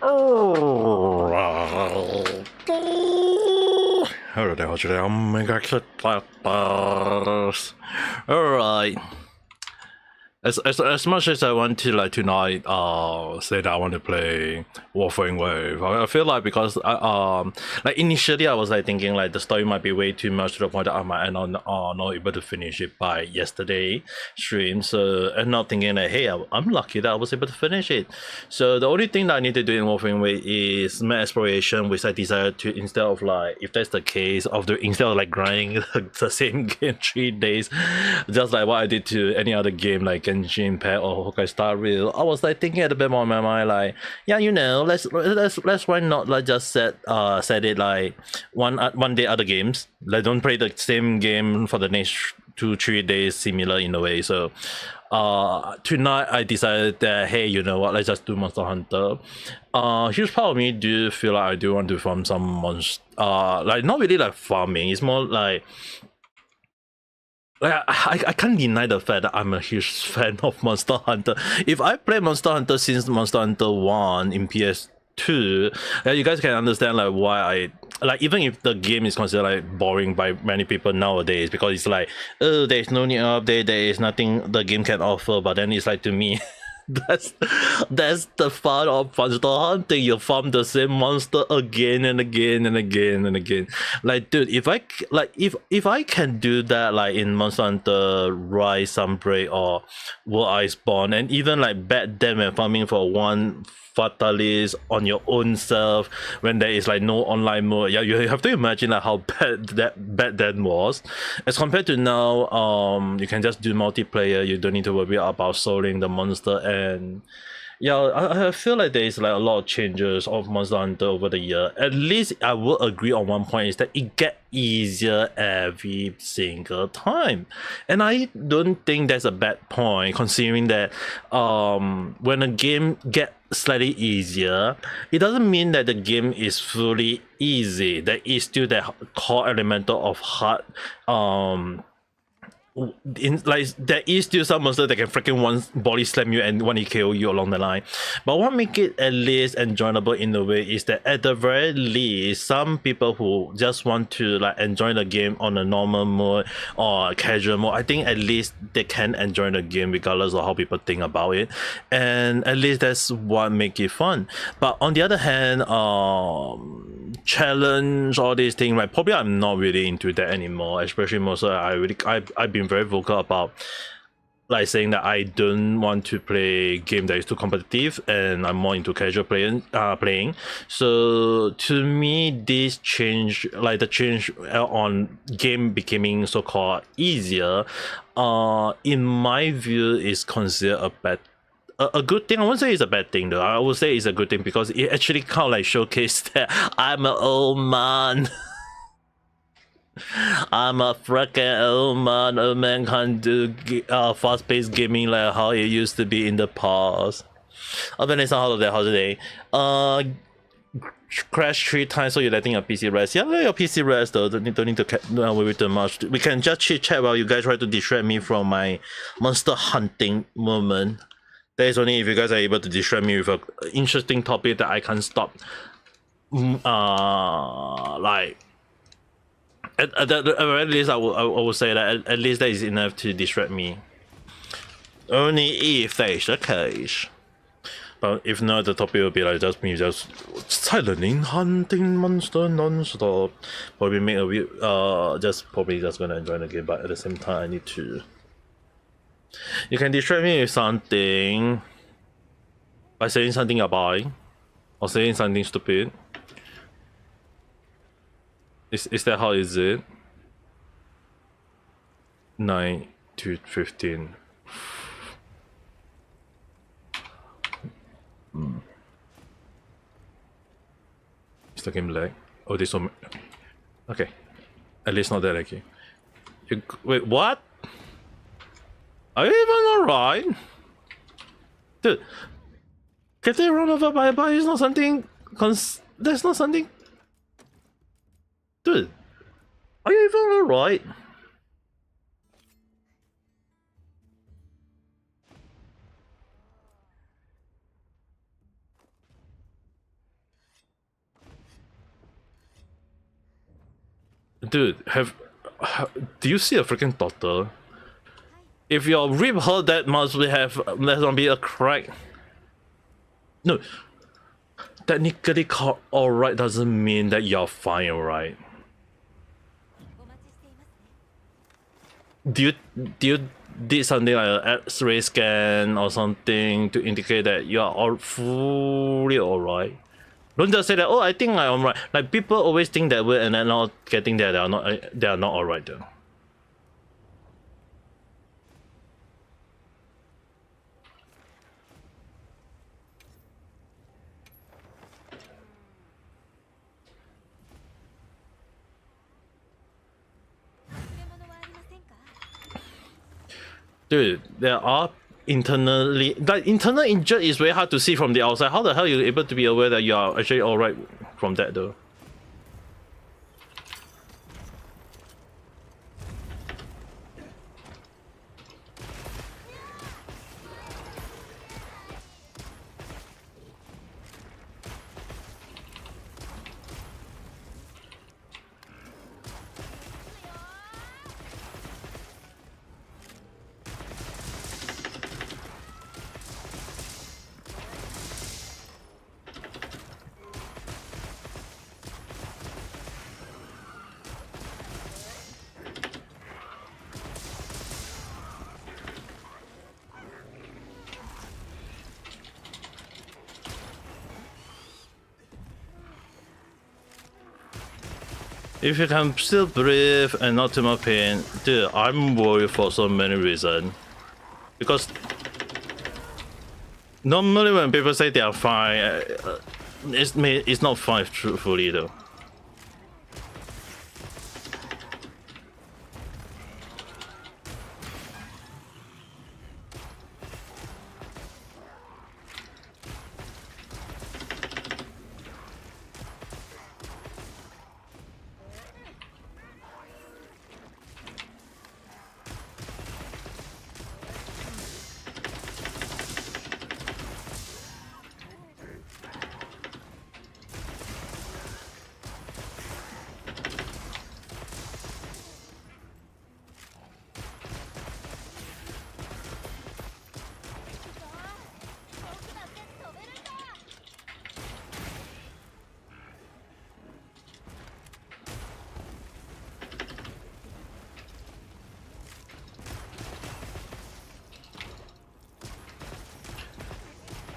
Oh, hello there, today Ame Gakita. Alright. As much as I want to like tonight say that I want to play Warframe Wave, I feel like because like initially I was like thinking like the story might be way too much to the point that I might end up not able to finish it by yesterday stream. So and not thinking like, hey, I'm lucky that I was able to finish it. So the only thing that I need to do in Warframe Wave is map exploration, which I decided to, instead of like, if that's the case, instead of like grinding the same game 3 days, just like what I did to any other game like Genshin Impact or Honkai Star Rail, I was like thinking a bit more in my mind, like, yeah, you know, let's why not like just set it like one day other games, like don't play the same game for the next 2-3 days, similar in a way. So tonight I decided that, hey, you know what, let's just do Monster Hunter. Huge part of me do feel like I do want to farm some monsters, like not really like farming, it's more like I can't deny the fact that I'm a huge fan of Monster Hunter. If I play Monster Hunter since Monster Hunter 1 in PS2, you guys can understand like why I like, even if the game is considered like boring by many people nowadays, because it's like, oh, there's no new update, there is nothing the game can offer. But then it's like, to me, that's the fun of Monster Hunting. You farm the same monster again and again and again and again. Like, dude, if I can do that like in Monster Hunter Rise, Sunbreak, or World Iceborne, and even like back then when farming for one Fatalis on your own self when there is like no online mode, yeah, you have to imagine like how bad then was, as compared to now. You can just do multiplayer, you don't need to worry about soling the monster. And yeah, I feel like there is like a lot of changes of Monster Hunter over the year. At least I will agree on one point, is that it get easier every single time, and I don't think that's a bad point, considering that when a game get slightly easier, it doesn't mean that the game is fully easy. There is still that core element of hard like there is still some monster that can freaking one body slam you and one KO you along the line. But what make it at least enjoyable in a way is that at the very least, some people who just want to like enjoy the game on a normal mode or casual mode, I think at least they can enjoy the game regardless of how people think about it, and at least that's what make it fun. But on the other hand, challenge, all these things, like probably I'm not really into that anymore. Especially most I've been very vocal about like saying that I don't want to play game that is too competitive, and I'm more into casual playing. So to me, this change, like the change on game becoming so-called easier, in my view, is considered a good thing. I won't say it's a bad thing though. I would say it's a good thing because it actually kind of like showcased that I'm an old man. I'm a freaking old man. Old man can't do fast-paced gaming like how it used to be in the past. Other than holiday. Crash 3 times, so you're letting your PC rest. Yeah, let your PC rest though. Don't need to worry too much. We can just chit chat while you guys try to distract me from my monster hunting moment. That is only if you guys are able to distract me with an interesting topic that I can't stop. Like at the very least, I will say that at least that is enough to distract me. Only if that is the case. But if not, the topic will be like just me silently hunting monster non-stop. Probably make a probably just gonna enjoy the game, but at the same time I need to. You can distract me with something by saying something you're buying or saying something stupid. Is that how is it? 9 to 15. Is the game lag? Oh, there's so many. Okay, at least not that laggy. Wait, what? Are you even alright? Dude, getting run over by a bike is not something. That's not something. Dude, are you even alright? Dude, do you see a freaking daughter? If your rib hurt that much, there's gonna be a crack. No, technically, alright doesn't mean that you're fine, right? Do you did something like an X-ray scan or something to indicate that you are all fully alright? Don't just say that. Oh, I think I'm right. Like people always think that way, and then not getting there, they are not alright though. Dude, there are internal injured is very hard to see from the outside. How the hell are you able to be aware that you are actually alright from that though? If you can still breathe and not too much pain, dude, I'm worried for so many reasons. Because normally when people say they are fine, it's not fine truthfully though.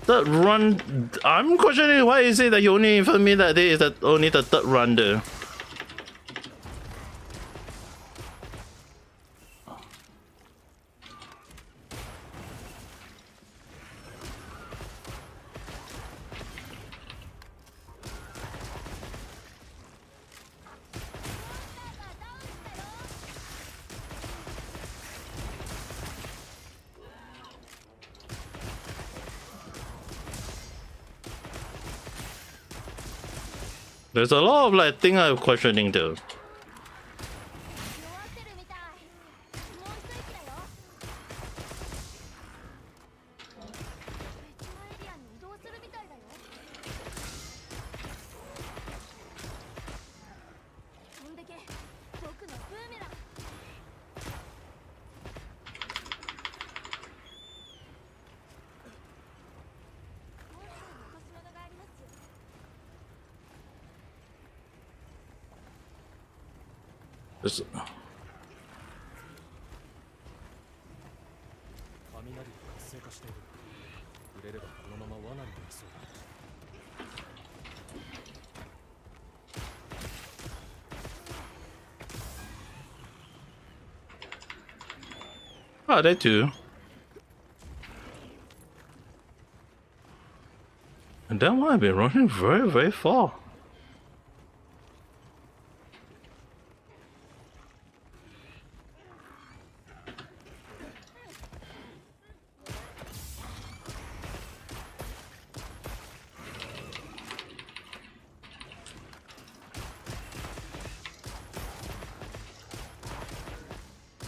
Third run, I'm questioning why is it that you only informed me that day is that only the third run there. There's a lot of like thing I'm questioning though. This... Oh, they too. And that one I've been running very, very far.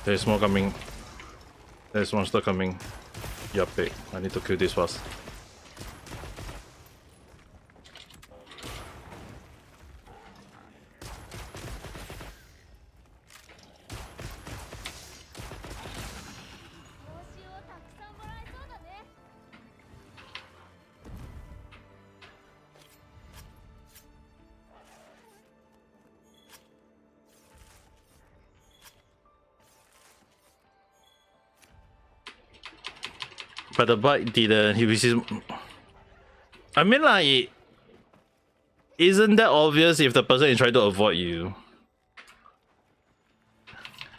There's more coming. There's monster coming. Yup, I need to kill this fast. But the bike didn't. He was. I mean, like, isn't that obvious if the person is trying to avoid you?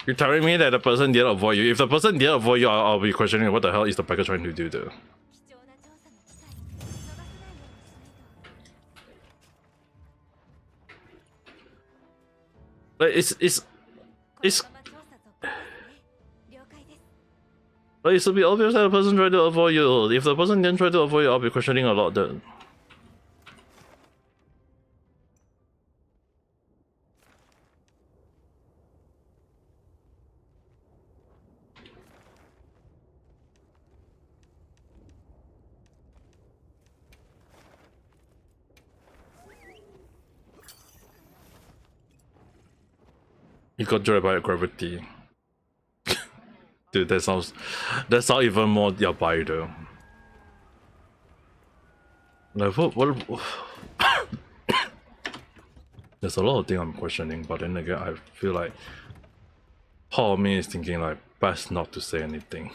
You're telling me that the person didn't avoid you. If the person didn't avoid you, I'll be questioning what the hell is the biker trying to do though. Like it's like it should be obvious that the person tried to avoid you. If the person didn't try to avoid you, I'll be questioning a lot then. He got dragged by gravity. Dude, that sounds even more yabai though. Like what there's a lot of things I'm questioning, but then again I feel like part of me is thinking like best not to say anything.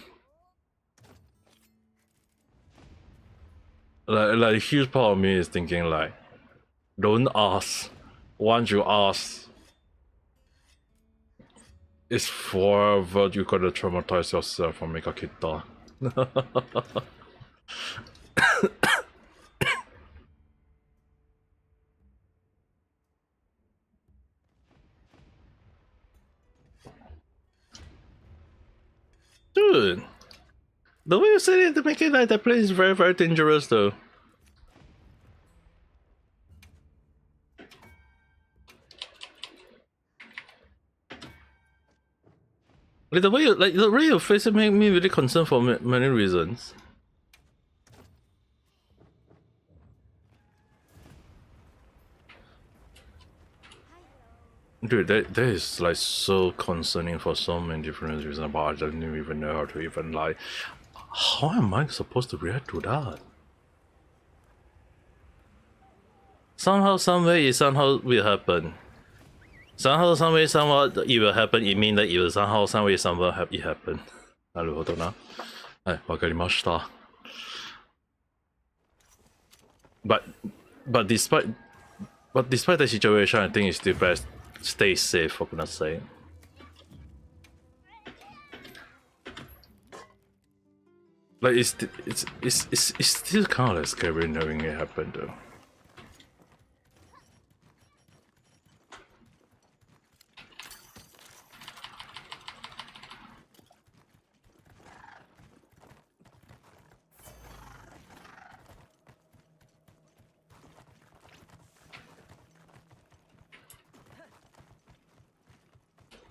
Like huge part of me is thinking like don't ask. Once you ask, it's forever you gotta traumatize yourself from Ame Gakita. Dude, the way you said it to make it like that place is very, very dangerous though. Like the way you face it make me really concerned for many reasons. Dude, that is like so concerning for so many different reasons, but I don't even know how to even like. How am I supposed to react to that? Somehow, some way, it somehow will happen. Somehow, some way, somehow it will happen. It means that it will somehow, some way, somehow have it happen. なるほどな。はい、わかりました。But despite the situation, I think it's still best stay safe for goodness sake. Like it's still kind of like scary knowing it happened though.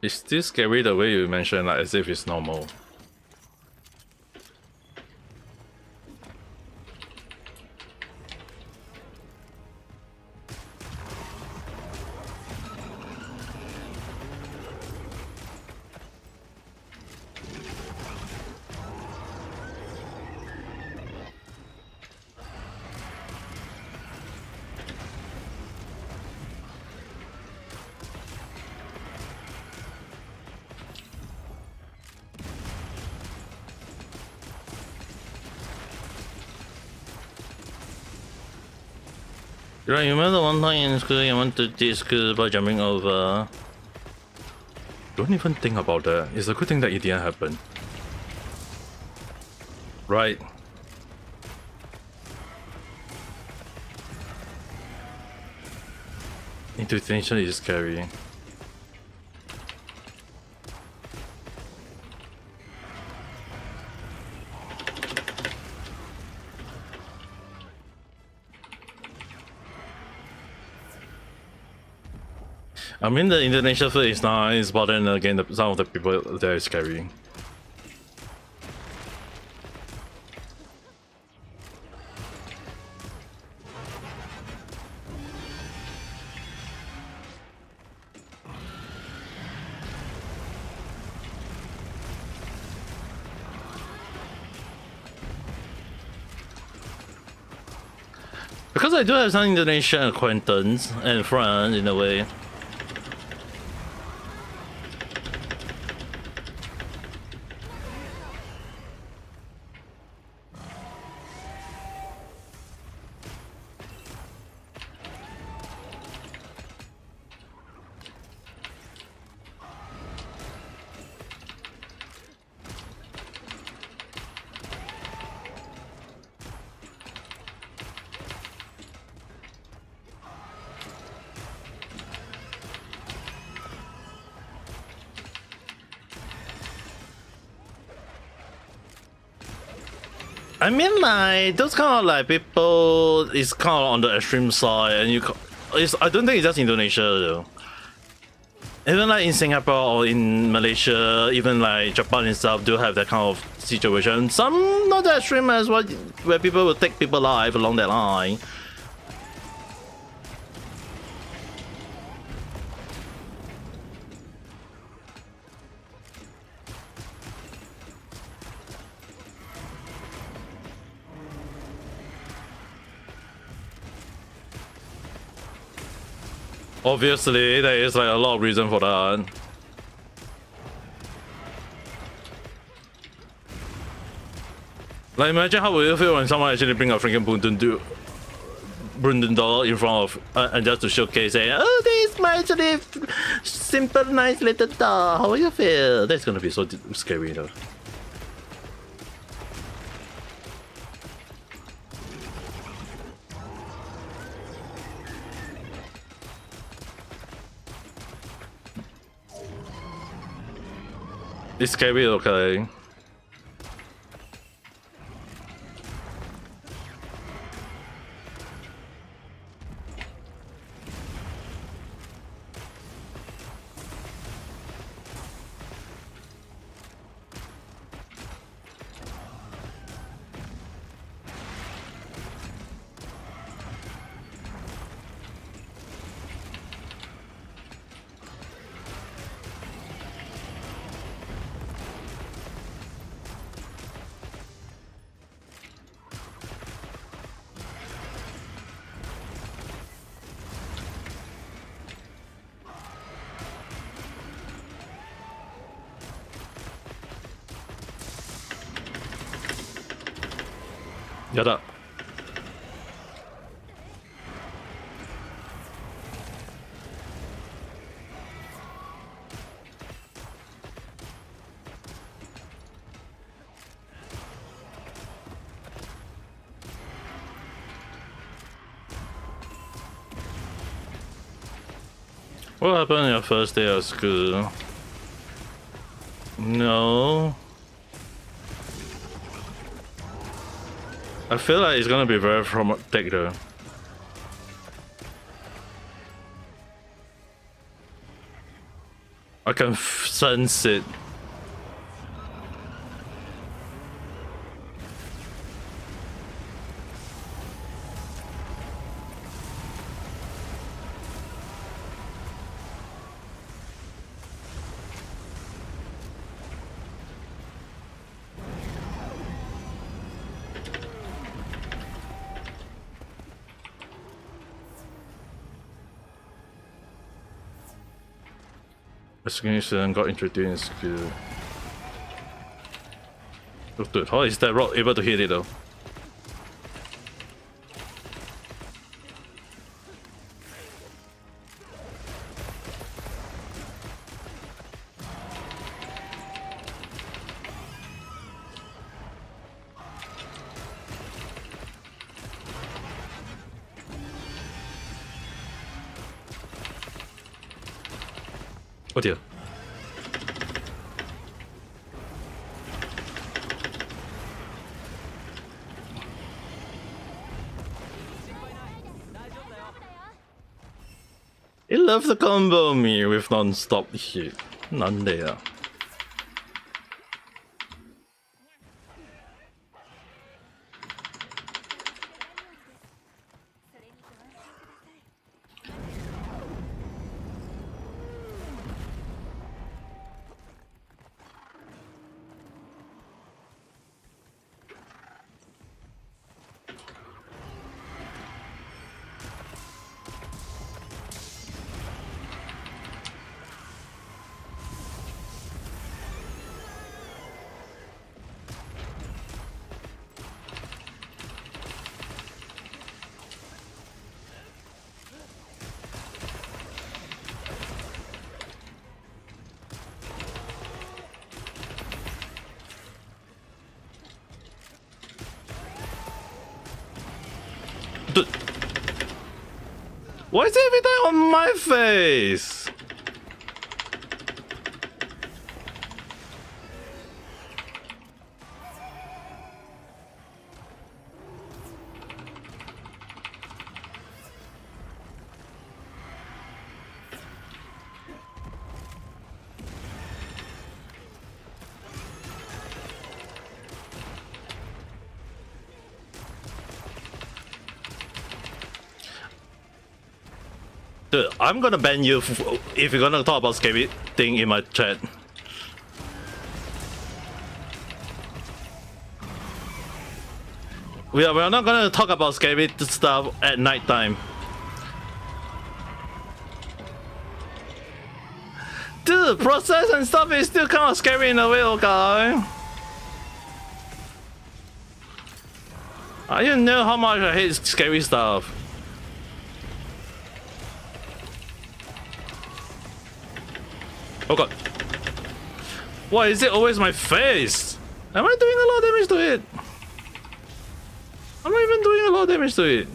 It's still scary the way you mention, like as if it's normal. You remember one time in school you went to this school by jumping over? Don't even think about that. It's a good thing that it didn't happen. Right. Intuition is scary. I mean the Indonesia food is nice, but then again some of the people there is scary. Because I do have some Indonesian acquaintance and friends in a way. I mean, like those kind of like people is kind of on the extreme side, and I don't think it's just Indonesia though. Even like in Singapore or in Malaysia, even like Japan and stuff do have that kind of situation. Some not that extreme as well, where people will take people alive along that line. Obviously, there is like a lot of reason for that. Like, imagine how would you feel when someone actually bring a freaking Brundon doll in front of and just to showcase, saying, "Oh, this is my actually simple, nice little doll. How will you feel?" That's gonna be so scary, though. It's scary, okay. Yada. What happened on your first day of school? No. I feel like it's gonna be very traumatic though. I can sense it. A skinny student got introduced to. Oh, dude, how is that rock able to hit it though? Oh dear. He loves to combo me with non-stop hit. None there. Why is everything on my face? Dude, I'm gonna ban you if you're gonna talk about scary thing in my chat. We're not gonna talk about scary stuff at night time. Dude, process and stuff is still kind of scary in a way, okay? I didn't know how much I hate scary stuff. Oh god. Why is it always my face? Am I doing a lot of damage to it? I'm not even doing a lot of damage to it.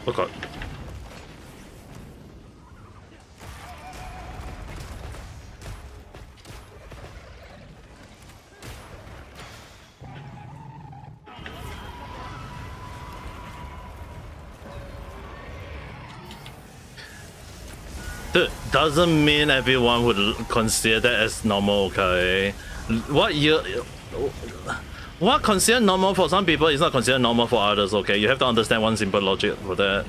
Oh god. Dude, doesn't mean everyone would consider that as normal, okay? What considered normal for some people is not considered normal for others, okay? You have to understand one simple logic for that.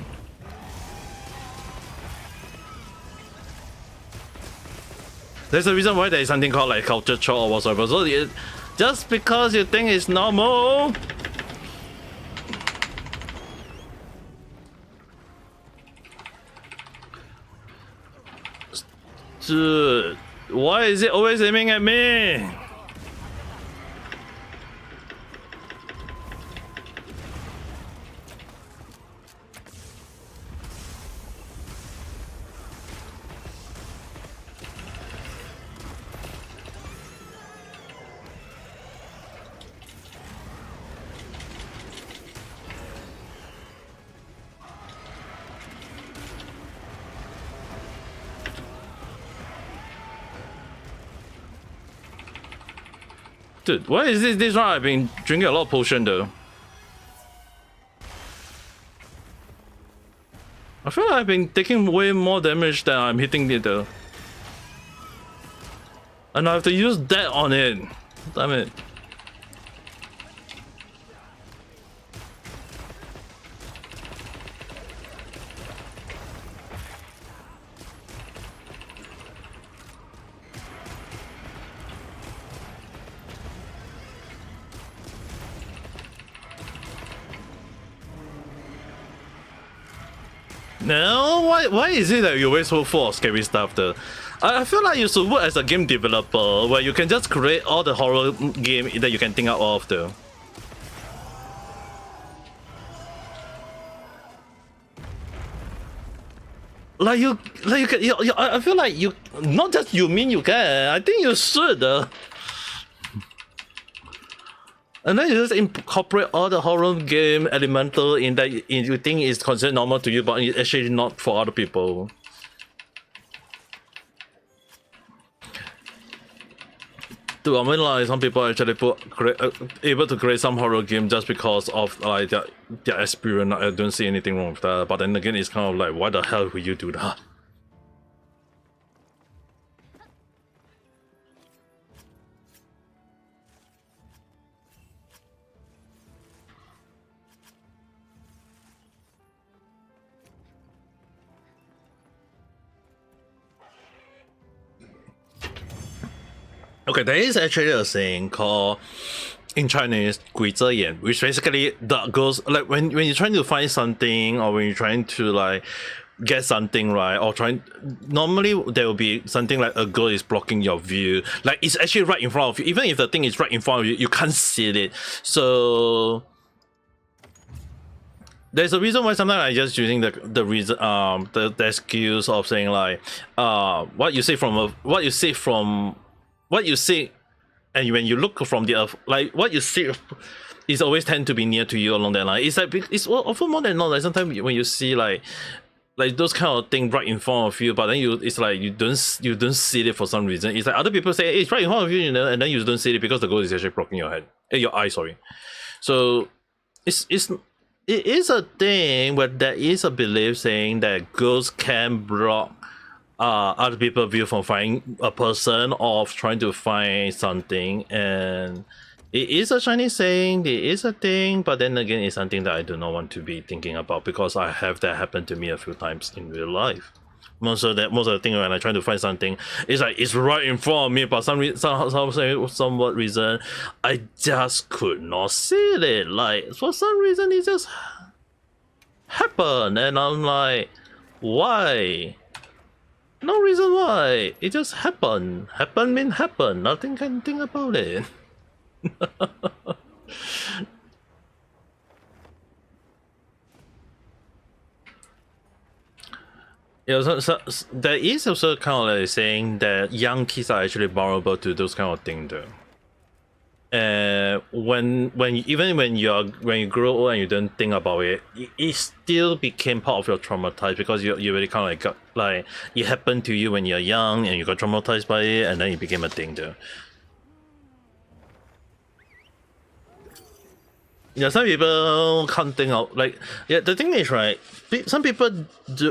There's a reason why there is something called like culture shock or whatsoever. So just because you think it's normal, dude, why is it always aiming at me? Dude, why is this round I've been drinking a lot of potion though? I feel like I've been taking way more damage than I'm hitting it though. And I have to use that on it. Damn it. No, why is it that you always so full of scary stuff though? I feel like you should work as a game developer where you can just create all the horror game that you can think out of though. I feel like you, not just you mean you can, I think you should. And then you just incorporate all the horror game elemental in that you think is considered normal to you, but it's actually not for other people. Dude, I mean, like some people actually able to create some horror game just because of like their experience. I don't see anything wrong with that. But then again, it's kind of like, why the hell would you do that? Okay, there is actually a saying called in Chinese 鬼遮眼, which basically that goes like when you're trying to find something or when you're trying to like get something right or normally there will be something like a girl is blocking your view, like it's actually right in front of you. Even if the thing is right in front of you, you can't see it. So there's a reason why sometimes I just using the reason the excuse of saying like what you see and when you look from the like what you see is always tend to be near to you along that line. It's like it's often more than not like sometimes when you see like those kind of thing right in front of you, but then it's like you don't see it for some reason. It's like other people say, hey, it's right in front of you, you know, and then you don't see it because the ghost is actually blocking your head, your eye. Sorry. So it is a thing where there is a belief saying that ghosts can block other people's view from finding a person or trying to find something, and it is a Chinese saying, it is a thing, but then again, it's something that I do not want to be thinking about because I have that happen to me a few times in real life. Most of the thing when I try to find something, it's like it's right in front of me, but somewhat reason, I just could not see it. Like for some reason, it just happened, and I'm like, why? No reason why. It just happened. Happen mean happen. Nothing can think about it. Yeah, so there is also kind of like saying that young kids are actually vulnerable to those kind of things though. And when you grow old and you don't think about it, it still became part of your traumatized because you really kind of like got like it happened to you when you're young and you got traumatized by it and then it became a thing though. Yeah, some people can't think of like the thing is right. Some people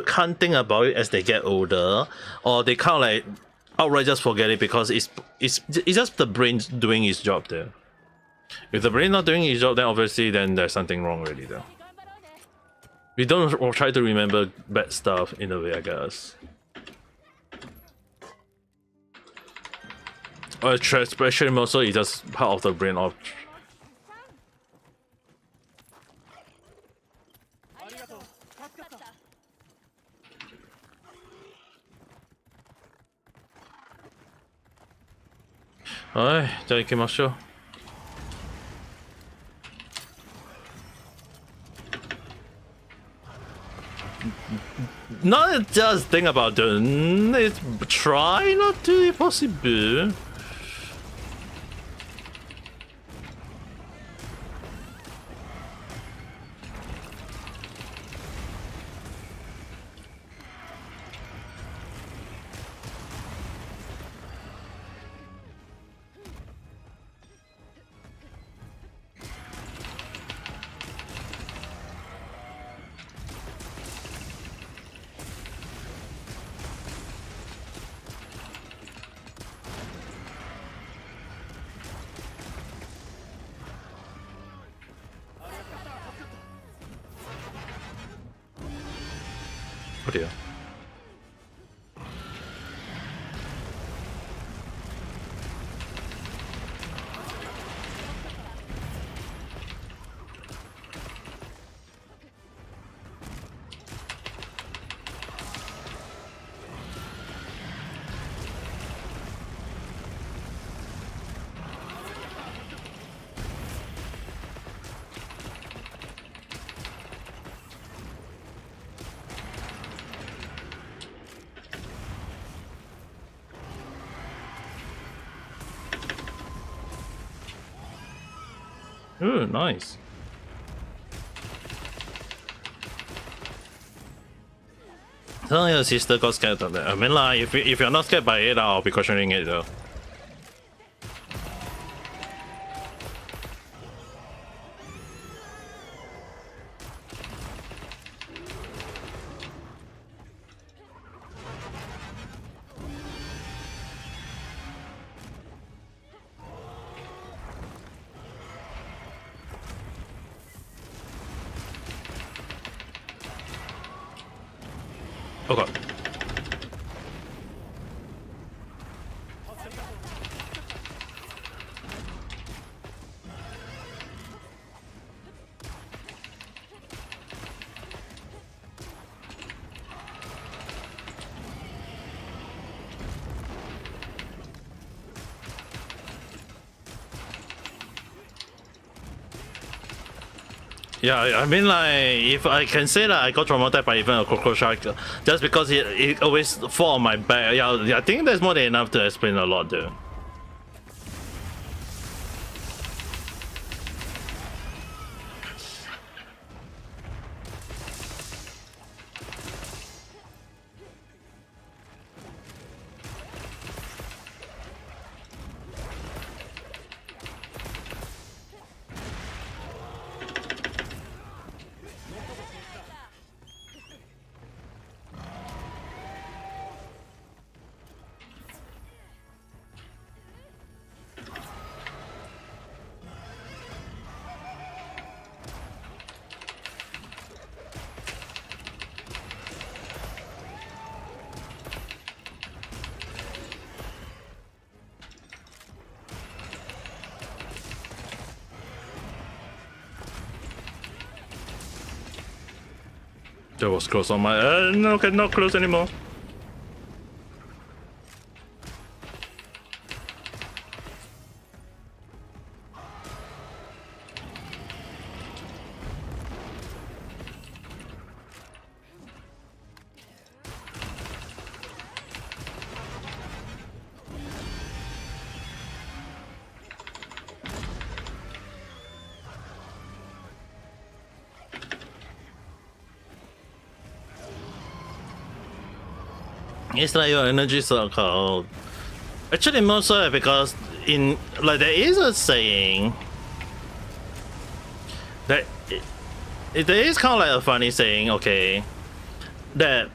can't think about it as they get older, or they can't like outright just forget it because it's just the brain doing its job there. If the brain not doing its job, then obviously then there's something wrong already though. We don't try to remember bad stuff in a way, I guess. Or especially also it's just part of the brain of. Alright, じゃあ行きましょう。Not just think about doing it, try not to be possible. Oh dear. Ooh, nice. So your sister got scared of that. I mean, like, if you're not scared by it, I'll be questioning it though. Oh god. Yeah, I mean, like, if I can say that I got traumatized by even a cockroach shark, just because it always fall on my back. Yeah, I think there's more than enough to explain a lot there. That was close on my... no, okay, not close anymore. It's like your energy circle. Actually, more so because in like there is a saying that there is kind of like a funny saying, okay, that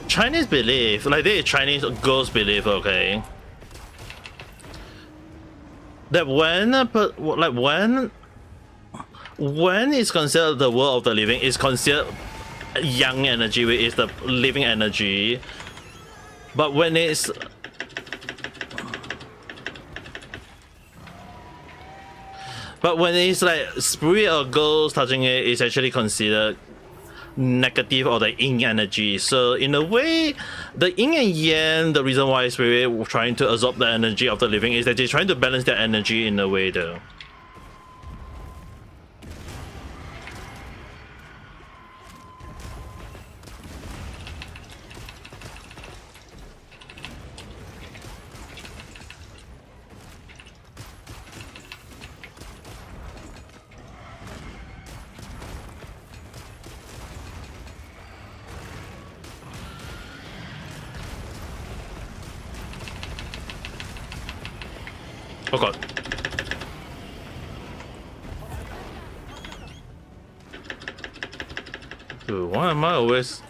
Chinese belief, like they Chinese ghost belief, okay, that when it's considered the world of the living, is considered young energy, which is the living energy, but when it's like spirit or ghost touching it, is actually considered negative or the yin energy. So in a way, the yin and yang, the reason why spirit trying to absorb the energy of the living is that they're trying to balance their energy in a way though. Oh god. Dude, why am I always...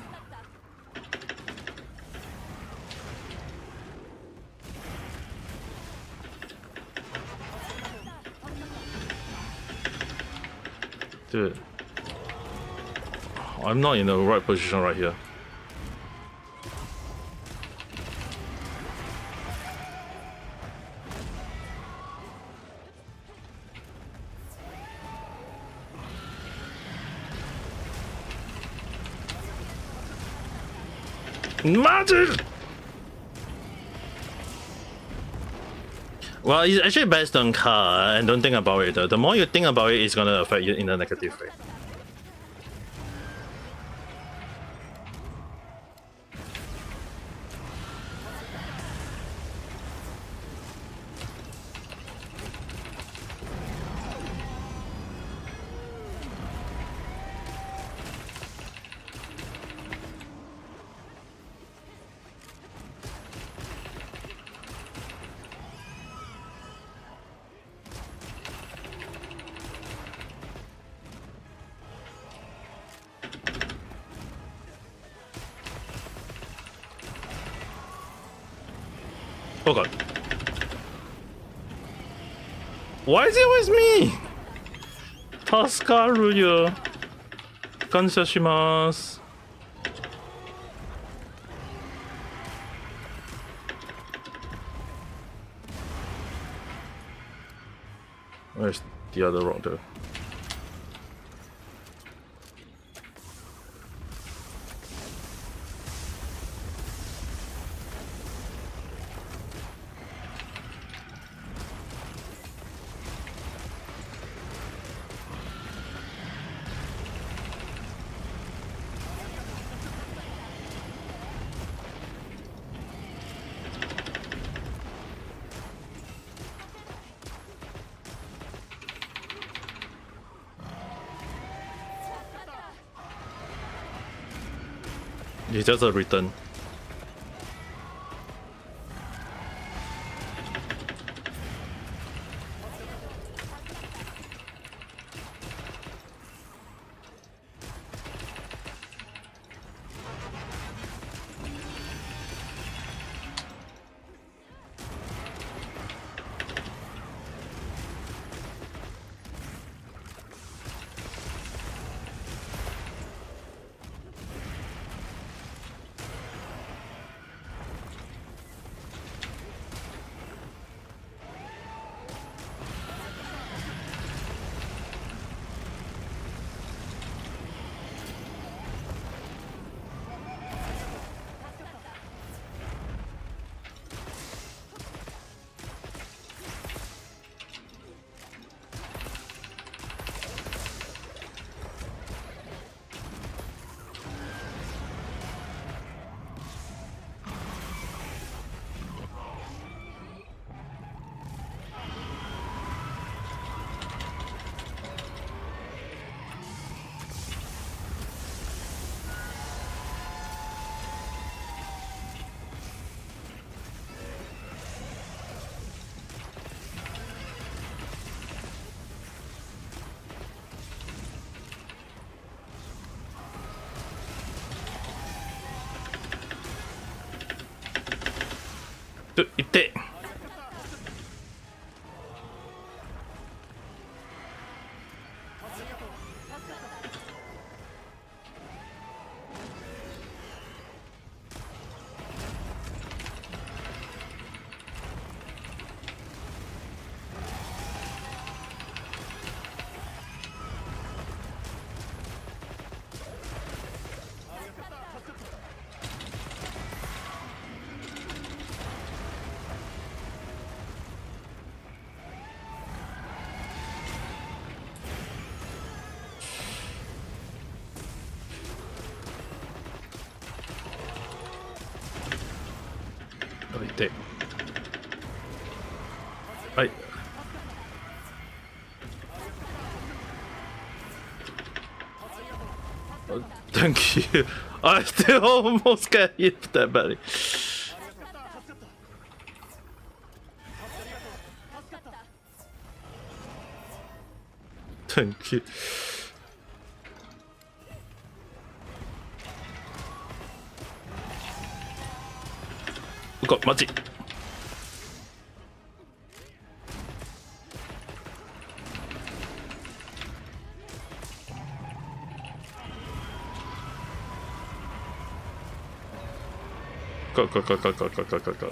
Dude. I'm not in the right position right here. Magic! Well, it's actually based on car, and don't think about it though. The more you think about it, it's gonna affect you in a negative way. Oh god. Why is it always me? Tasukaru. Kansha shimasu. Where's the other rock though? It's just a return. 이때 이때 아이 thank you. I still almost get hit that badly. Thank you. 이거 맞지? 거.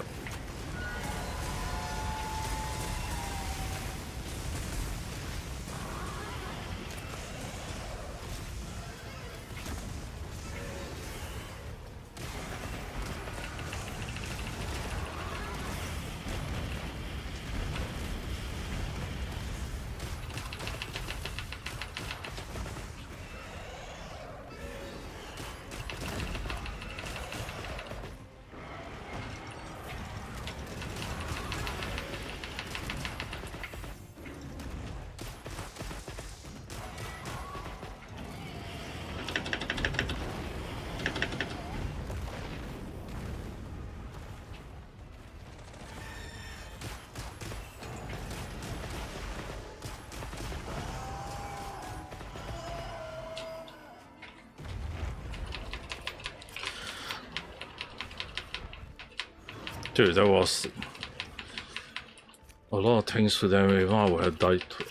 Dude, there was a lot of things to them if I would have died to.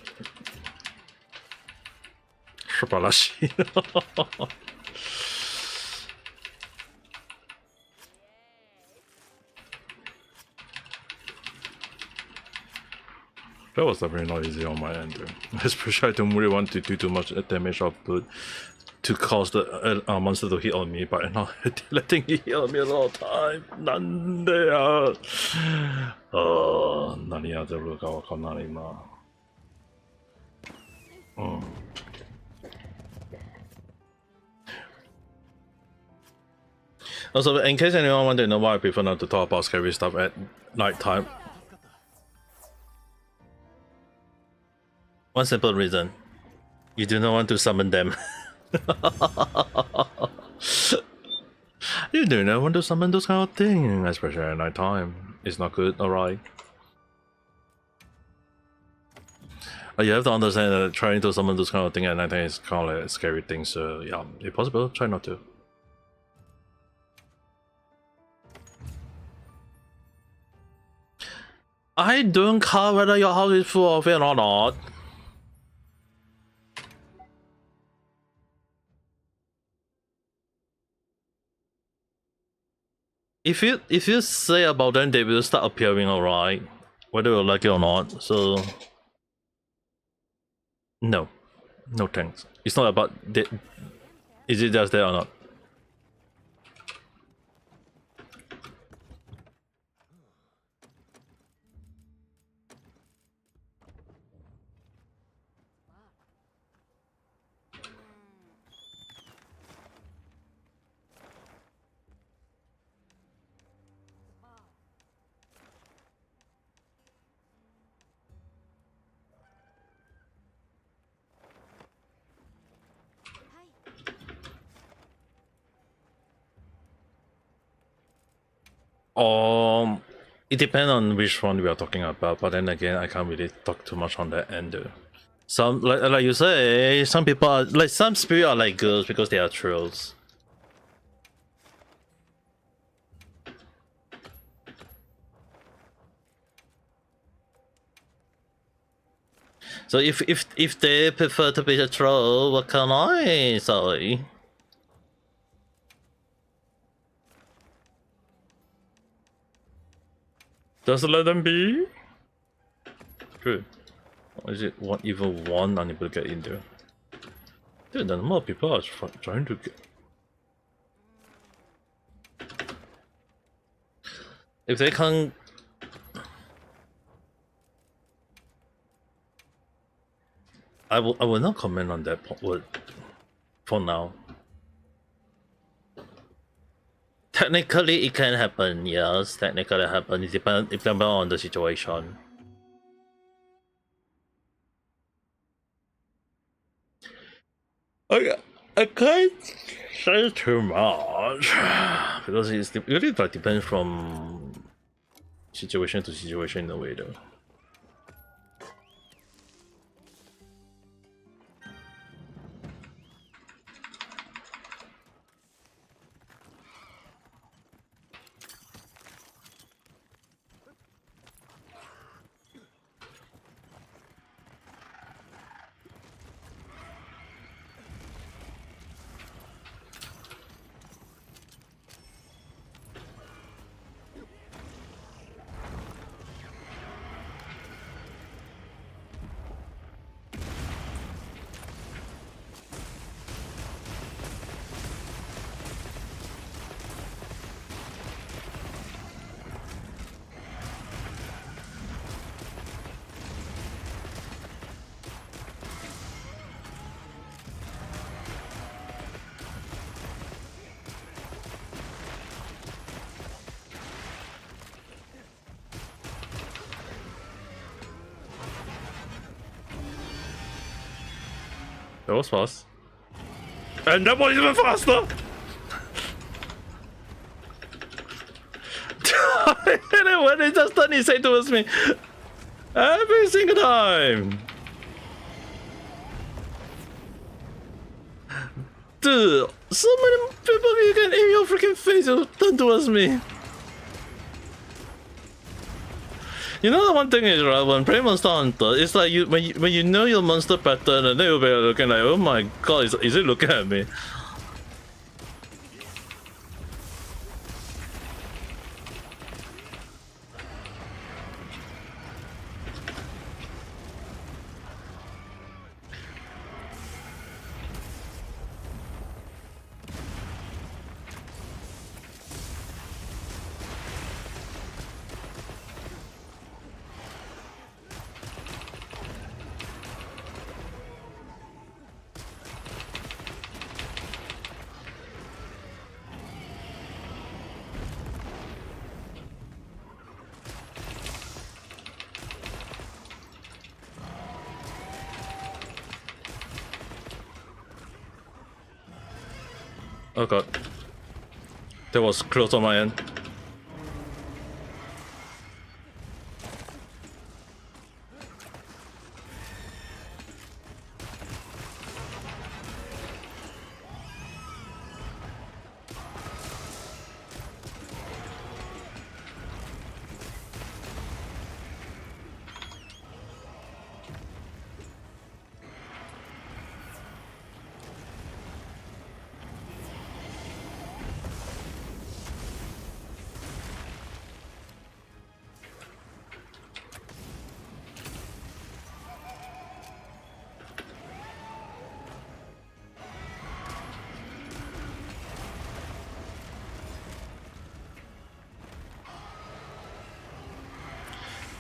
素晴らしい。That was definitely not easy on my end, dude. Especially I don't really want to do too much damage output to cause the monster to hit on me, but not letting it hit on me a lot of time. なんでや。何やってるかわかんないな。Also, in case anyone wanted to know why I prefer not to talk about scary stuff at night time, one simple reason: you do not want to summon them. You do not want to summon those kind of things, especially at night time. It's not good, alright. You have to understand that trying to summon those kind of things at night time is kind of like a scary thing, so yeah, if possible, try not to. I don't care whether your house is full of it or not. If you say about them, they will start appearing, alright, whether you like it or not. So no thanks. It's not about is it just there or not. It depends on which one we are talking about, but then again, I can't really talk too much on that end. Some like you say, some people are like, some spirits are like girls because they are trolls. So if they prefer to be a troll, what can I say? Just let them be. Good. Or is it even one unable to get in there? Dude, the number of people are trying to get. If they can't. I will not comment on that word for now. Technically, it can happen. Yes, technically it happen. It depends on the situation. I can't say too much because it really like depends from situation to situation in a way, though. That was fast. And that was even faster! I hit it when it just turned his head towards me. Every single time! Dude, so many people you can aim your freaking face and turn towards me. You know the one thing is, right, when playing Monster Hunter, it's like when you know your monster pattern and then you'll be looking like, oh my god, is it looking at me? Oh god. That was close on my end.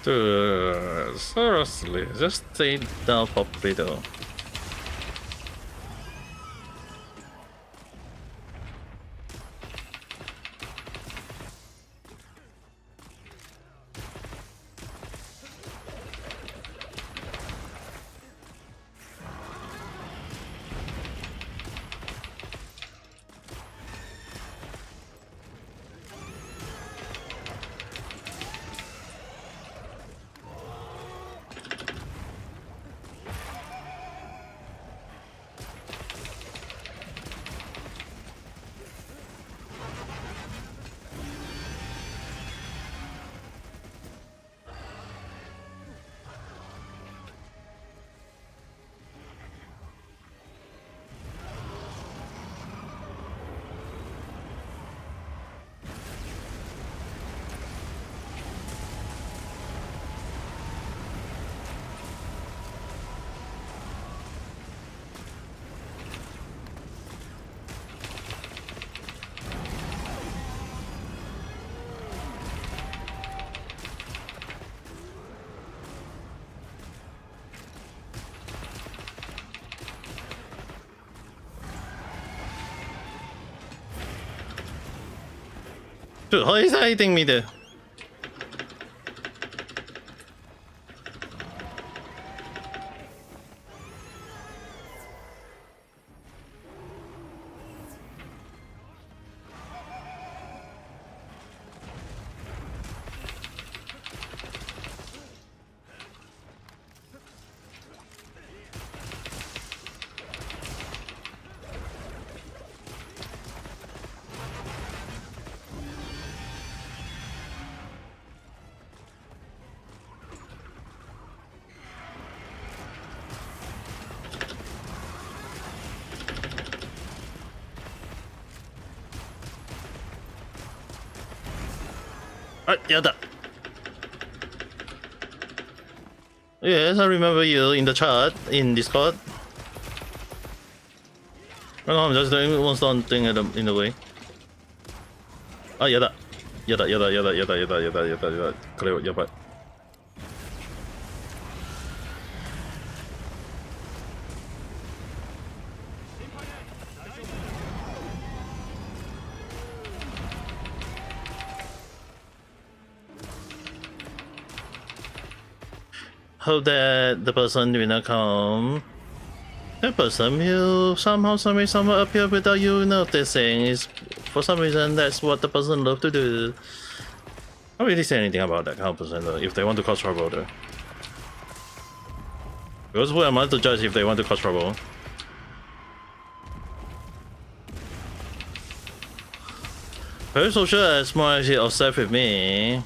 Dude, seriously, just stay down for Plito. Dude, how is that hitting me there? Yada. Yes, I remember you in the chat in Discord. No, I'm just doing one stun thing in the way. Ah, yada. Yada. Clear, yada. Hope that the person will not come. The person will somehow, somewhere appear without you noticing. Is for some reason that's what the person love to do. I don't really say anything about that kind of person though, if they want to cause trouble though. Because who am I to judge if they want to cause trouble? Very social as much as upset with me.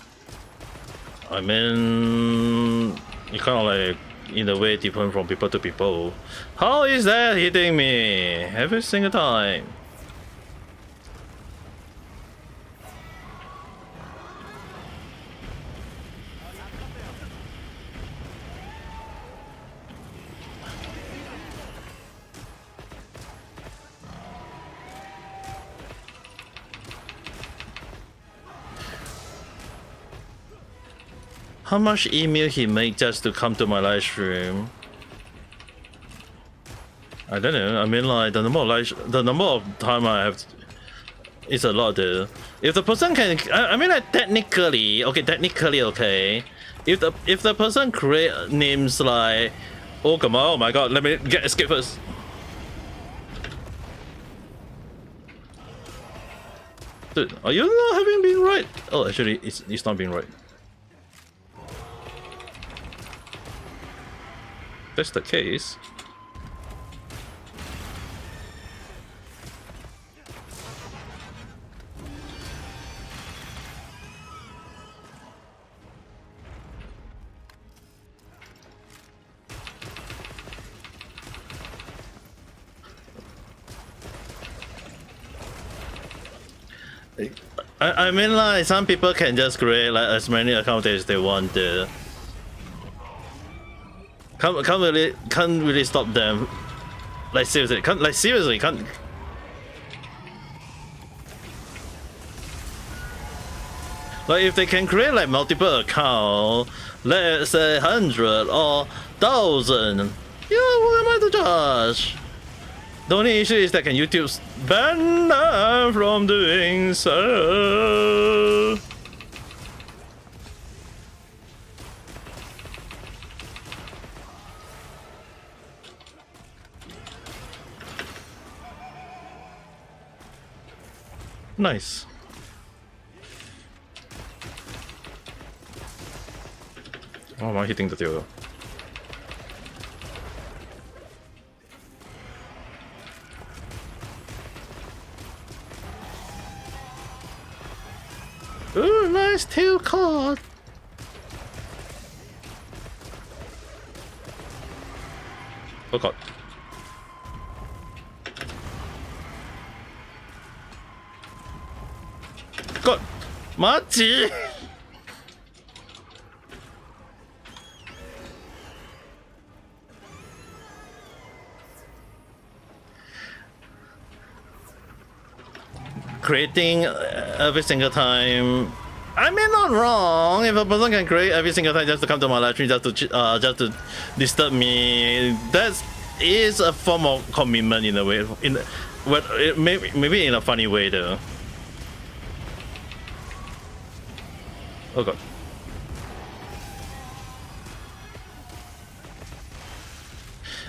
I mean, you kind of like in a way different from people to people. How is that hitting me every single time? How much email he make just to come to my live stream? I don't know. I mean, like the number of time I have is a lot. Dude. If the person can, I mean, like technically, okay. If the person create names like, oh my god, let me get escape first. Dude, are you not having been right? Oh, actually, it's not being right. If that's the case. I mean, like, some people can just create like as many accounts as they want. Can't really stop them. Like seriously, can't. Like if they can create like multiple accounts, let's say 100 or 1,000, yeah, what am I to judge? The only issue is that can YouTube ban them from doing so? Nice. Oh, am I hitting the deal? Ooh, nice tail card. Oh god. God, Machi. Creating every single time. I mean, not wrong. If a person can create every single time just to come to my live stream, just to disturb me, that is a form of commitment in a way. Maybe in a funny way though. Oh god.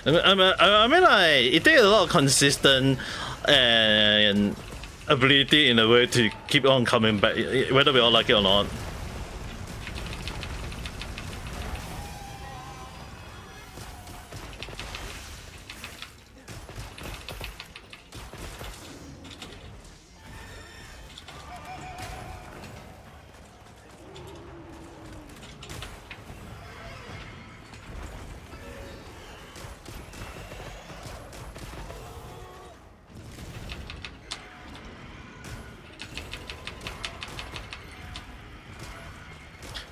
I mean, like, it takes a lot of consistent and ability in a way to keep on coming back, whether we all like it or not.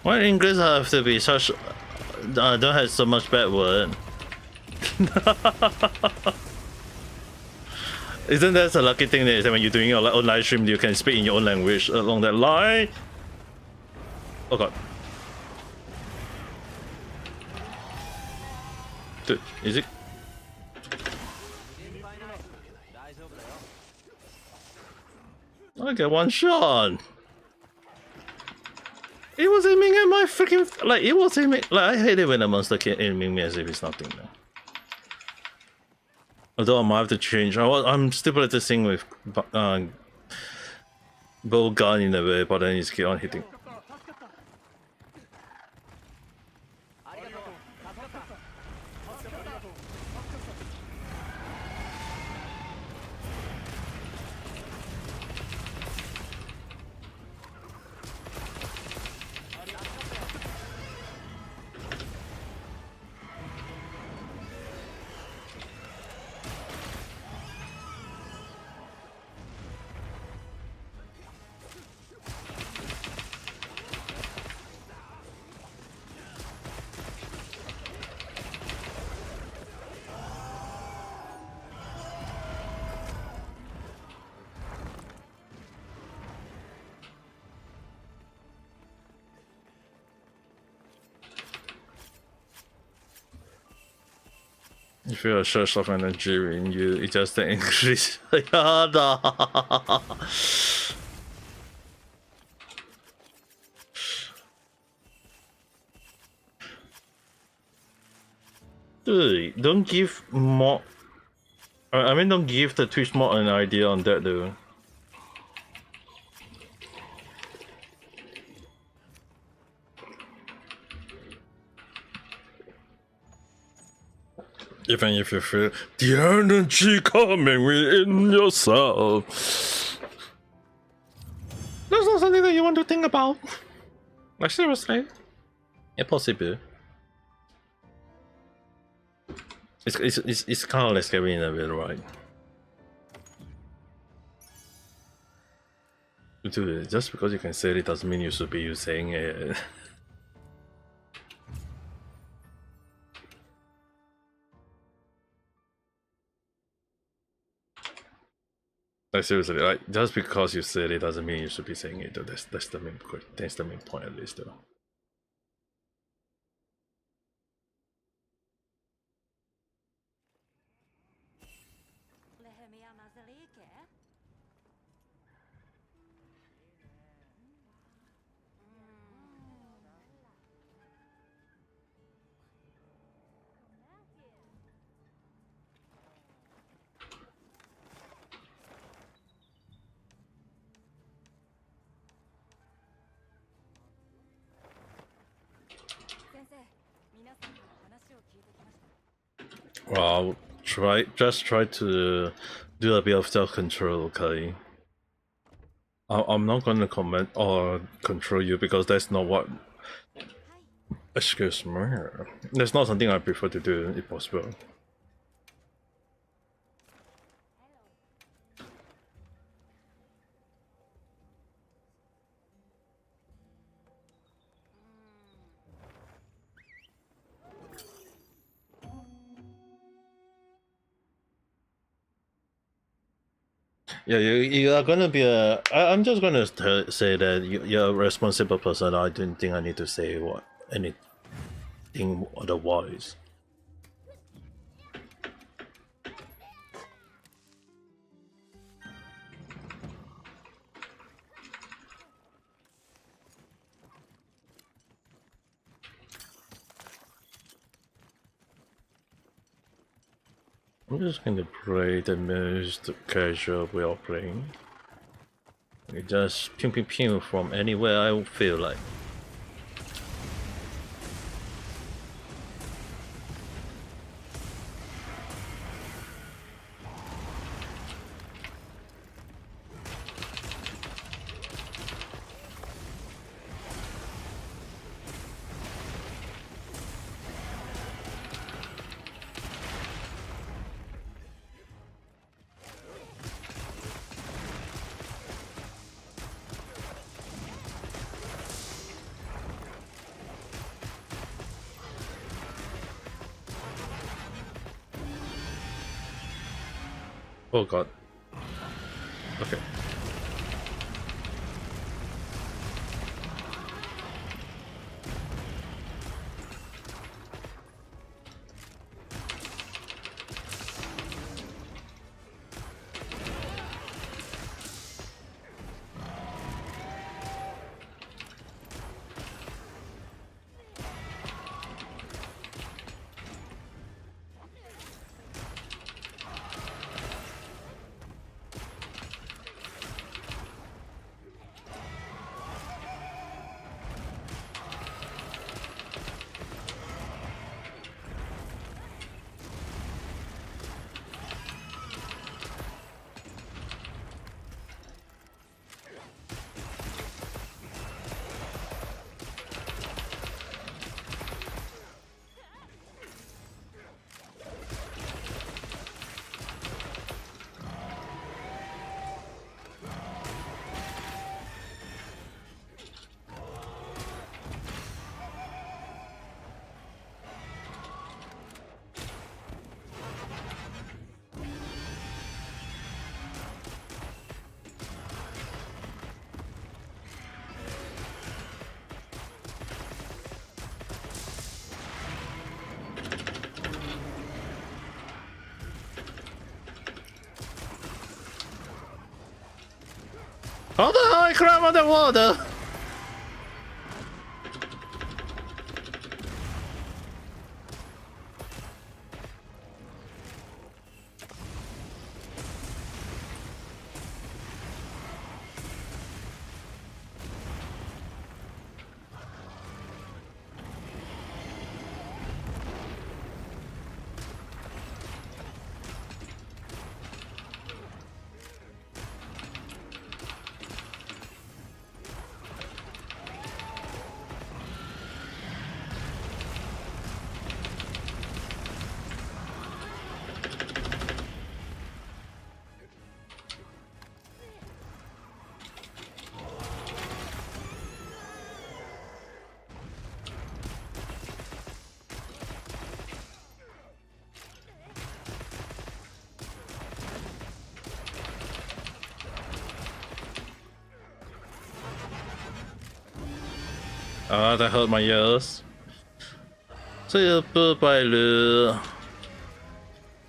Why English have to be such? Don't have so much bad word. Isn't that a lucky thing that when you're doing your own live stream, you can speak in your own language along that line? Oh god. Dude, is it? I get one shot. It was aiming at my freaking, like, it was aiming, like, I hate it when a monster can aiming me as if it's nothing though. Although I might have to change. I'm still practicing with bow gun in a way, but then it's keep on hitting. If you're a source of energy in you, it just increase. Yada. Dude, don't give more. I mean, don't give the Twitch mod an idea on that, though. Even if you feel the energy coming within yourself. That's not something that you want to think about. Like, seriously. Impossible. It's kind of like scary in a bit, right? Dude, just because you can say it doesn't mean you should be saying it. Like seriously, like just because you said it doesn't mean you should be saying it. That's the main point at least, though. Well, just try to do a bit of self-control, okay? I'm not gonna comment or control you because that's not what. Excuse me. That's not something I prefer to do if possible. Yeah, you are gonna be I'm just gonna say that you're a responsible person. I don't think I need to say anything otherwise. I'm just gonna play the most casual way of playing. You just pew pew pew from anywhere I feel like. Oh god. Okay. How the hell I climb underwater? Ah, that hurt my ears. So by Lu,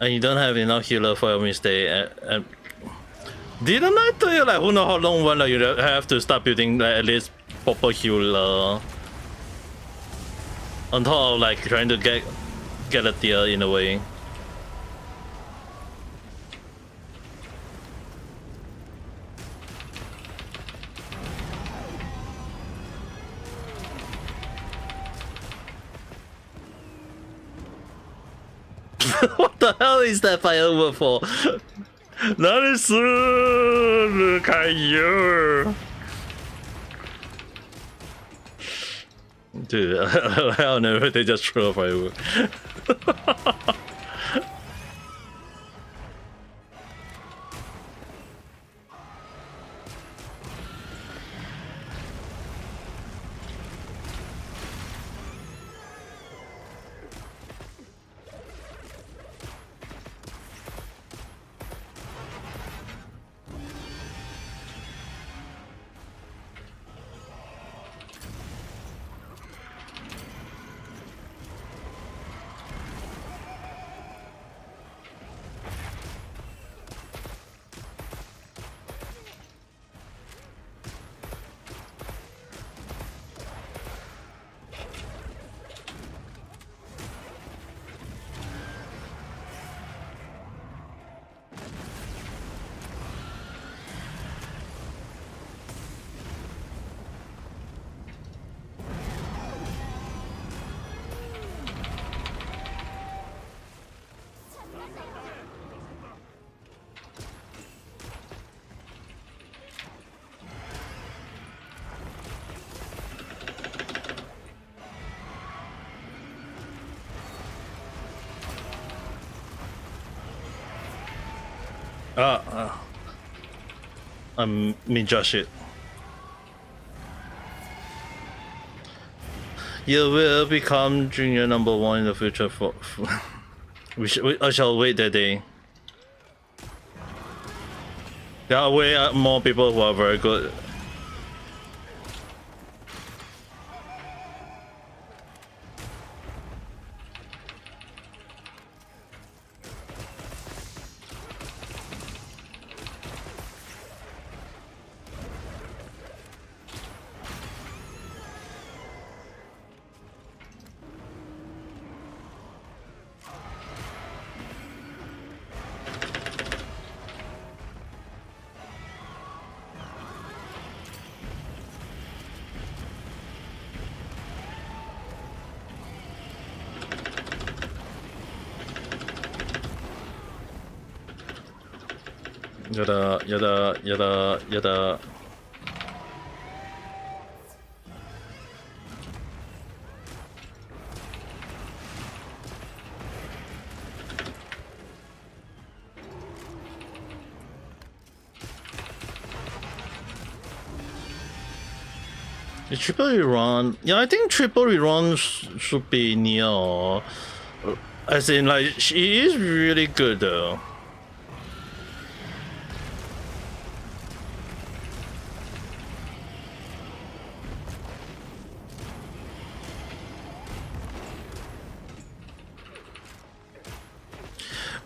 and you don't have enough healer for your mistake. And didn't I tell you like who know how long one you have to start building like, at least proper healer on top of like trying to get a tier in a way. What the hell is that firework for? 哪里是开油 Dude, I don't know if they just throw a firework. I'm ninja shit. You will become junior number 1 in the future. I shall wait that day. There are way more people who are very good. Yada. The triple rerun, yeah, I think triple rerun should be near. As in, like, she is really good though.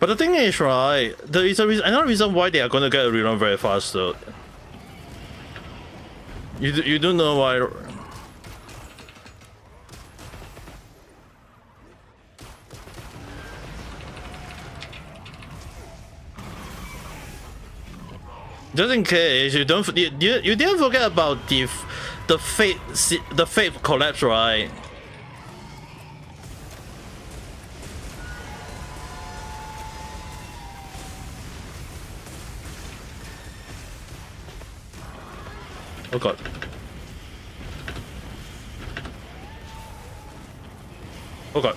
But the thing is, right, there is another reason why they are gonna get a rerun very fast though. You don't know why. Just in case you didn't forget about the fate collapse, right? Oh god. Oh god.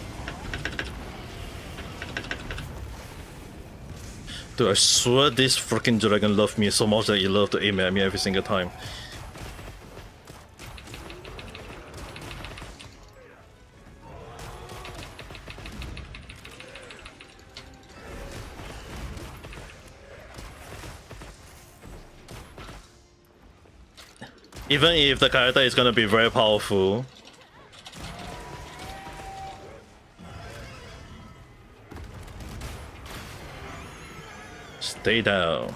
Dude, I swear this freaking dragon loved me so much that he loved to aim at me every single time. Even if the character is gonna be very powerful, Stay down.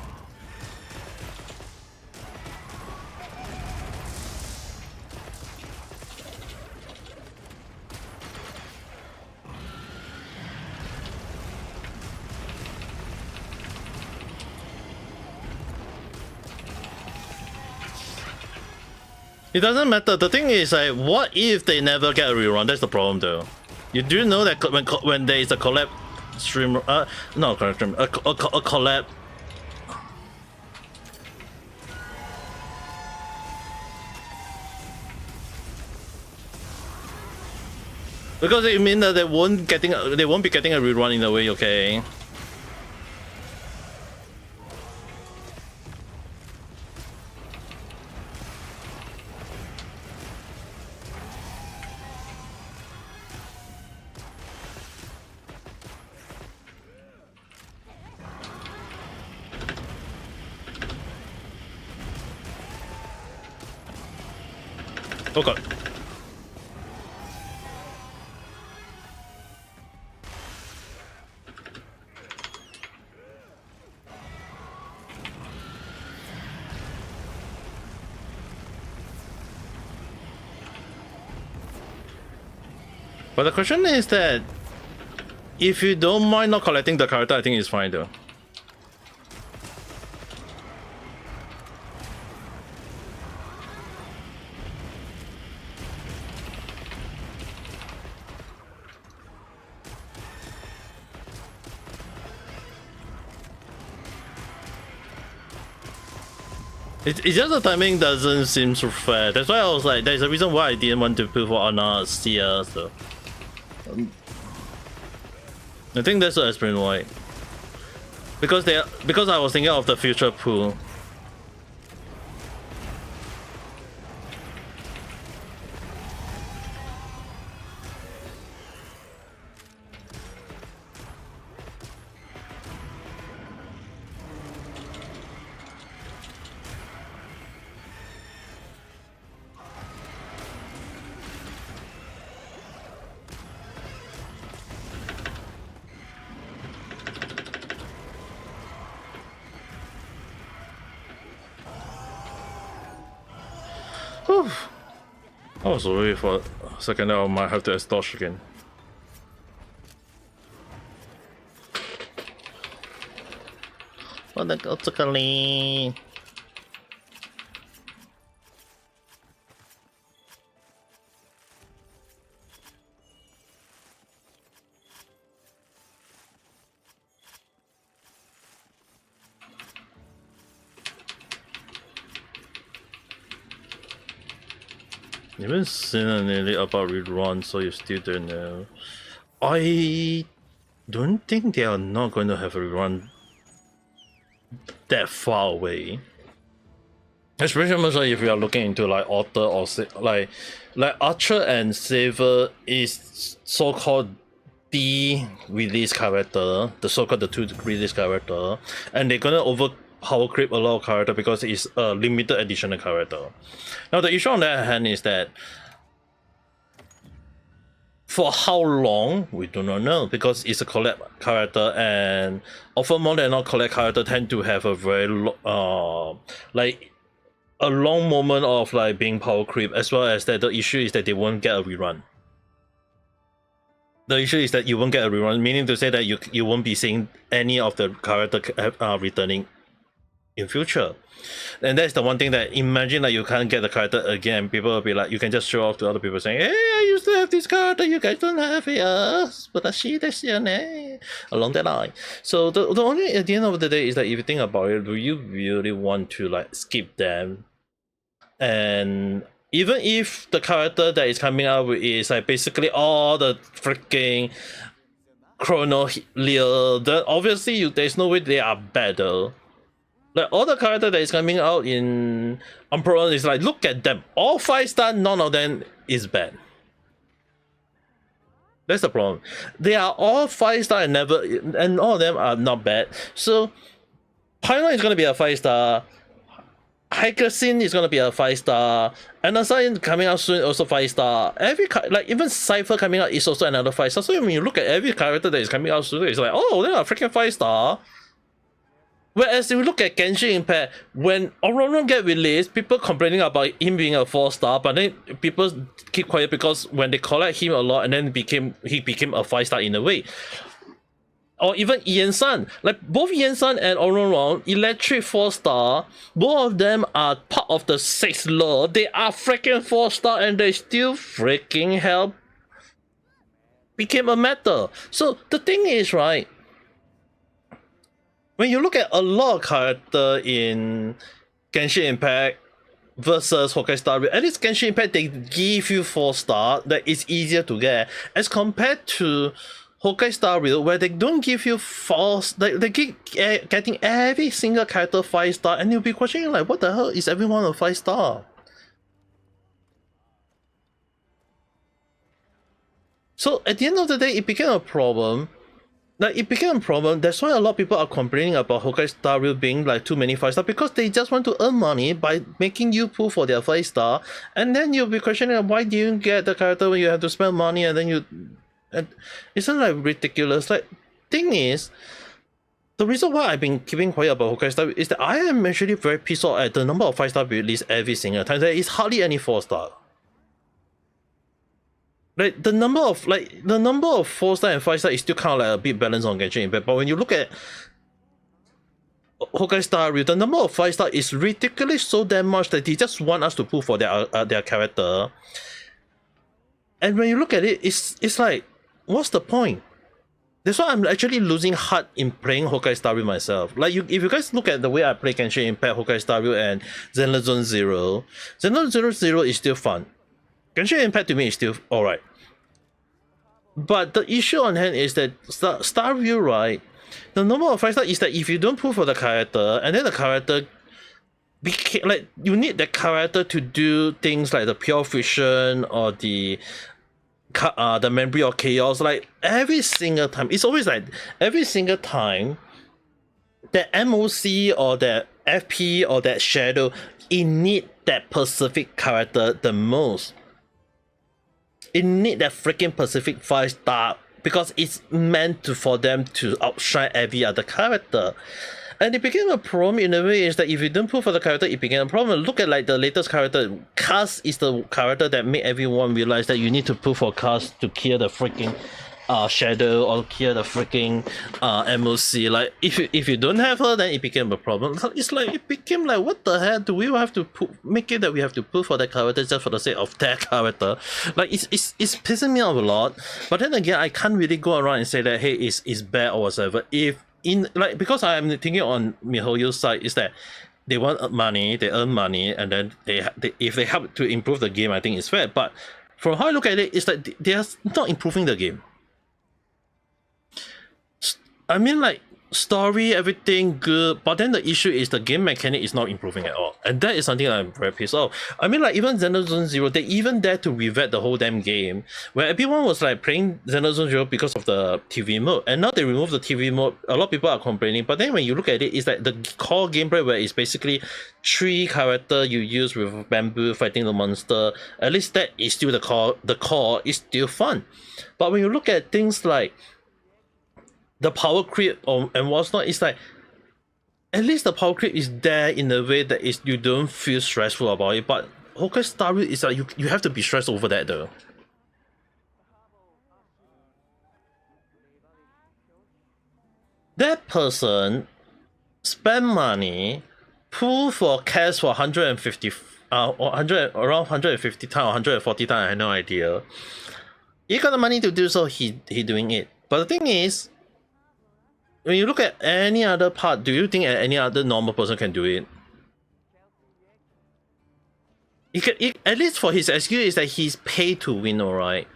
It doesn't matter. The thing is, like, what if they never get a rerun? That's the problem, though. You do know that when there is a collab stream, no collab stream, a collab. Because it means that they won't be getting a rerun in a way, okay? Oh god. But the question is that if you don't mind not collecting the character, I think it's fine though. It's just the timing doesn't seem so fair. That's why I was like, there's a reason why I didn't want to put for Anna Sia. So I think that's the explain why. Because I was thinking of the future pool. I was worried for a second that I might have to exhaust again. What the Gotsukali? You haven't seen anything about rerun, so you still don't know. I don't think they are not going to have a rerun that far away. Especially if you are looking into like Author or like Archer and Saver is so-called the release character, the so-called the 2 release character, and they're gonna overpower creep a lot of character because it's a limited edition character. Now the issue on that hand is that for how long we do not know, because it's a collab character, and often more than not collab character tend to have a very like a long moment of like being power creep, as well as that the issue is that they won't get a rerun. The issue is that you won't get a rerun, meaning to say that you won't be seeing any of the character returning in future. And that's the one thing that, imagine that you can't get the character again, people will be like, you can just show off to other people saying, hey, I used to have this character, you guys don't have it, but along that line. So the only, at the end of the day, is that if you think about it, do you really want to like skip them? And even if the character that is coming out is like basically all the freaking Chrono Lear, then obviously there's no way they are better. Like all the character that is coming out in Emperor is like, look at them, all 5-star, none of them is bad. That's the problem. They are all 5-star and all of them are not bad. So Pylon is gonna be a 5-star. Hikasin is gonna be a 5-star. Anasain coming out soon also 5-star. Like even Cypher coming out is also another 5-star. So when you look at every character that is coming out soon, it's like, oh, they are freaking 5-star. Whereas if you look at Genshin Impact, when Aurora get released, people complaining about him being a 4-star, but then people keep quiet because when they collect him a lot, and then he became a 5-star in a way. Or even Ian Sun, like both Ian Sun and Aurora, Electric 4-star, both of them are part of the 6th law. They are freaking 4-star, and they still freaking hell became a meta. So the thing is, right, when you look at a lot of character in Genshin Impact versus Honkai Star Rail, at least Genshin Impact they give you 4-star that is easier to get as compared to Honkai Star Rail where they don't give you 4. They keep getting every single character 5-star, and you'll be questioning like, what the hell is everyone a 5-star? So at the end of the day, it became a problem. That's why a lot of people are complaining about Honkai Star Rail being like too many 5-star, because they just want to earn money by making you pull for their 5-star, and then you'll be questioning why do you get the character when you have to spend money, and then isn't like ridiculous? Like, thing is, the reason why I've been keeping quiet about Honkai Star Rail is that I am actually very pissed off at the number of 5-star released every single time. There is hardly any 4-star. Like the number of 4-star and 5-star is still kind of like a bit balanced on Genshin Impact, but when you look at Honkai Star Rail, the number of 5-star is ridiculous so damn much that they just want us to pull for their character. And when you look at it, it's like, what's the point? That's why I'm actually losing heart in playing Honkai Star Rail myself. Like if you guys look at the way I play Genshin Impact, Honkai Star Rail, and Xenoblade Zone Zero, Xenoblade Zero is still fun. Genshin Impact to me is still alright. But the issue on hand is that Star Rail, right? The number of 5-star is that if you don't pull for the character, and then the character like you need the character to do things like the pure fusion or the memory of chaos, like every single time. It's always like every single time that MOC or that FP or that shadow, it need that specific character the most. It need that freaking Pacific 5-star because it's meant for them to outshine every other character. And it became a problem in a way is that if you don't pull for the character, it became a problem. Look at like the latest character. Cast is the character that made everyone realize that you need to pull for Cast to kill the freaking shadow or kill the freaking MOC. Like if you don't have her, then it became a problem. It's like it became like, what the hell? Do we have to make it that we have to pull for that character just for the sake of that character? Like it's pissing me off a lot. But then again, I can't really go around and say that hey, it's bad or whatever. Because I'm thinking on MiHoYo's side is that they want money, they earn money, and then they if they help to improve the game, I think it's fair. But from how I look at it, it's like they are not improving the game. I mean, like, story, everything good, but then the issue is the game mechanic is not improving at all. And that is something I'm very pissed off. I mean, like, even Xenoblade Zone Zero, they even dare to revet the whole damn game, where everyone was, like, playing Xenoblade Zone Zero because of the TV mode. And now they remove the TV mode, a lot of people are complaining, but then when you look at it, it's like the core gameplay where it's basically 3 character you use with bamboo fighting the monster. At least that is still the core. The core is still fun. But when you look at things like the power creep and what's not, it's like at least the power creep is there in a way that is you don't feel stressful about it. But Honkai Star Rail is like you have to be stressed over that though. That person spend money, pull for cash for 150 or 100 around 150 times or 140 times, I have no idea. He got the money to do so, he doing it. But the thing is, when you look at any other part, do you think any other normal person can do it? At least for his excuse is that he's paid to win, alright?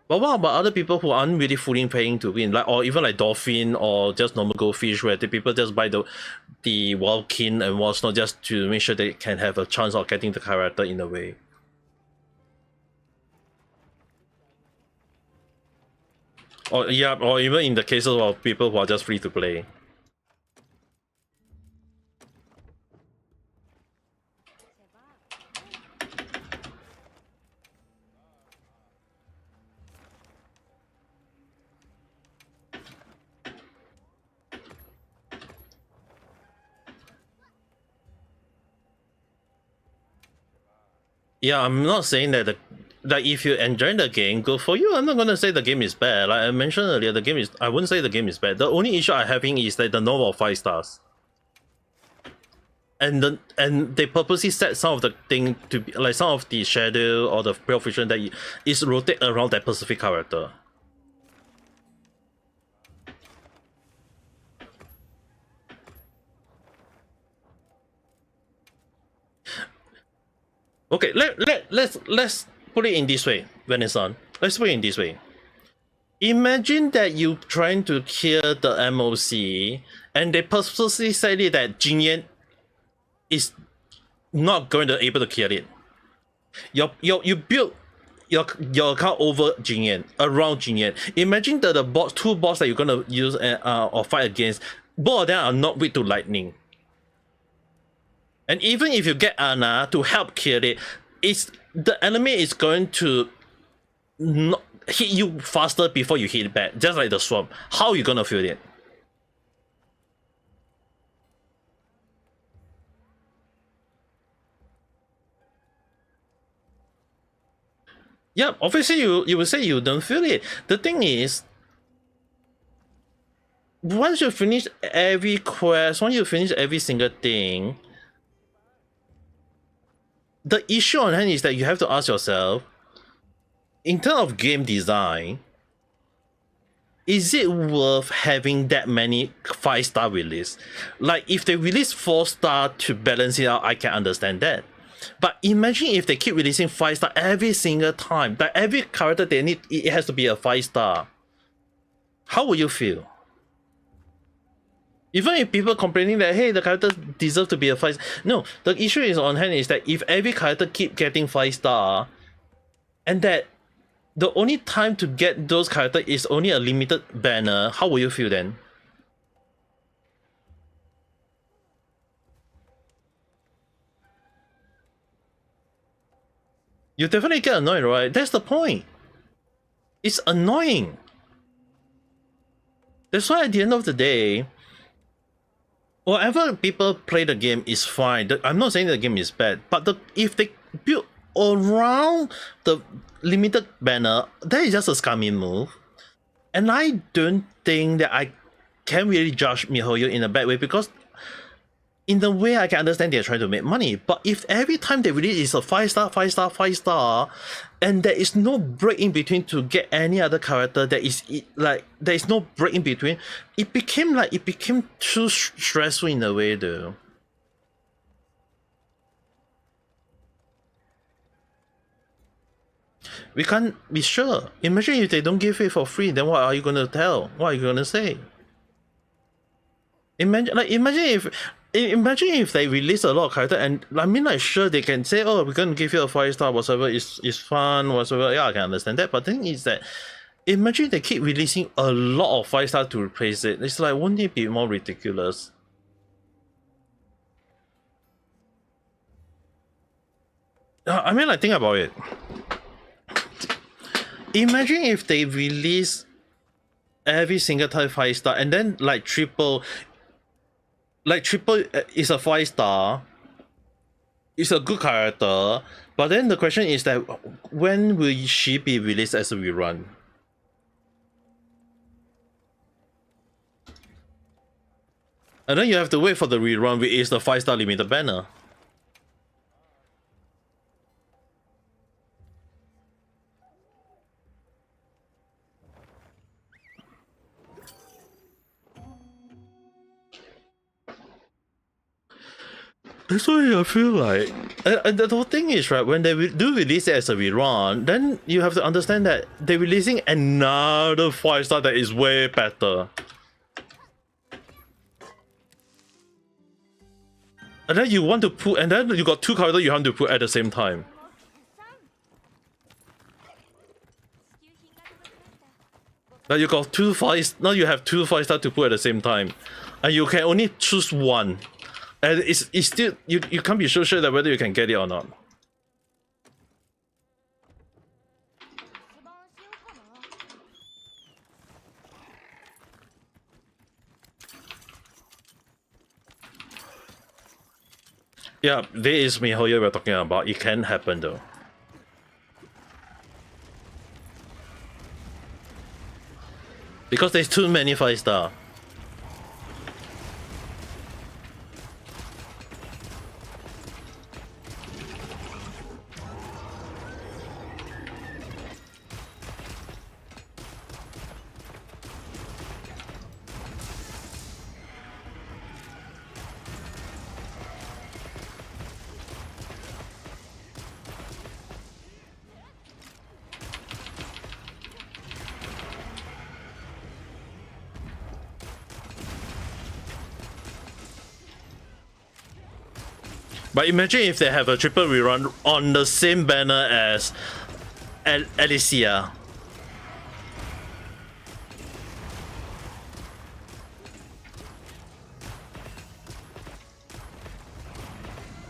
But what about other people who aren't really fully paying to win, like or even like Dolphin or just normal Goldfish, where the people just buy the wild kin and what's not just to make sure they can have a chance of getting the character in a way? Or yeah, or even in the cases of people who are just free to play. Yeah, I'm not saying that like if you enjoy the game, good for you. I'm not gonna say the game is bad. Like I mentioned earlier, the game is. I wouldn't say the game is bad. The only issue I'm having is that the novel of 5 stars. And they purposely set some of the thing to be like some of the shadow or the pure fiction that is rotate around that specific character. Okay, let's put it in this way, Venison. Let's put it in this way. Imagine that you trying to kill the MOC and they purposely said it that Jinyan is not going to able to kill it. You build your account over Jinyan, around Jinyan. Imagine that the boss, 2 boss that you're gonna use or fight against, both of them are not weak to lightning. And even if you get Ana to help kill it, the enemy is going to not hit you faster before you hit it back, just like the swamp. How are you gonna feel it? Yeah, obviously you will say you don't feel it. The thing is, once you finish every quest, once you finish every single thing, the issue on hand is that you have to ask yourself, in terms of game design, is it worth having that many 5-star release? Like if they release 4-star to balance it out, I can understand that. But imagine if they keep releasing 5-star every single time. Like every character they need, it has to be a 5-star. How will you feel? Even if people complaining that, hey, the characters deserve to be a 5-star. No, the issue is on hand is that if every character keep getting 5-star, and that the only time to get those characters is only a limited banner, how will you feel then? You definitely get annoyed, right? That's the point. It's annoying. That's why at the end of the day, whatever people play the game is fine. I'm not saying the game is bad, but if they build around the limited banner, that is just a scummy move. And I don't think that I can really judge MiHoYo in a bad way, because in the way I can understand they're trying to make money. But if every time they release is a 5-star, 5-star, 5-star, and there is no break in between to get any other character, there is no break in between, it became too stressful in a way though. We can't be sure. Imagine if they don't give it for free, then what are you gonna tell? What are you gonna say? Imagine if they release a lot of character, and I mean, like, sure, they can say, oh, we're gonna give you a 5-star, whatsoever, is fun, whatsoever. Yeah, I can understand that. But the thing is that, imagine they keep releasing a lot of 5-star to replace it. It's like, wouldn't it be more ridiculous? I mean, like, think about it. Imagine if they release every single time 5-star, and then like triple is a 5-star. It's a good character, but then the question is that when will she be released as a rerun? And then you have to wait for the rerun, which is the 5-star limited banner. That's why I feel like, and the whole thing is, right, when they do release it as a rerun, then you have to understand that they're releasing another 5-star that is way better. And then you want to put, and then you got 2 characters you want to put at the same time. Now you got 2 5, now you have 2 5-star to put at the same time, and you can only choose one. And it's still, you can't be so sure that whether you can get it or not. Yeah, there is MiHoYo we're talking about. It can happen though. because there's too many 5-star. But imagine if they have a triple rerun on the same banner as Alicia.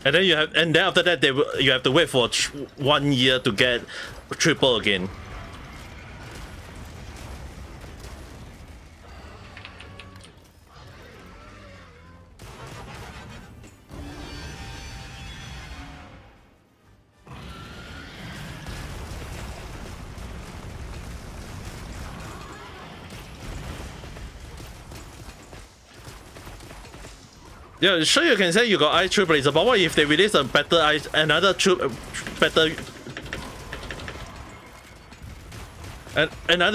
And then then after that you have to wait for 1 year to get triple again. Yeah, sure you can say you got Ice Trailblazer, but what if they release a better Ice, another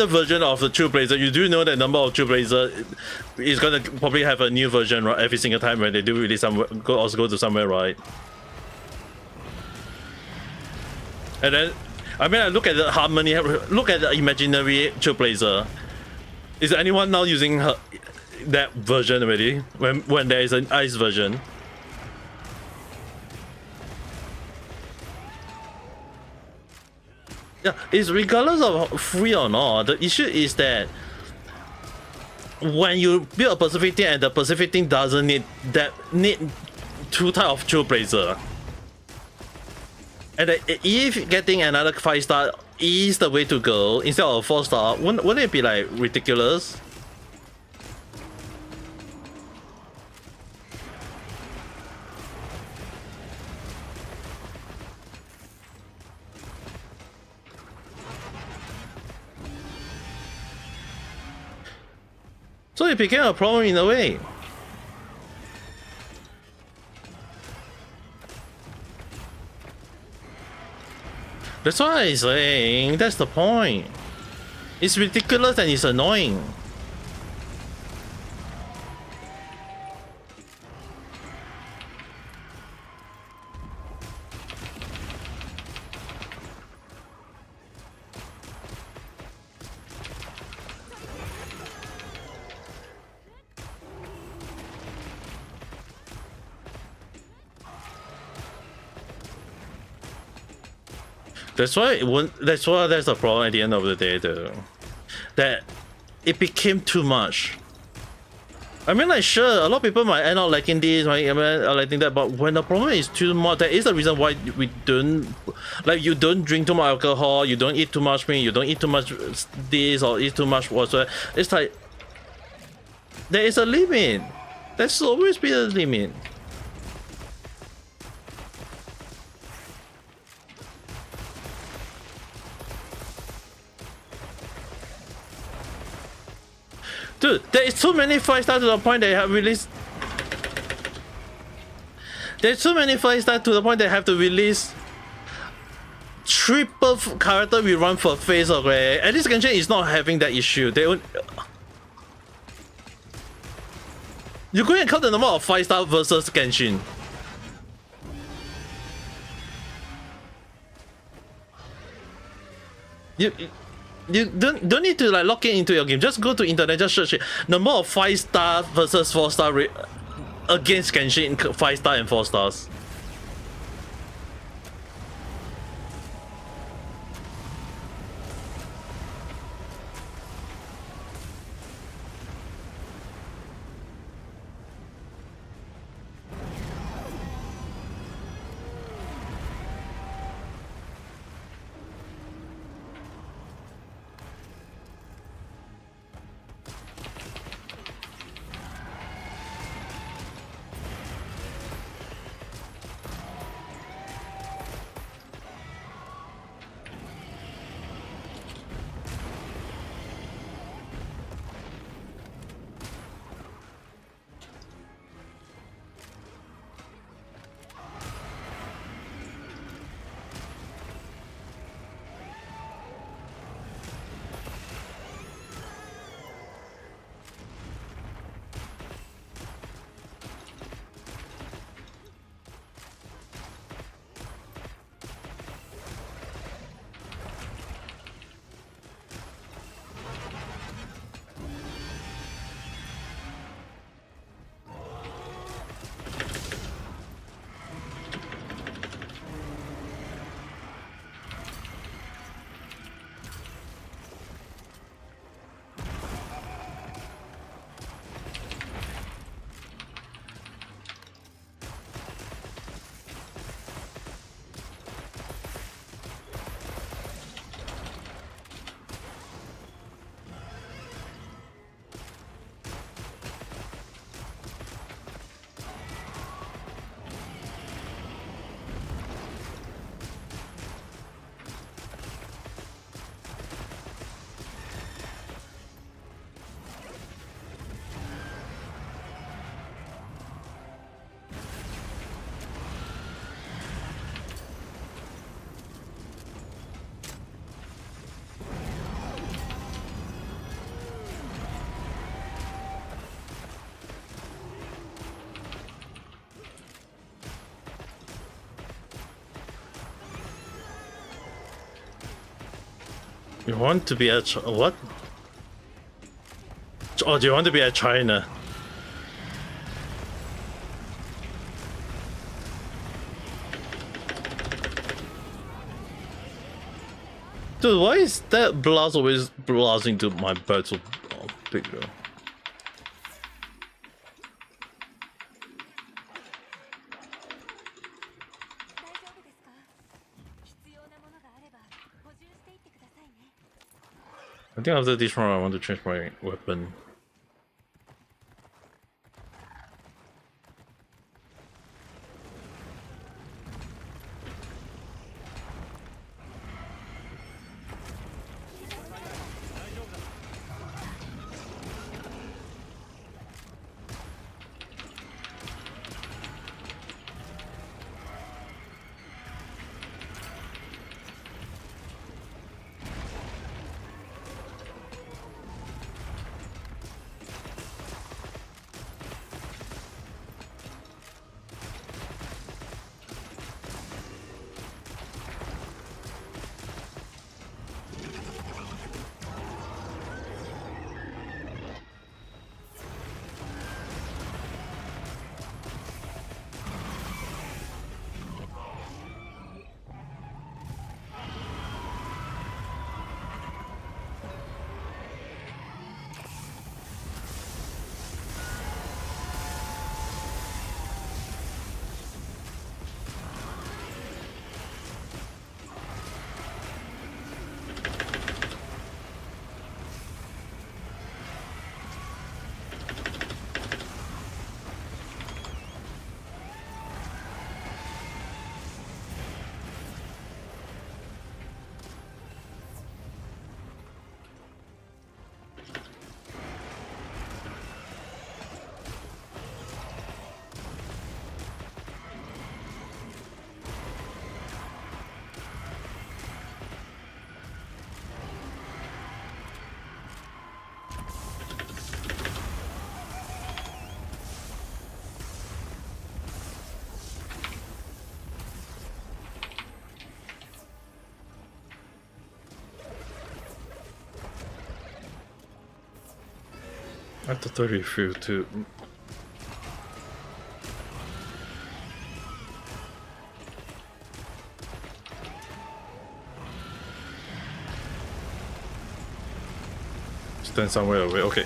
version of the Trailblazer? You do know the number of Trailblazer is gonna probably have a new version, right? Every single time when they do release somewhere, go to somewhere, right? And then, I mean, look at the harmony, look at the imaginary Trailblazer. Is anyone now using that version already when there is an ice version? Yeah, it's regardless of free or not. The issue is that when you build a Pacific team and the Pacific team doesn't need two type of Trailblazer, and if getting another 5-star is the way to go instead of 4-star, wouldn't it be like ridiculous? So it became a problem in a way. That's why I'm saying, that's the point. It's ridiculous and it's annoying. That's why that's the problem at the end of the day, though. That it became too much. I mean, like, sure, a lot of people might end up liking this, might liking that, but when the problem is too much, there is a reason why we don't, like, you don't drink too much alcohol, you don't eat too much meat, you don't eat too much this or eat too much whatsoever. It's like, there is a limit. There's always been a limit. Dude, there is too many 5-star to the point they have released. There's too many 5-star to the point they have to release triple character rerun for face, okay? At least Genshin is not having that issue. They would. You go and count the number of 5-star versus Genshin. You don't need to like lock it into your game. Just go to internet, just search it. Number of 5-star versus 4-star against Genshin, 5-star and 4 stars. You want to be at what? Oh, do you want to be at China? Dude, why is that blast always blasting to my bird so bigger? I think after this round I want to change my weapon. I have to 30 through too. Stand somewhere away, okay.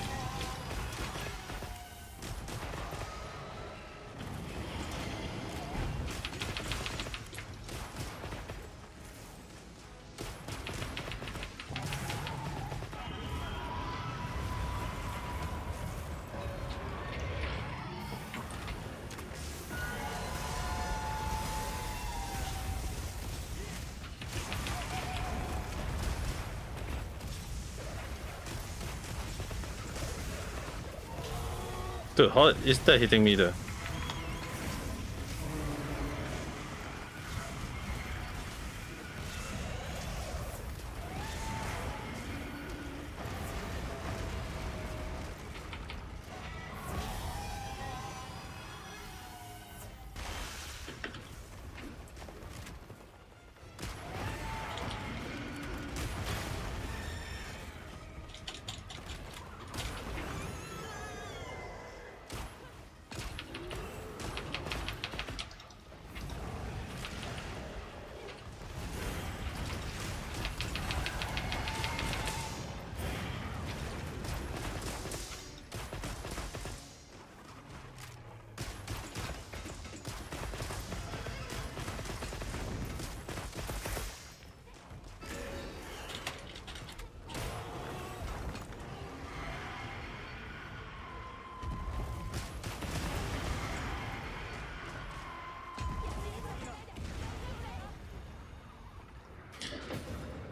Dude, how is that hitting me there?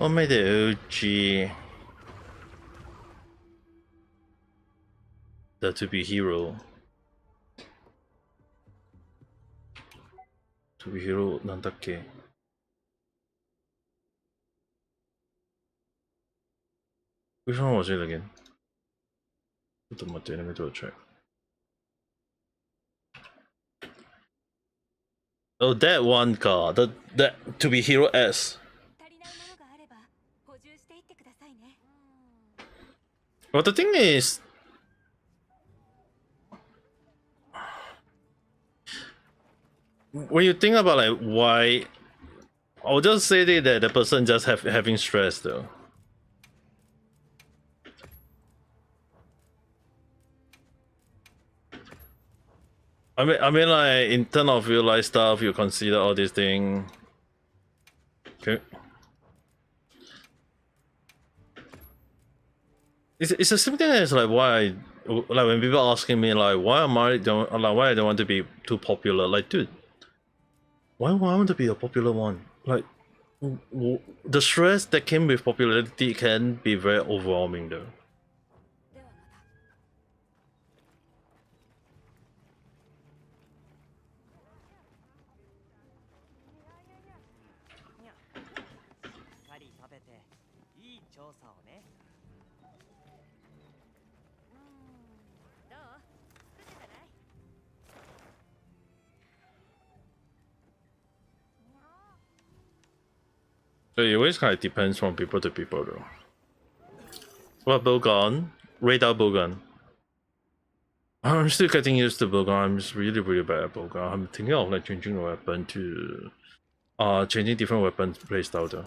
Ame Gakita. The to be hero. To be hero なんだっけ? Which one was it again? ちょっと待って、let me do a check. Oh, that one car. That to be hero S. But the thing is, when you think about like why, I'll just say that the person just having stress though. I mean, like in terms of real life stuff, you consider all these things. Okay. It's the same thing as like why like when people asking me like why I don't want to be too popular. Like, dude, why would I want to be a popular one? Like, the stress that came with popularity can be very overwhelming though. So it always kind of depends from people to people though. What bowgun? Radar bowgun. I'm still getting used to bowgun. I'm just really bad at bowgun. I'm thinking of like changing the weapon to changing different weapon playstyle though.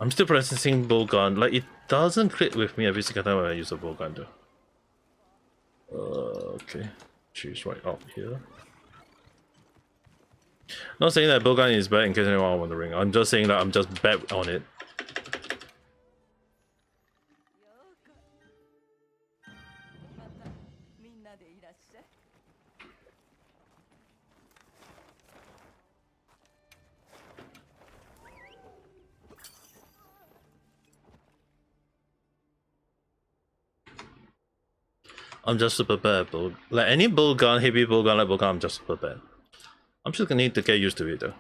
I'm still practicing bowgun. Like, it doesn't click with me every single time when I use a bowgun though. Okay. Choose right up here. Not saying that bowgun is bad in case anyone wondering. I'm just saying that I'm just bad on it. I'm just super bad at bow. Like any bowgun, heavy bowgun, like bowgun, I'm just super bad. I'm just gonna need to get used to it though.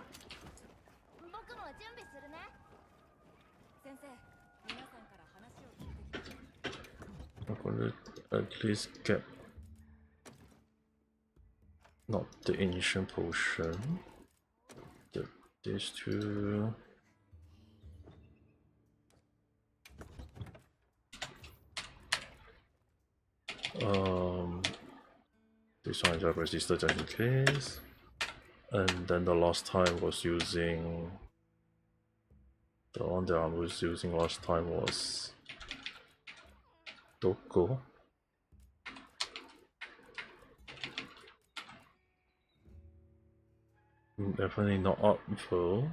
I'm gonna at least get not the ancient potion. These two. This one is a resistor just in case. And then the last time was using the one that I was using last time was Doko. Definitely not up full.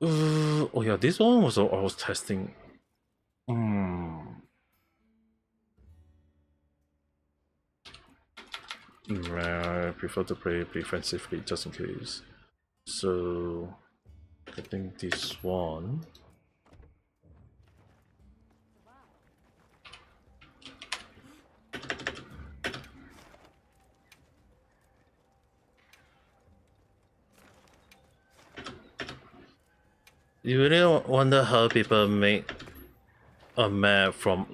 Oh yeah, this one was I was testing. I prefer to play defensively just in case. So I think this one. You really wonder how people make a map from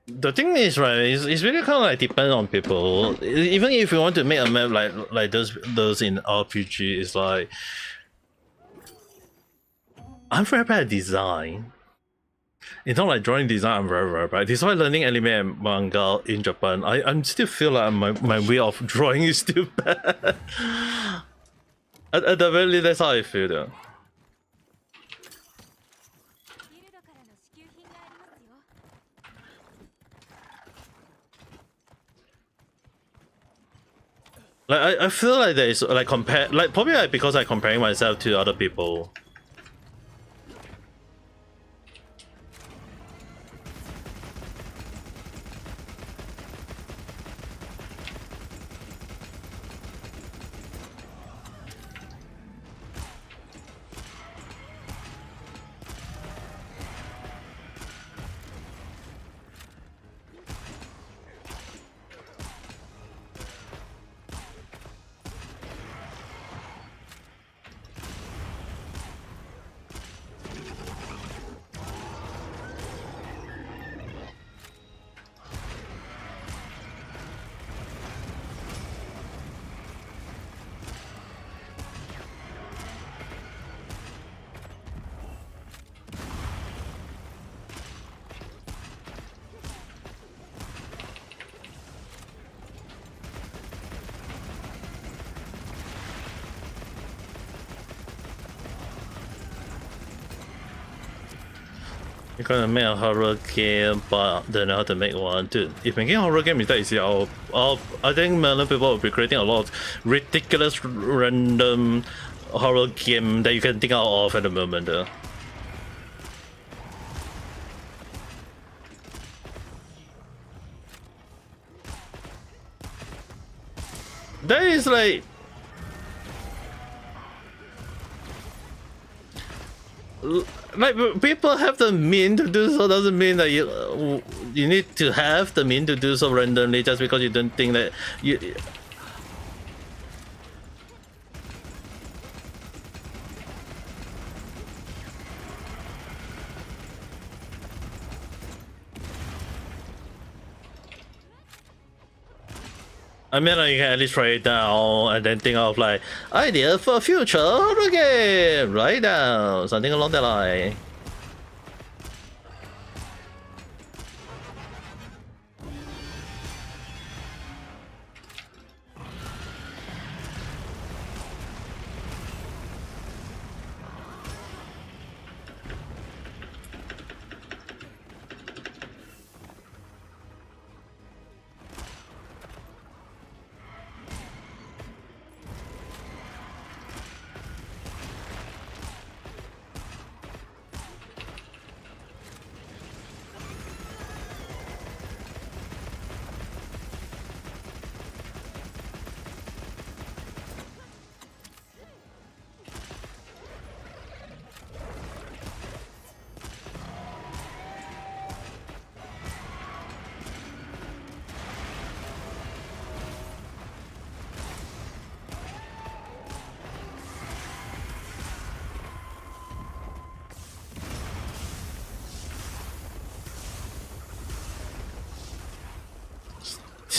the thing is, right, it's really kind of like depend on people. Even if you want to make a map like those in RPG, it's like I'm very bad at design. It's not like drawing design, I'm very bad. Despite learning anime and manga in Japan, I still feel like my way of drawing is still bad. At the very least, that's how I feel though. Like I feel like there is like probably like because I'm comparing myself to other people. You're gonna make a horror game, but don't know how to make one. Dude, if making a horror game is that easy, I think many people will be creating a lot of ridiculous random horror game that you can think out of at the moment. That is like people have the mean to do so doesn't mean that you need to have the mean to do so randomly just because you don't think that you. I mean, like, you can at least try it down and then think of like idea for future horror game right now, something along that line.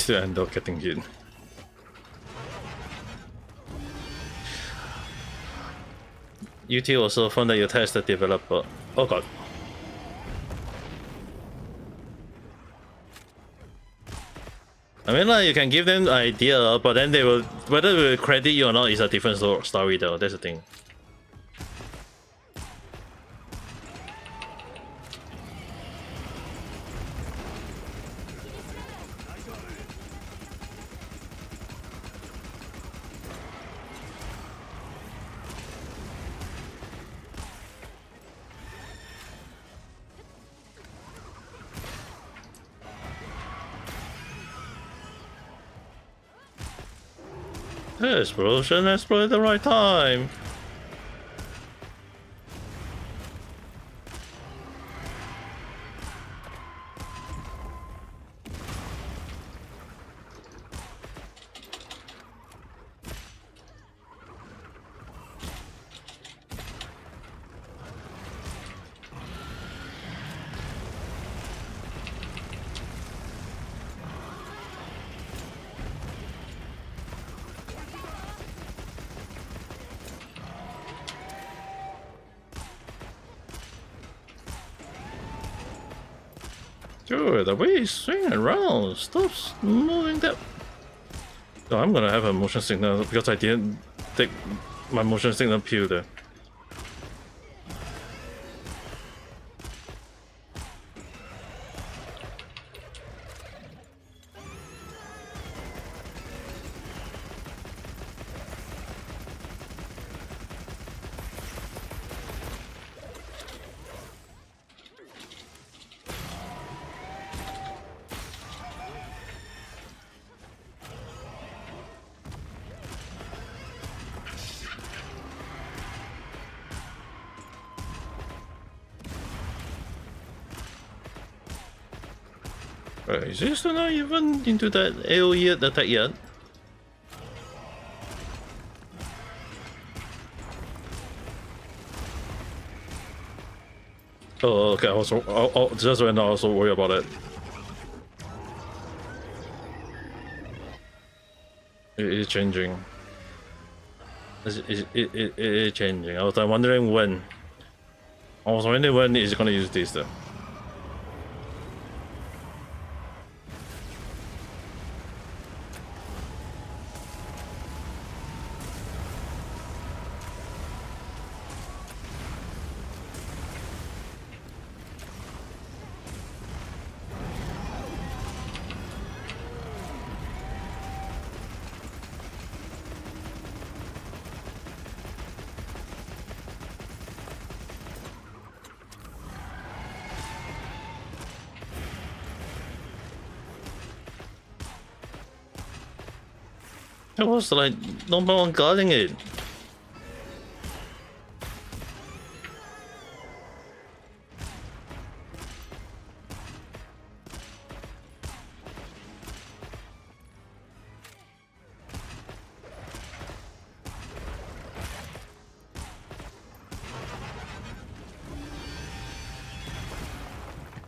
To end up getting hit. UT also found that you test the developer. Oh god. I mean, like, you can give them an idea, but then they will, whether they will credit you or not is a different story though, that's the thing. Explosion, explode at the right time. Dude, the way he's swinging around, stop moving that. Oh, I'm gonna have a motion signal because I didn't take my motion signal pill there. Is this not even into that AoE attack yet? Oh, okay. Also, just when I also worry about it. It is changing. It is changing. I was wondering when. I was wondering when is gonna use this though. I was like number one guarding it.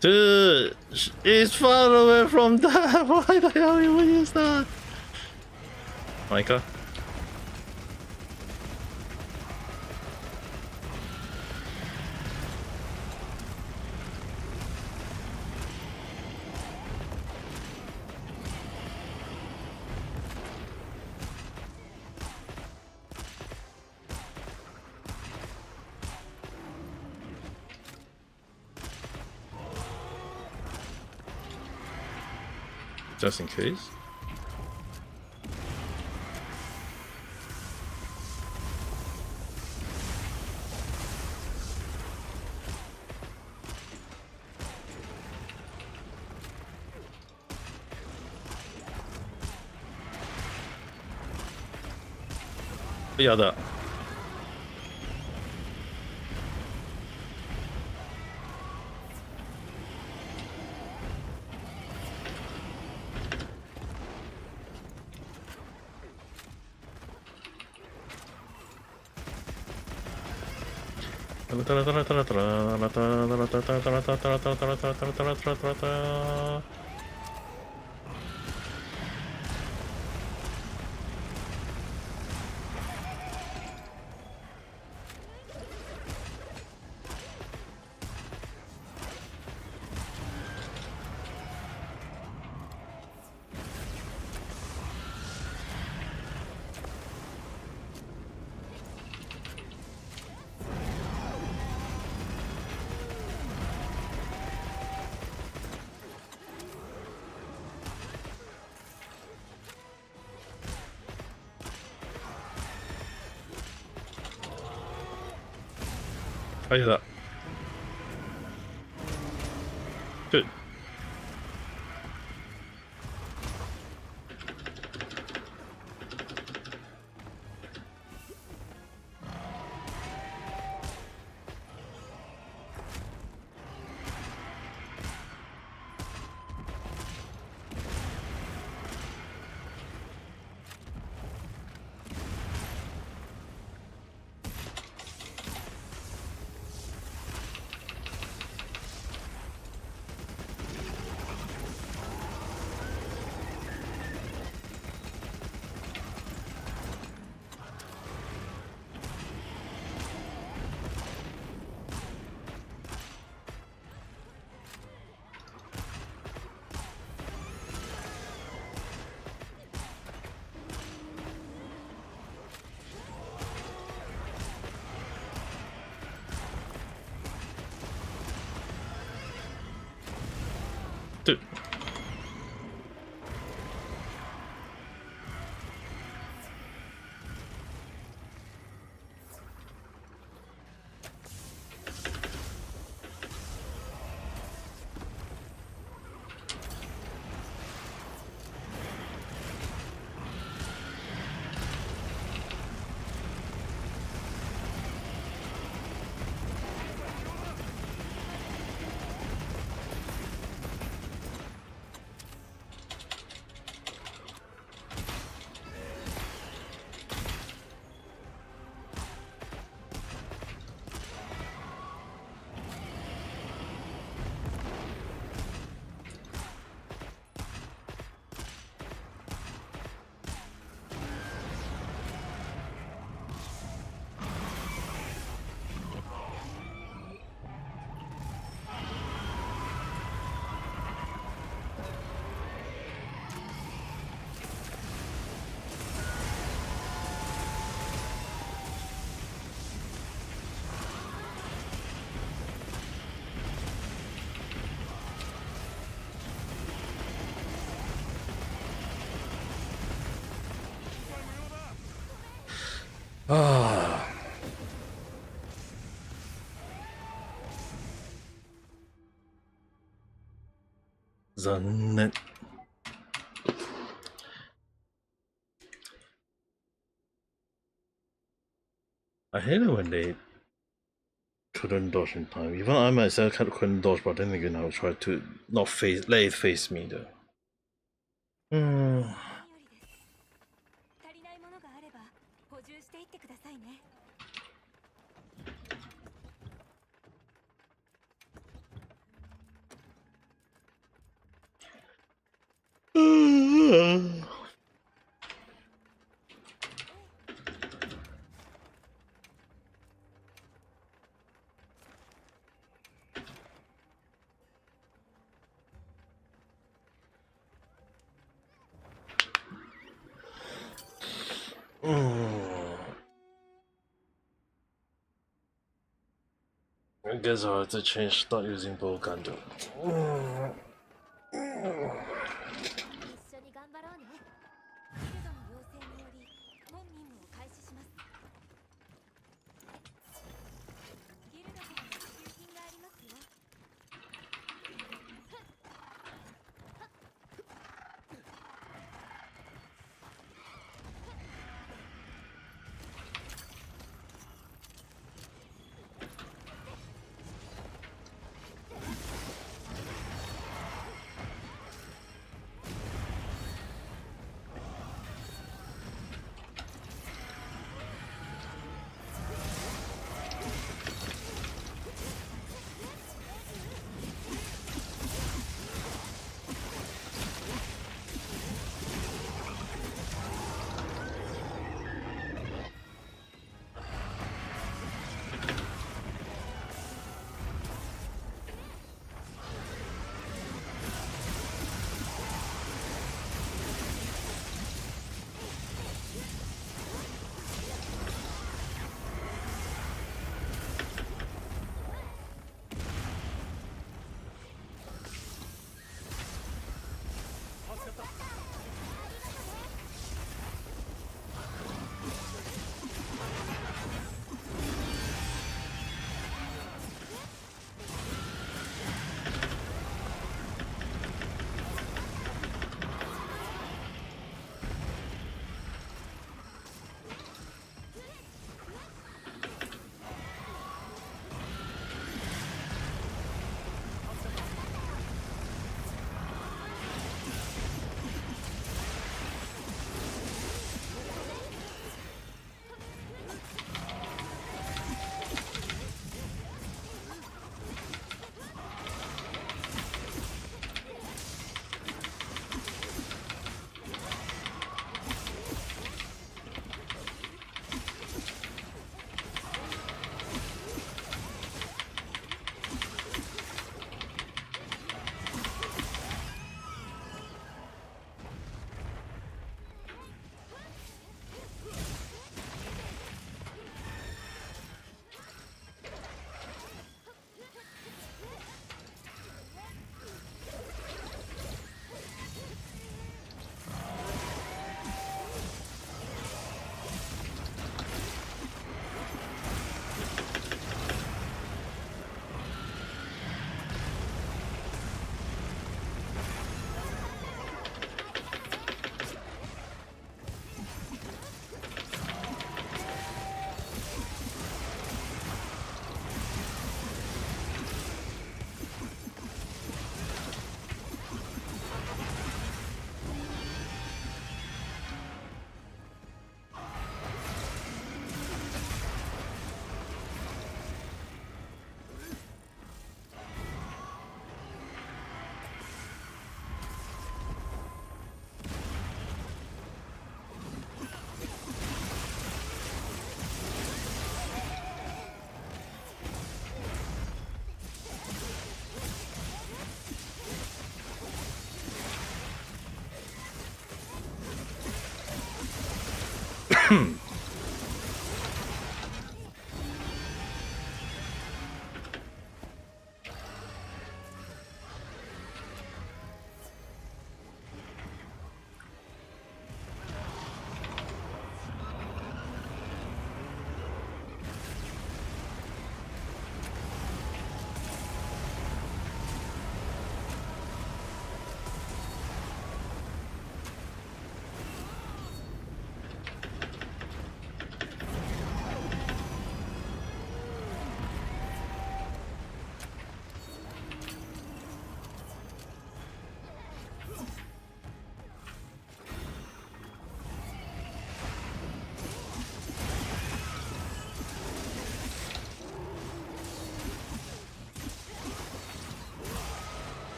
Dude, it's far away from that. Why the hell you would use that? Micah. Just in case. Yeah, that. I hear that. Good. Dude. Ah.残念。I hate it when they couldn't dodge in time. Even I myself couldn't dodge, but then again, I would try to not let it face me though. I guess I'll have to start using bow gun though.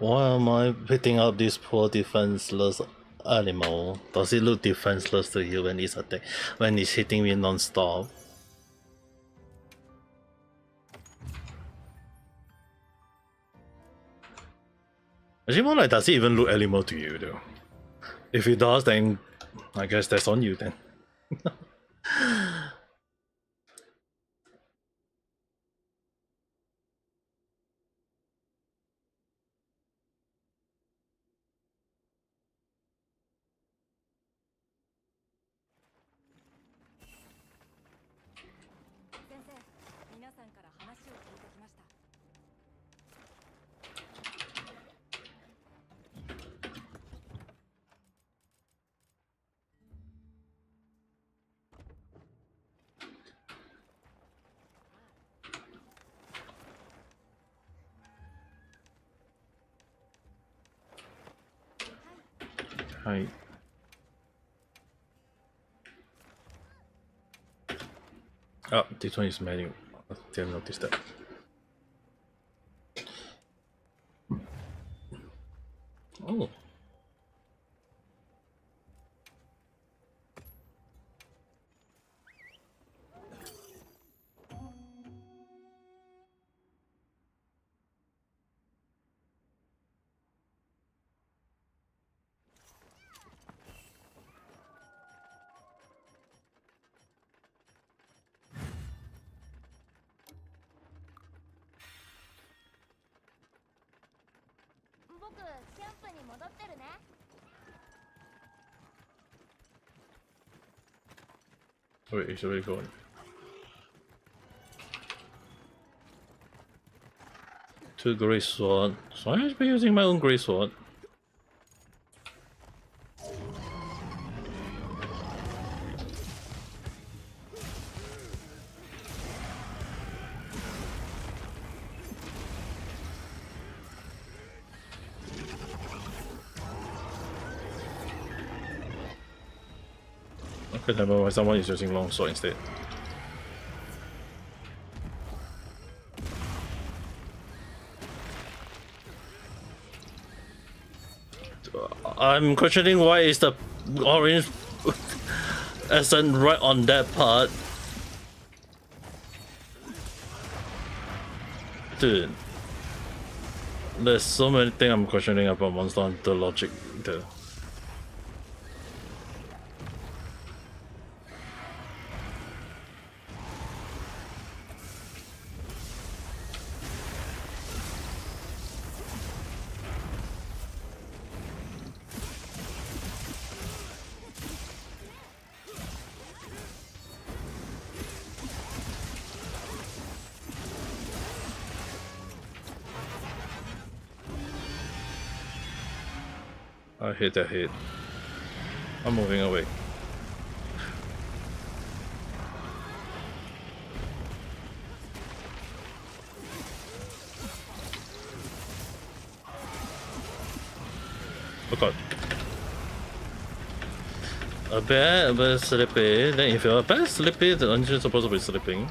Why am I picking up this poor defenseless animal? Does it look defenseless to you when it's hitting me non-stop? Actually, more like, does it even look animal to you though? If it does, then I guess that's on you then. Hi. Oh, this one is menu. I didn't notice that. Oh. Wait, it's already going. Two grey sword. So I should be using my own grey sword. Okay, never mind. Someone is using longsword instead. I'm questioning why is the orange accent right on that part. Dude. There's so many things I'm questioning about Monster Hunter logic there. I hate that hit. I'm moving away. Oh god. A bit sleepy. Then if you're a bit sleepy, then aren't you supposed to be sleeping?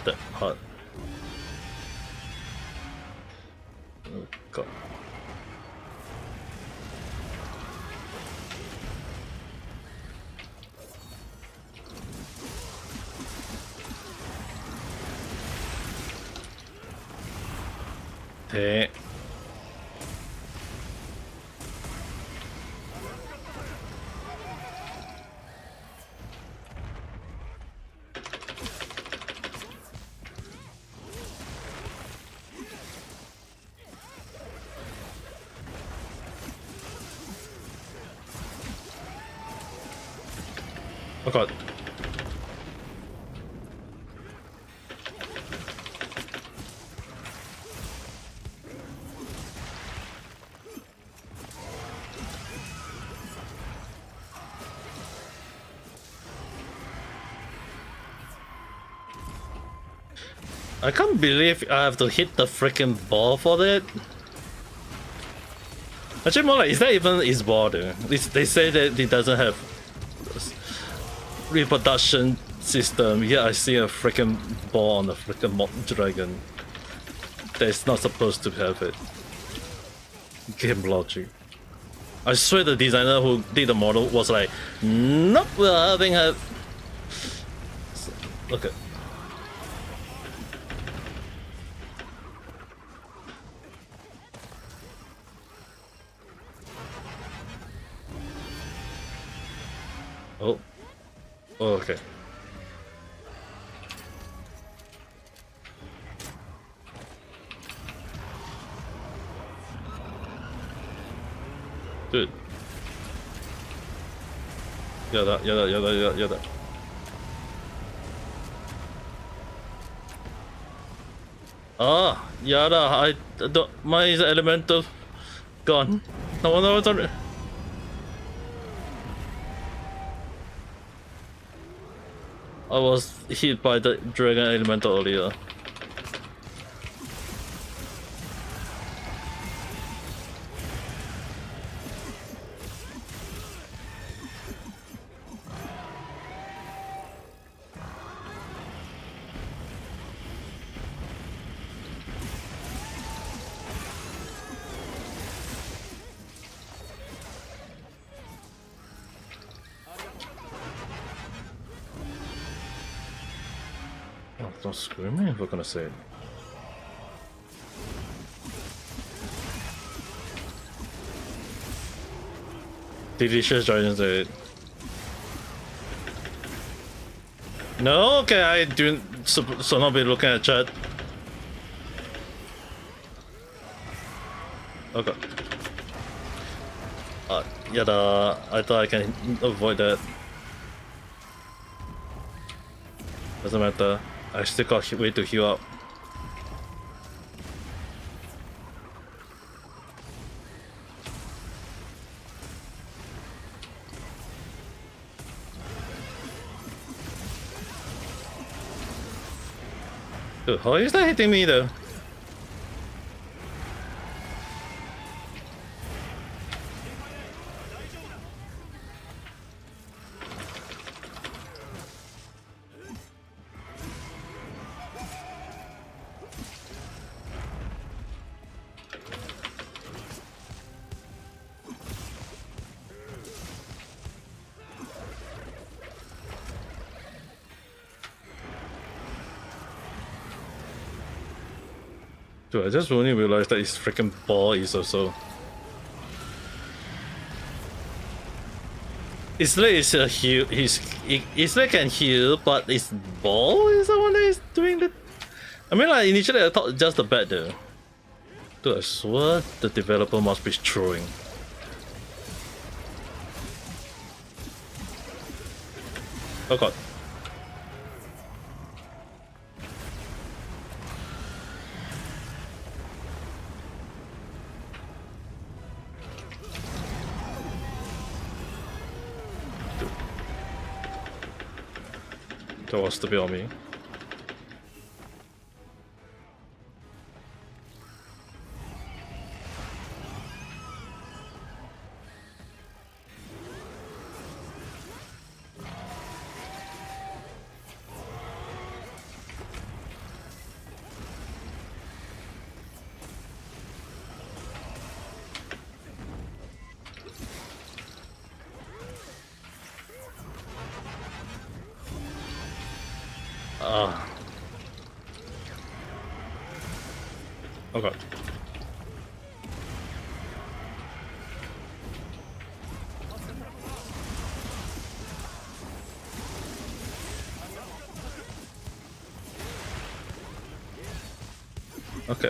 That part. Oh god. Hey. Oh god. I can't believe I have to hit the freaking ball for that. Actually, more like, is that even his ball though? They say that it doesn't have reproduction system. Yeah, I see a freaking ball on the freaking dragon. That's not supposed to have it. Game logic. I swear the designer who did the model was like, nope, we're having a... Okay. Oh. Oh, okay. Dude. Yada. Ah, yada, I don't, my elemental gone. No, don't. I was hit by the dragon elemental earlier. Oh, don't screw me if we're gonna say it. Delicious Giants it. No, okay, I do so not be looking at chat. Okay. Yada, I thought I can avoid that. Doesn't matter. I still got way to heal up. Dude, how is that hitting me though? Dude, I just only realized that his freaking ball is also... His leg is a heal, his leg can heal, but his ball is the one that is doing the... I mean, like, initially I thought just the bat though. Dude, I swear the developer must be throwing. Oh god. That was to be on me. Oh god. Okay.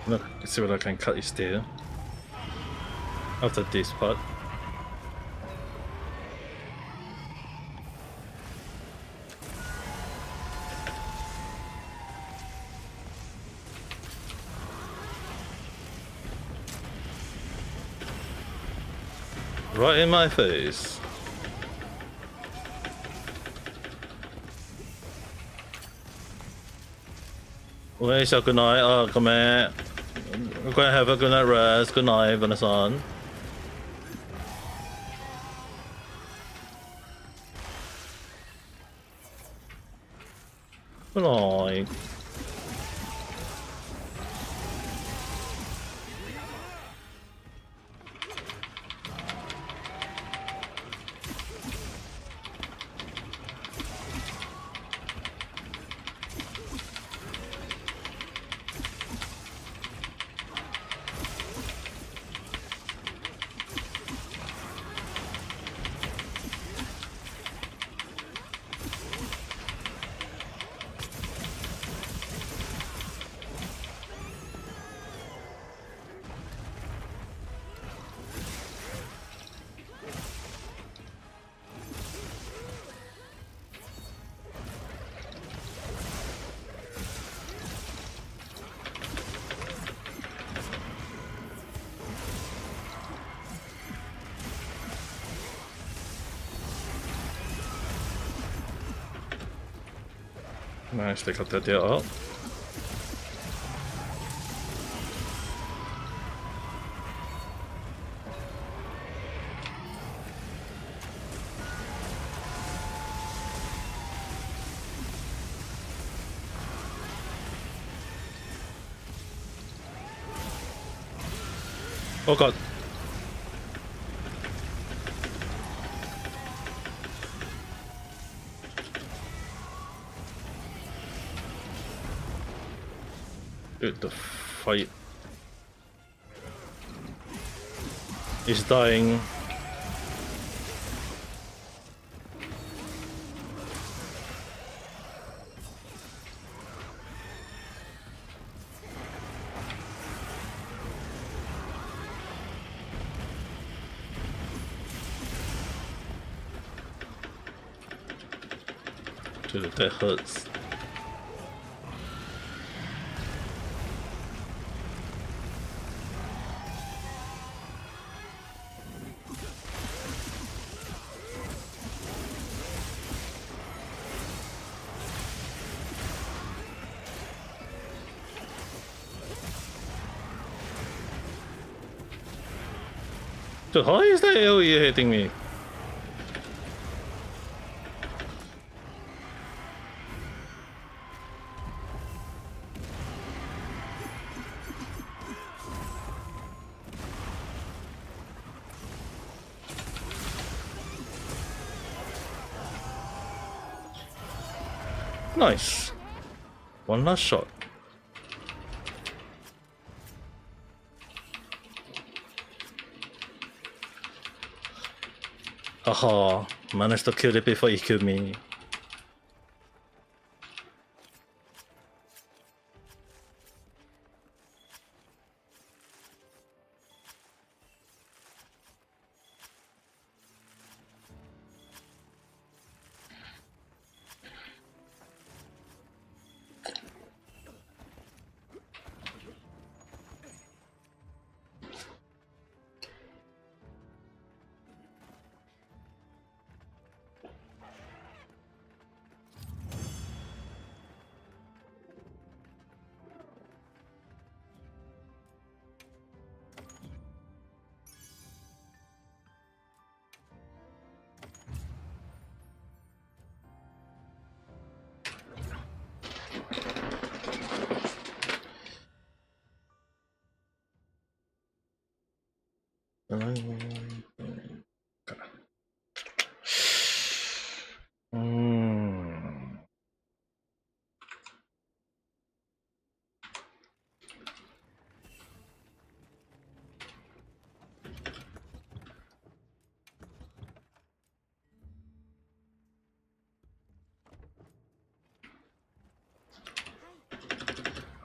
Look, let's see what I can cut his tail after this part. Right in my face. Where's your good night? Oh, come here. We're gonna have a good night rest. Good night, Vanessa. Good night. Managed to cut that deal up. Oh god. Dude, the fight is dying. Dude, that hurts. Dude, how is that AoE hitting me? Nice. One last shot. Haha, managed to kill it before he killed me.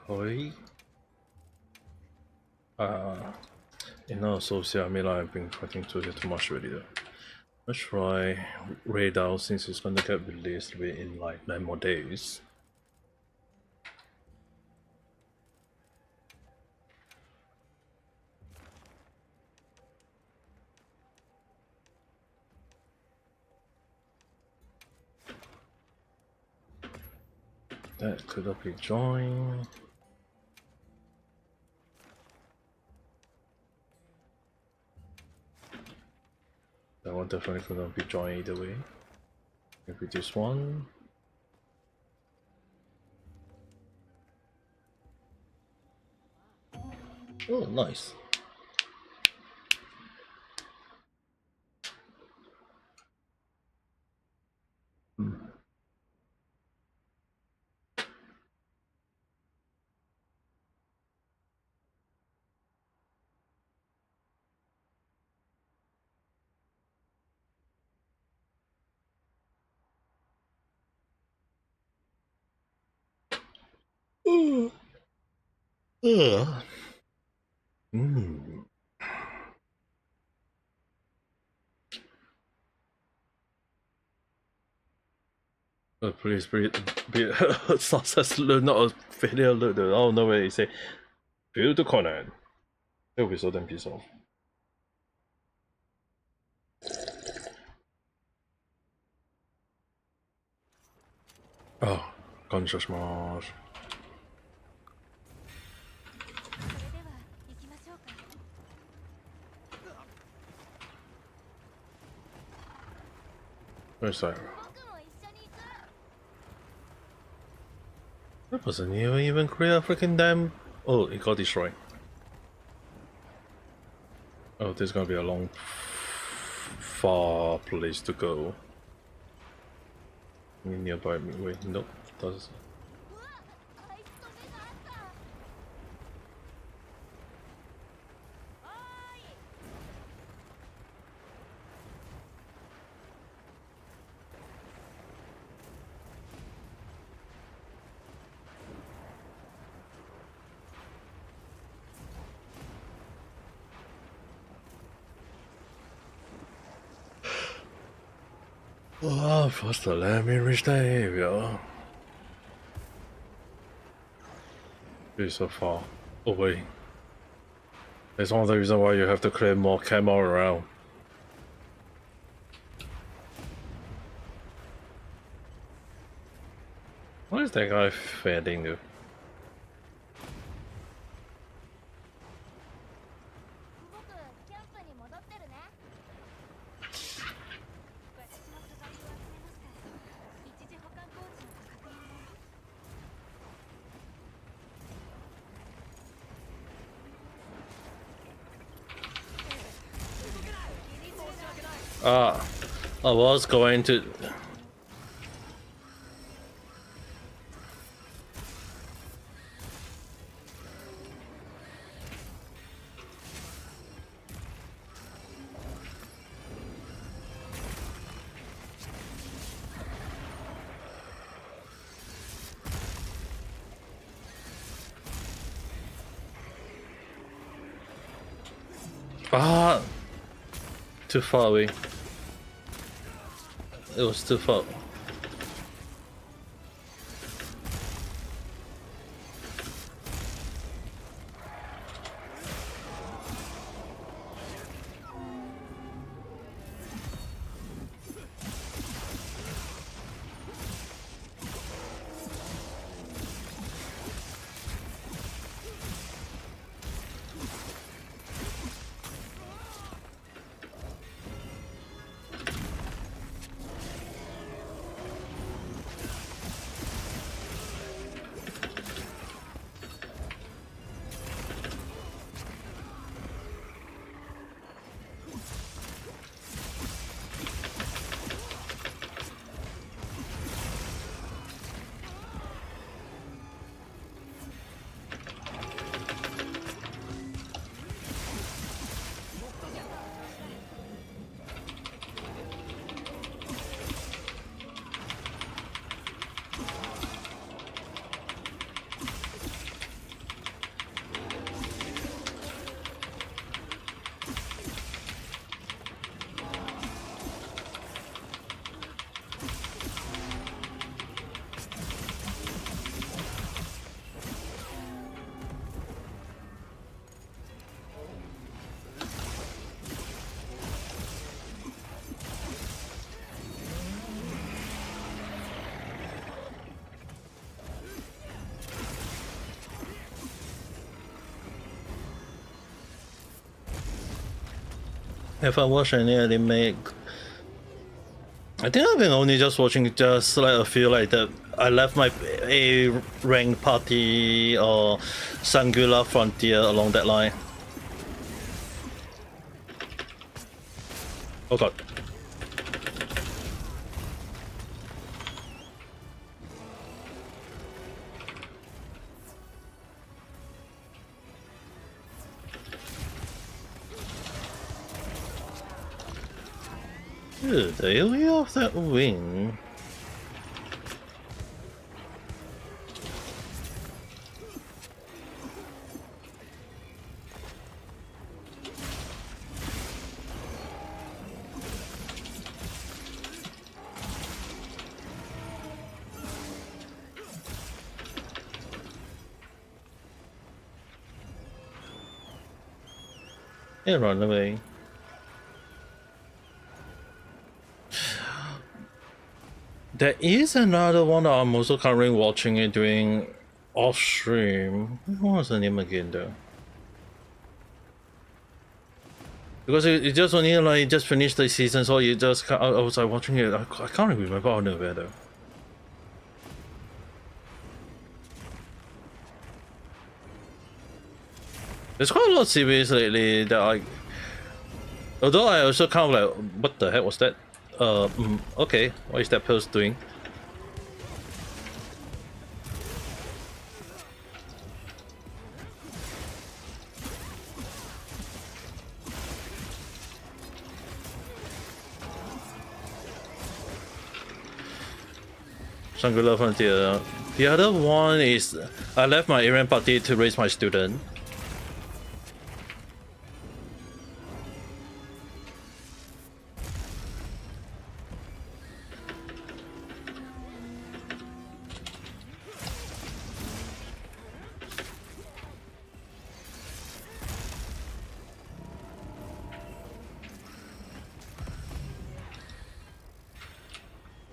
Hoi. So I mean, I've been fighting too much already though. Let's try Raid Out since it's gonna get released in like 9 more days. That could be join. That one definitely couldn't be joined either way. Maybe this one. Oh, nice. Please be a success alert, not a failure alert. Oh no way, you say build the Conan. It will be so damn pissed off. Oh, conscious smash. Where's that? That wasn't even create a freaking damn. Oh, it got destroyed. Oh, there's gonna be a long, far place to go. Nearby me. Wait, nope, does. Oh, first let me reach the area. It's so far away. It's one of the reasons why you have to clear more camo around. What is that guy fending to? I was going to. Too far away. It was too far. If I watch any anime, I think I've been only just watching just like a few like that. I left my A rank party or Singular Frontier along that line. Oh god. Dude, the area of that wing. It run away. There is another one that I'm also currently watching it doing off stream. What was the name again though? Because it just only like just finished the season, so you just I was like watching it. I can't remember out of it though. There's quite a lot of series lately that I. Although I also kind of like, what the heck was that? Okay, what is that post doing? Singular Frontier. The other one is I left my Aryan party to raise my student.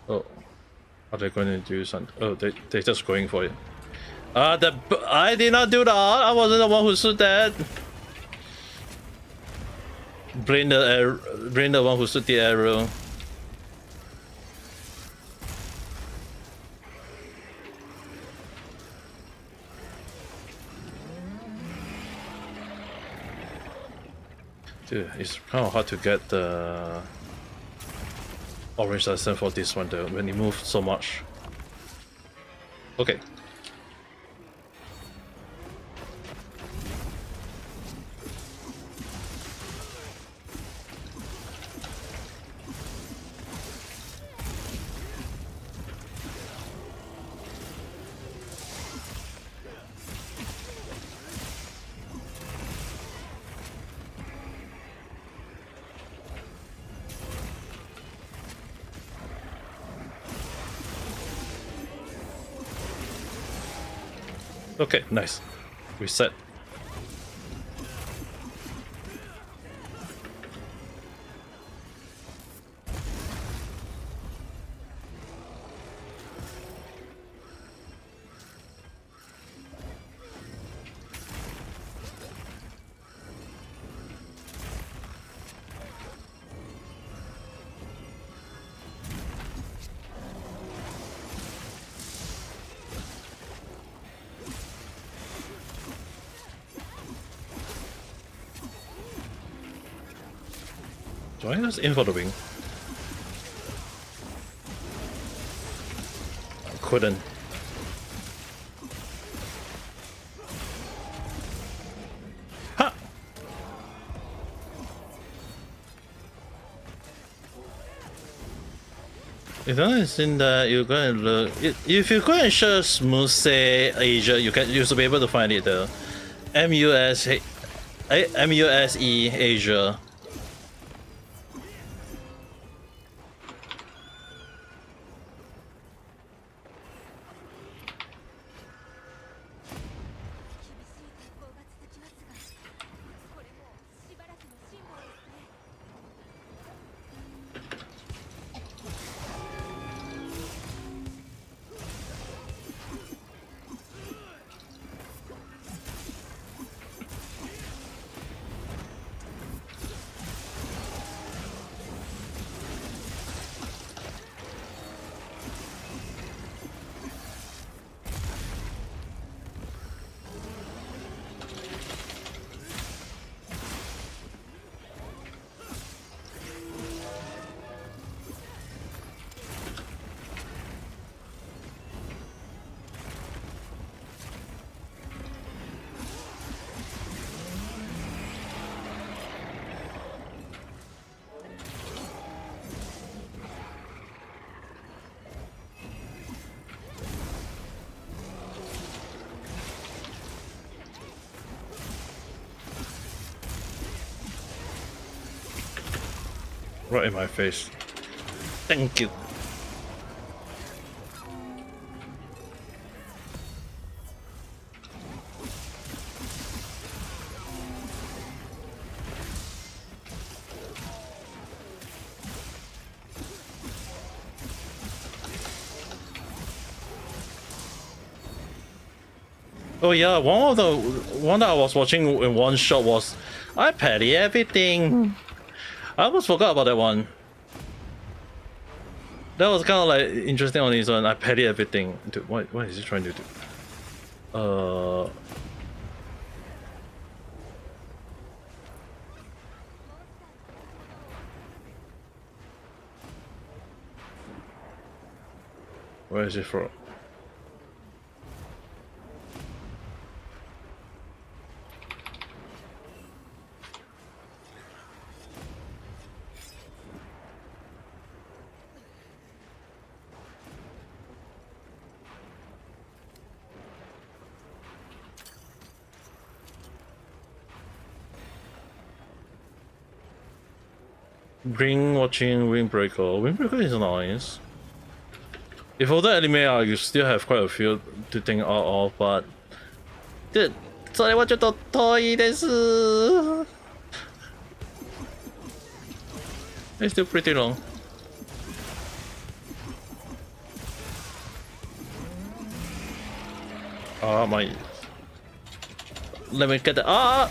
Oh, are they going to do something? Oh, they're just going for it. I did not do that. I wasn't the one who shoot that. Bring the one who shoot the arrow. Dude, it's kind of hard to get the orange license for this one though, when you move so much. Okay. Okay, nice. Reset. Do I just aim for the wing? I couldn't. Ha! If I understand that you're going to look, if you go and search Muse Asia, you should be able to find it though. MUSE Asia. Right in my face. Thank you. Oh yeah, one that I was watching in one shot was I parry everything. I almost forgot about that one. That was kind of like interesting on his own. I parry everything. Dude, what is he trying to do? Where is he from? Watching Windbreaker. Windbreaker is nice. If all the anime are, you still have quite a few to think out of, but dude, それはちょっと遠いです。It's still pretty long. Ah, my. Let me get the. Ah!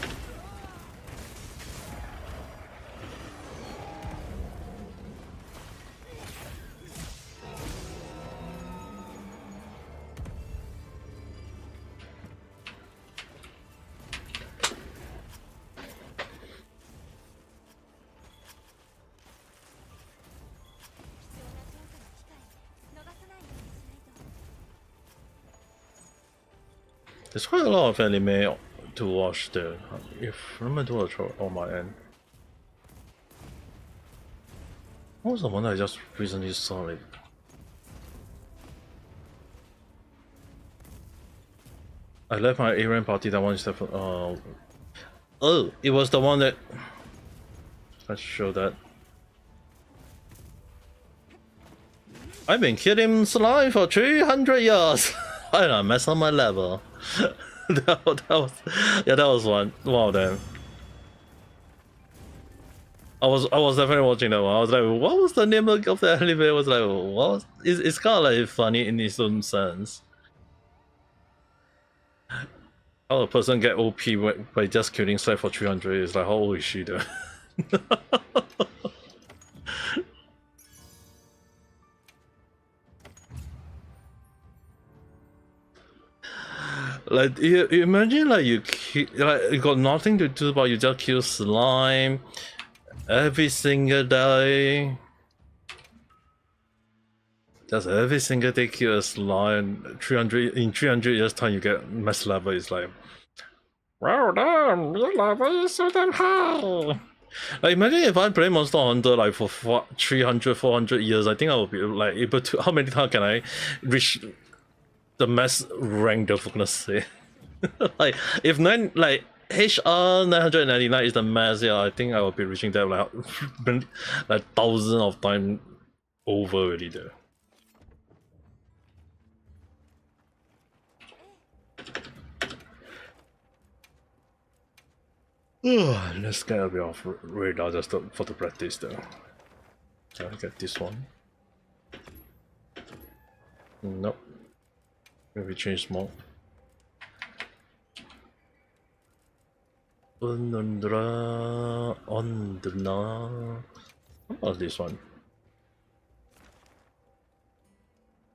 There's quite a lot of anime to watch there. If let me do a throw on my end. What was the one I just recently saw it? I left my A-rank party. That one is definitely. Oh, it was the one that. Let's show that. I've been killing slime for 300 years. I don't mess up my level. that was one of them. I was definitely watching that one. I was like, what was the name of the anime? I was like, what was, it's kind of like funny in its own sense. How a person get OP by just killing slime for 300 is like, how old is she though? Like you imagine like you got nothing to do but you just kill slime every single day. Just every single day kill a slime. 300 in 300 years time you get max level. It's like, wow, damn, your level is so damn high. Like imagine if I play Monster Hunter like for 300, 400 years, I think I would be like able to. How many times can I reach the max rank? They're gonna say. Like if like HR 999 is the max, yeah, I think I will be reaching that like thousands of times over already there. Let's get a bit off radar just for the practice though. Can I get this one? Nope. Maybe change mode. How about this one?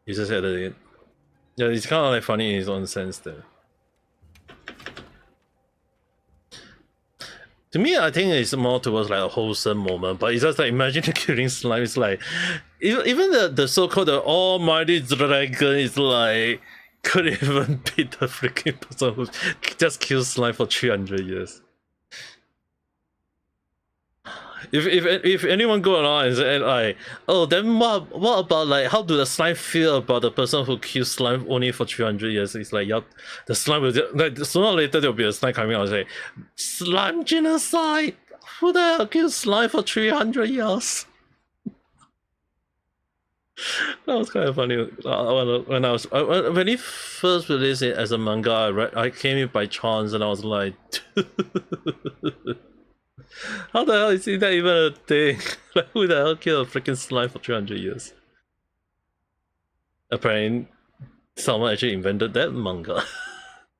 You just added it. Yeah, it's kind of like funny in its own sense there. To me, I think it's more towards like a wholesome moment, but it's just like imagine the killing slime. It's like even the so-called the almighty dragon is like couldn't even beat the freaking person who just kills slime for 300 years. If anyone go around and say like, oh, then what about like how do the slime feel about the person who kills slime only for 300 years? It's like, yup, the slime will like sooner or later there'll be a slime coming out and say, slime genocide. Who the hell kills slime for 300 years? That was kind of funny. When I was when he first released it as a manga, I came in by chance and I was like, how the hell is that even a thing? Like, who the hell killed a freaking slime for 300 years? Apparently, someone actually invented that manga.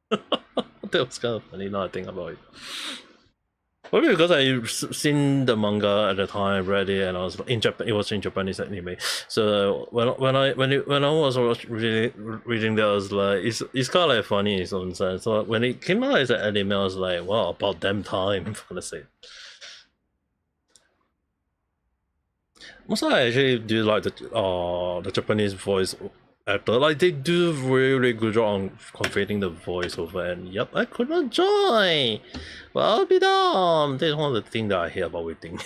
That was kind of funny now I think about it. Probably because I seen the manga at the time, read it, and I was in Japan. It was in Japanese anime. So when I was reading that, I was like, it's kind of like funny in its own sense. So when it came out as an anime, I was like, wow, about damn time, for gonna say. Most I actually do like the Japanese voice actor. Like they do really good job on conveying the voiceover. And yep, I could not join. Well, I'll be dumb. That's one of the things that I hear about waiting.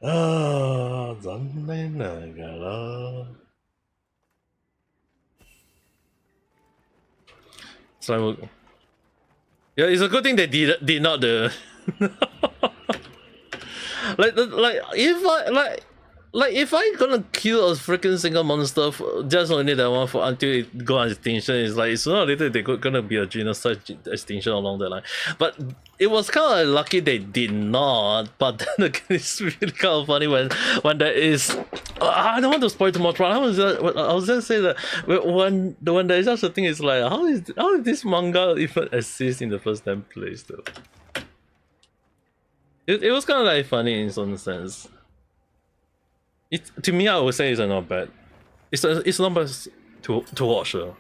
ああ、残念ながら。So, yeah, it's a good thing they did not the like if I gonna kill a freaking single monster just only that one for until it go on extinction, it's like sooner or later they gonna be a genocide extinction along the line. But it was kind of lucky they did not. But then again, it's really kind of funny when there is. I don't want to spoil too much, but I was just saying that when there is such a thing, it's like how is this manga even exist in the first damn place though? It was kind of like funny in some sense. To me, I would say it's not bad. It's not bad to watch though.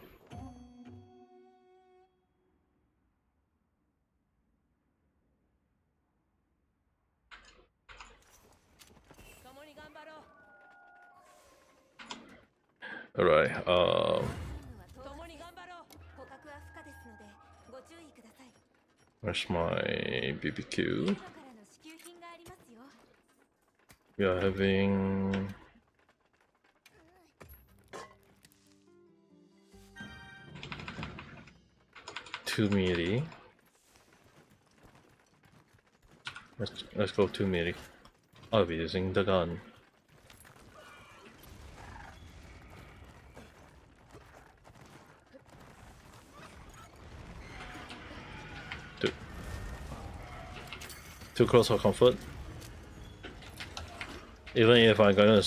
Alright, where's my BBQ? We are having 2 milli. Let's go 2 milli. I'll be using the gun. Too close for comfort. Even if I'm gonna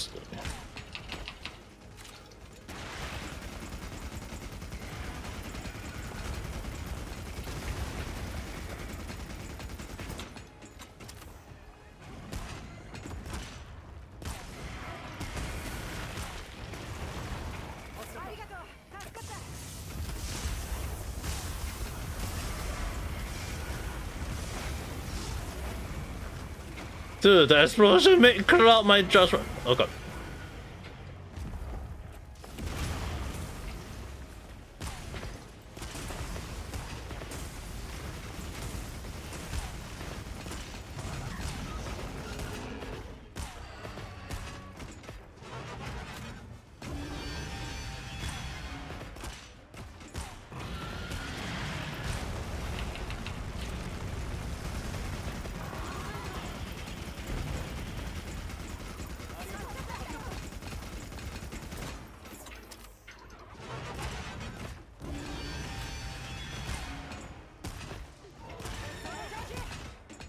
Dude, the explosion made corrupt my judgment. Oh god.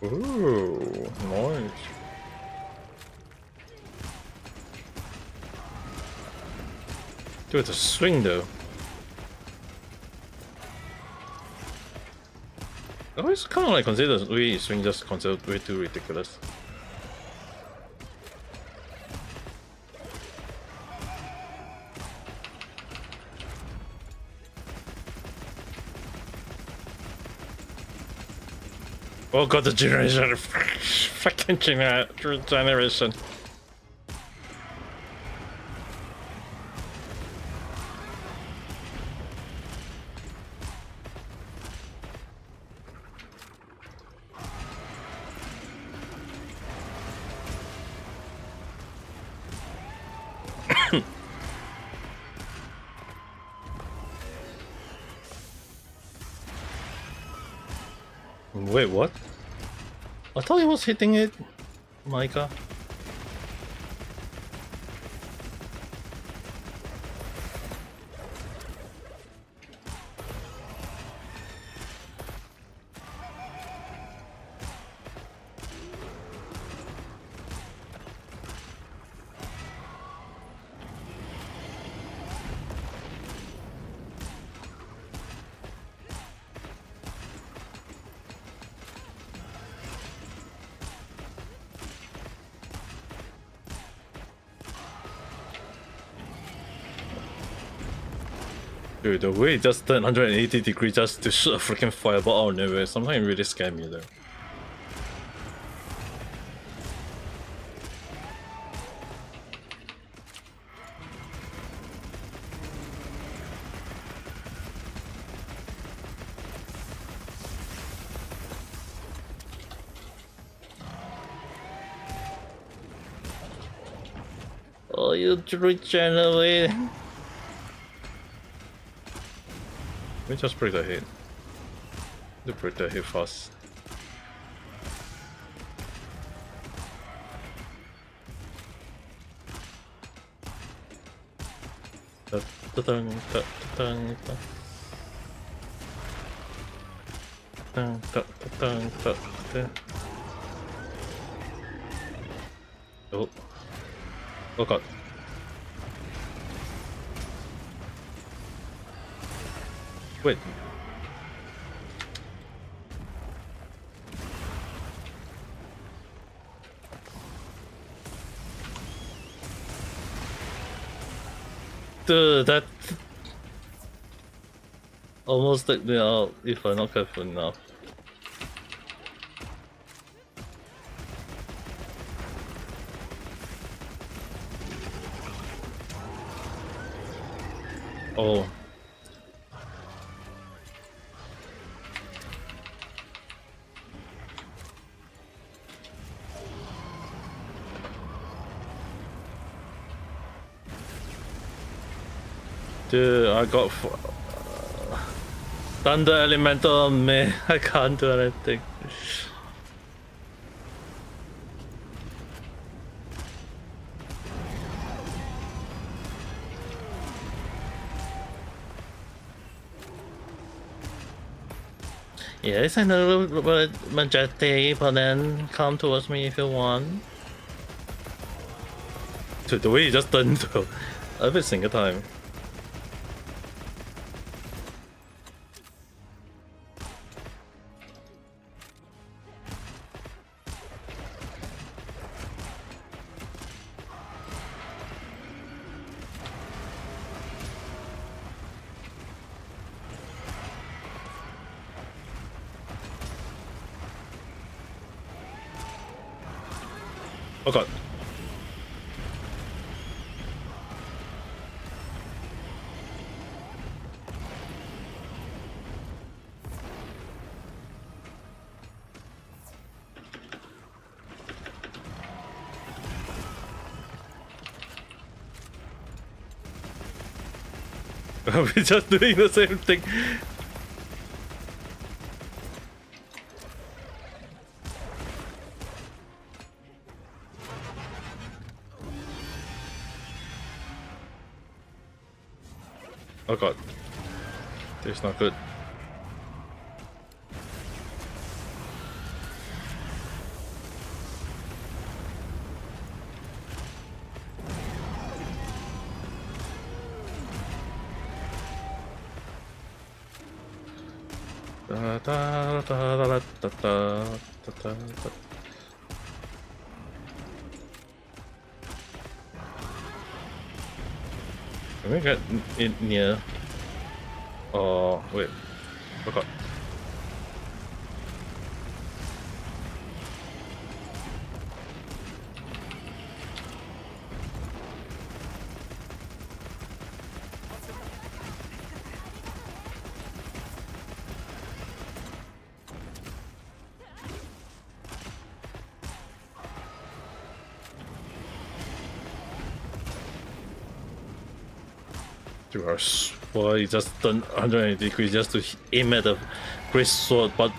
Ooh, nice. Dude, the swing though. I always kind of like consider the way swing just considered way too ridiculous. Oh god, the generation! Fucking generation! Wait, what? I thought he was hitting it, Micah. Dude, the way it just turned 180 degrees just to shoot a freaking fireball out of nowhere, sometimes it really scared me though. Oh, you regenerate. Let me just break the hit. To break the hit fast. Oh. Oh god. Wait. Dude, that almost took me out if I'm not careful enough. Oh. Dude, I got Thunder Elemental on me. I can't do anything. Yes, I know, but Majete, but then come towards me if you want. Dude, the way you just done though, every single time. Oh god. We're just doing the same thing. Oh god. This is not good. Da, da, da, da, da, da, da, da, da. Can we get in near? Oh, wait. Oh god. Dude, I swear he just done 180 degrees just to aim at the great sword, but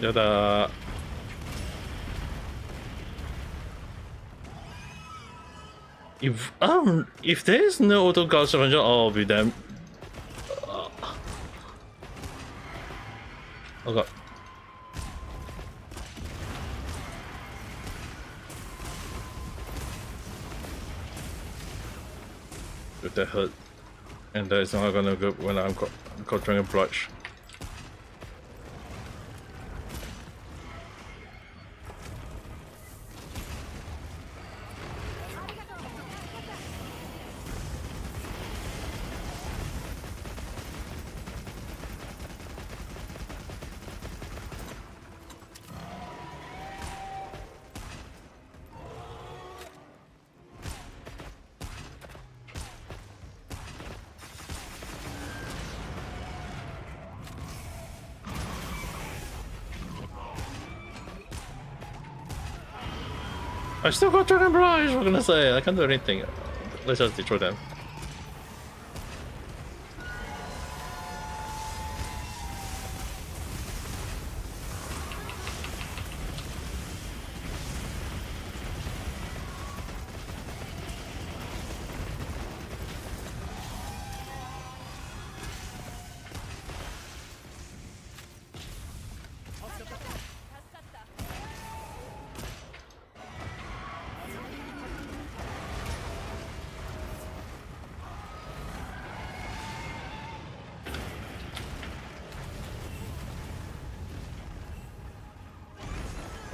Yada. If there is no auto guard scavenger, I'll be damn. Oh god. If that hurt, and that is not gonna go when I'm caught Dragon Blush. I still got Dragon Blush, what can I say? I can't do anything. Let's just destroy them.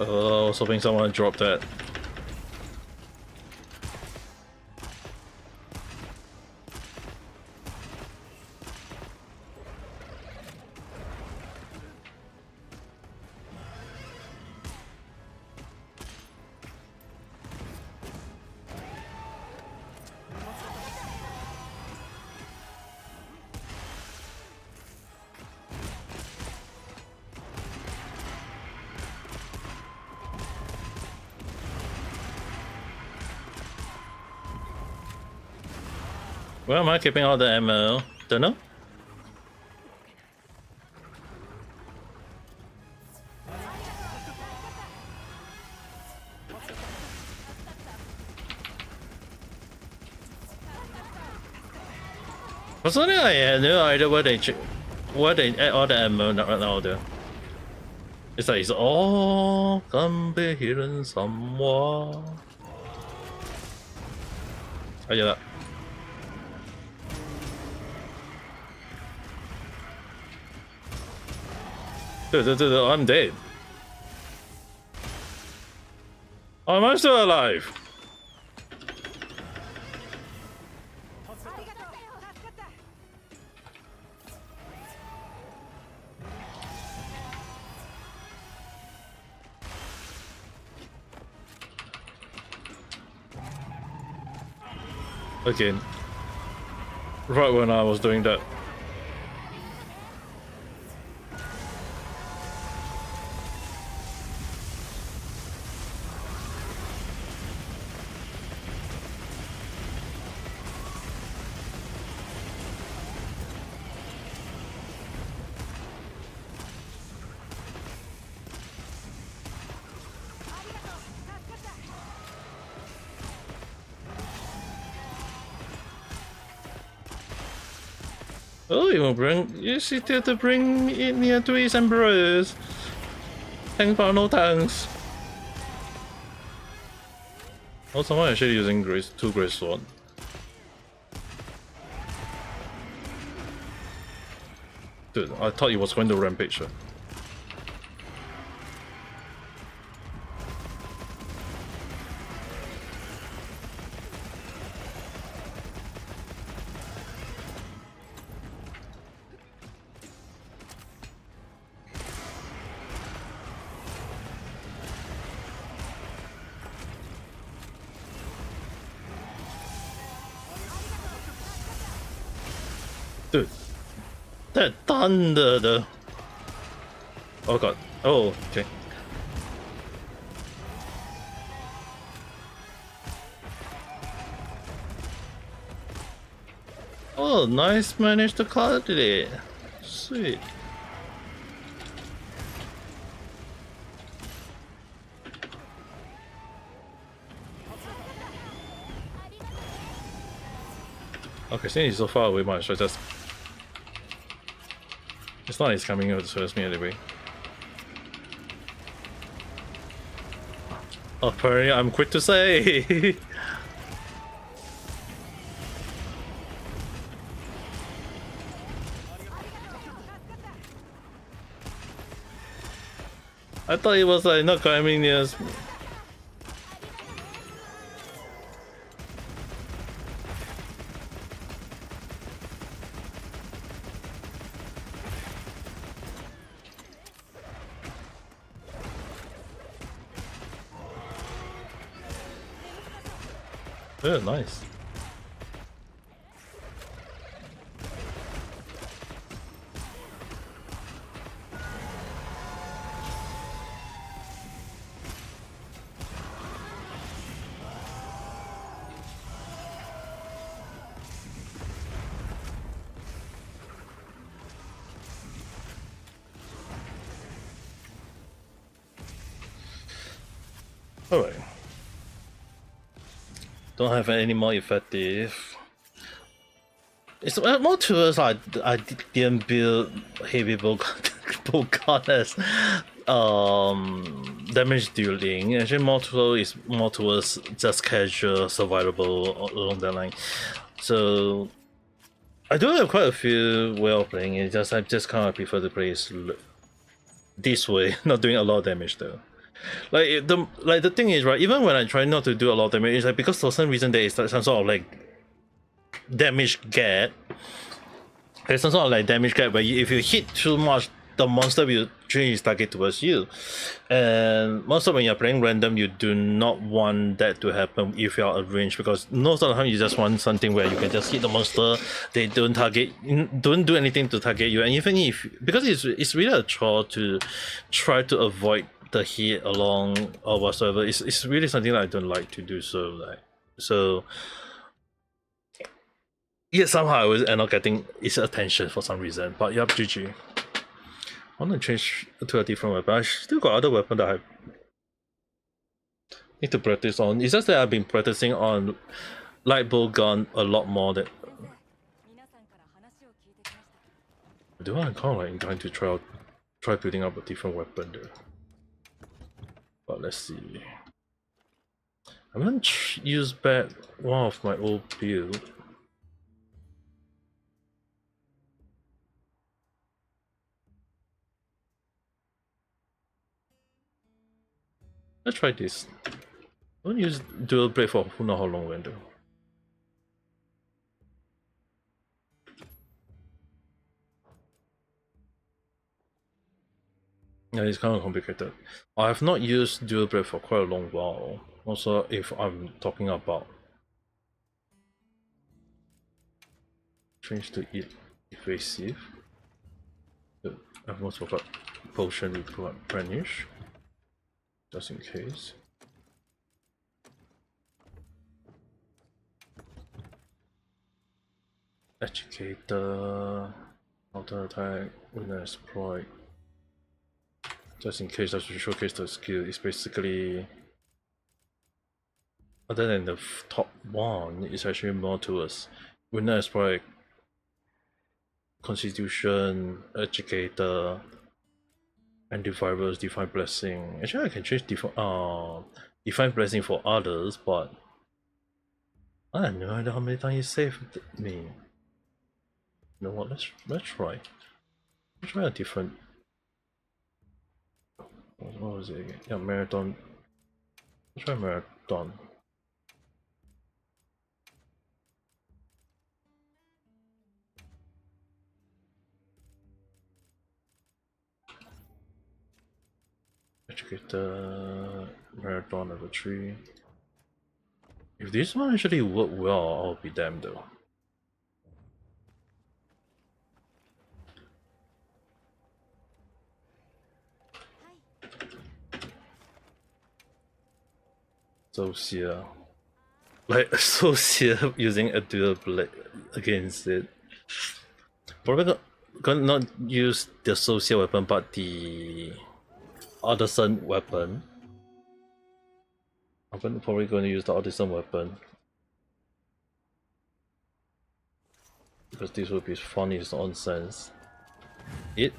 I was hoping someone dropped that. Where am I keeping all the ammo? Don't know. For something I had no idea where they add all the ammo right now there. It's like it's all can be hidden somewhere. I get that. Dude, I'm dead. Am I still alive? Again. Right when I was doing that. Oh, you sit there to bring it near to his embrace. Thanks for no thanks. Oh, someone actually using two Grace Sword. Dude, I thought he was going to rampage. Dude, that thunder though. Oh god. Oh, okay. Oh, nice, managed to cut it. Sweet. Okay, since he's so far away, might as well just. It's not like he's coming over to serve me anyway. Apparently, I'm quick to say. I thought it was like not coming near us. Yeah, nice. Alright. Don't have any more effective. It's more towards I didn't build heavy Volcan as damage dealing. Actually more towards just casual survivable along that line. So I do have quite a few way of playing it, I just kind of prefer to play this way, not doing a lot of damage though. Like the thing is, right, even when I try not to do a lot of damage, it's like because for some reason there is some sort of like damage gap. There's some sort of like damage gap where if you hit too much, the monster will change its target towards you. And most of when you're playing random, you do not want that to happen if you're at range, because most of the time you just want something where you can just hit the monster, they don't do anything to target you. And even if, because it's really a chore to try to avoid the hit along or whatsoever, it's really something that I don't like to do. So yeah, somehow I always end up getting its attention for some reason. But yep, GG. I want to change to a different weapon. I still got other weapon that I need to practice on. It's just that I've been practicing on light bow gun a lot more. That do I kind of like inclined to try building up a different weapon there. But let's see. I'm gonna use back one of my old build. Let's try this. I don't use dual blade for who knows how long when though. Yeah, it's kind of complicated. I have not used dual blade for quite a long while. Also, if I'm talking about change to evasive, I've also got potion replenish, just in case. Educator, auto attack, winner exploit. Just in case, just to showcase the skill. It's basically, other than the top one, it's actually more towards winner exploit, constitution, educator, antivirus, divine blessing. Actually, I can change divine blessing for others, but I have no idea how many times it saved me. You know what? Let's try. Let's try a different. What was it again? Yeah, marathon. Let's try marathon. Educator, marathon level 3. If this one actually worked well, I'll be damned though. Socia. Like Socia using a dual blade against it. Probably gonna not use the Socia weapon, but the Artisan weapon. I'm probably going to use the Artisan weapon. Because this would be fun in its own sense. It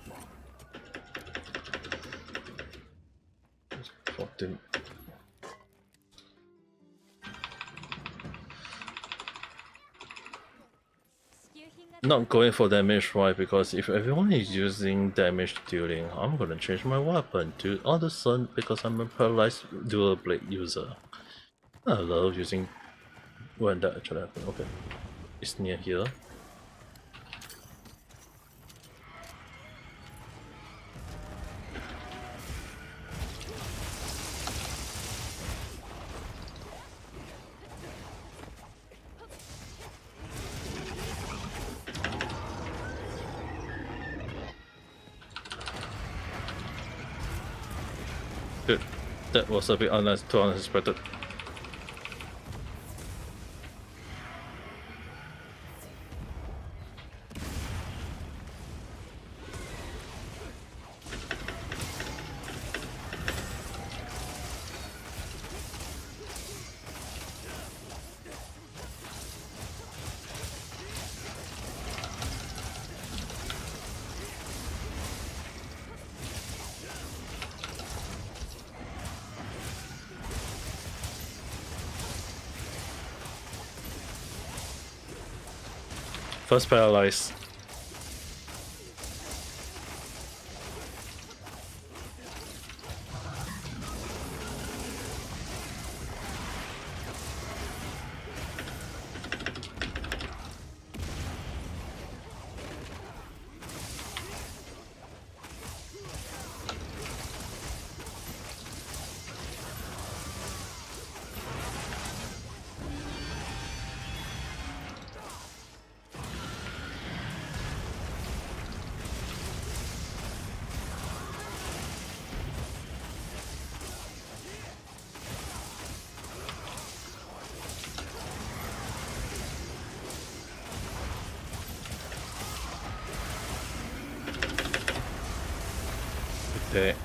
14. Not going for damage, right? Because if everyone is using damage dealing, I'm gonna change my weapon to other sun because I'm a paralyzed dual blade user. I love using when that actually happens. Okay, it's near here. Good. That was a bit too unexpected. First paralyze. Okay.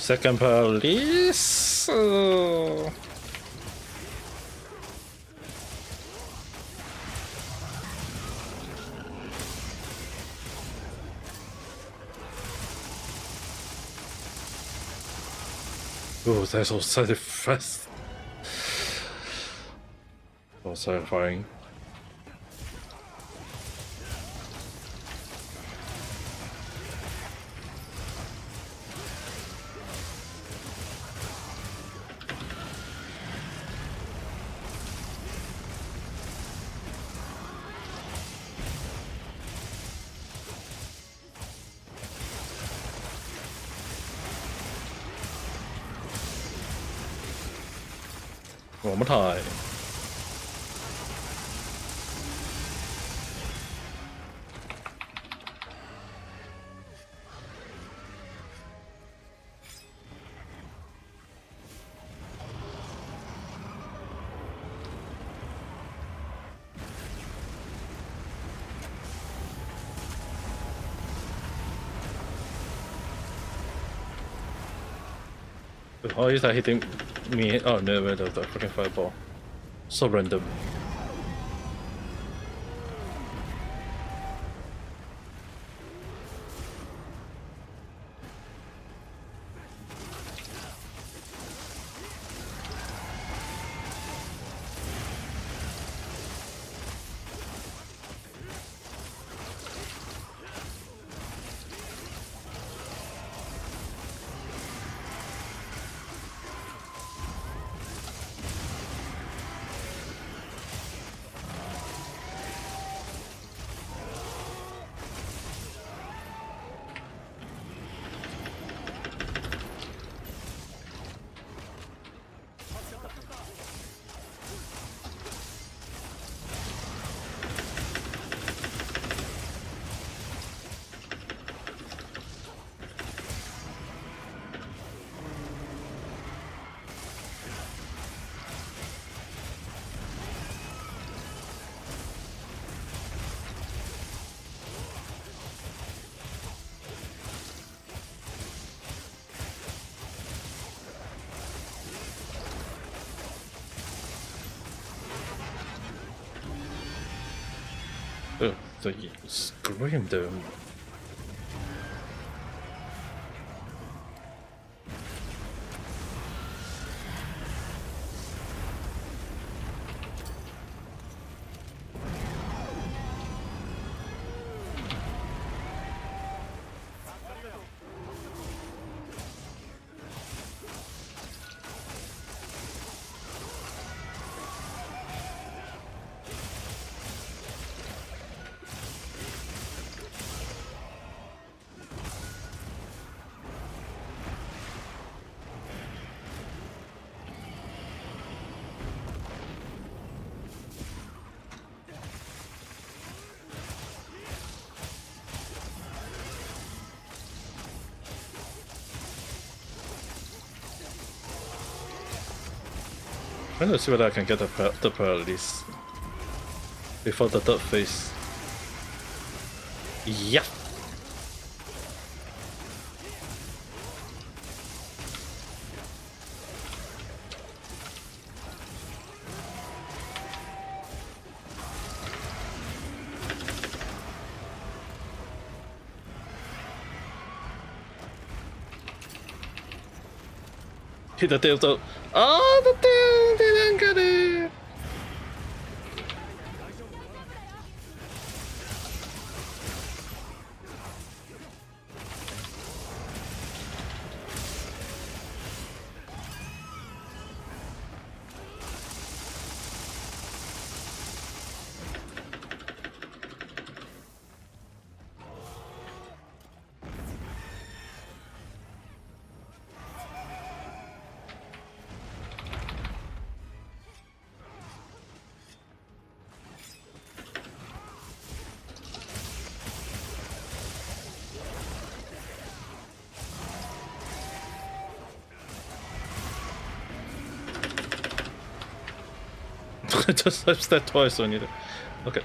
Second police. Oh, that's so satisfying. So satisfying. One more time. How is that hitting me? Oh no, the fucking fireball. So random. Oh, the scream though. Trying to see whether I can get the pearl at least before the third phase. Yeah. Hit the tail though. Oh, the tail didn't get it. I just touched that twice on you. Okay.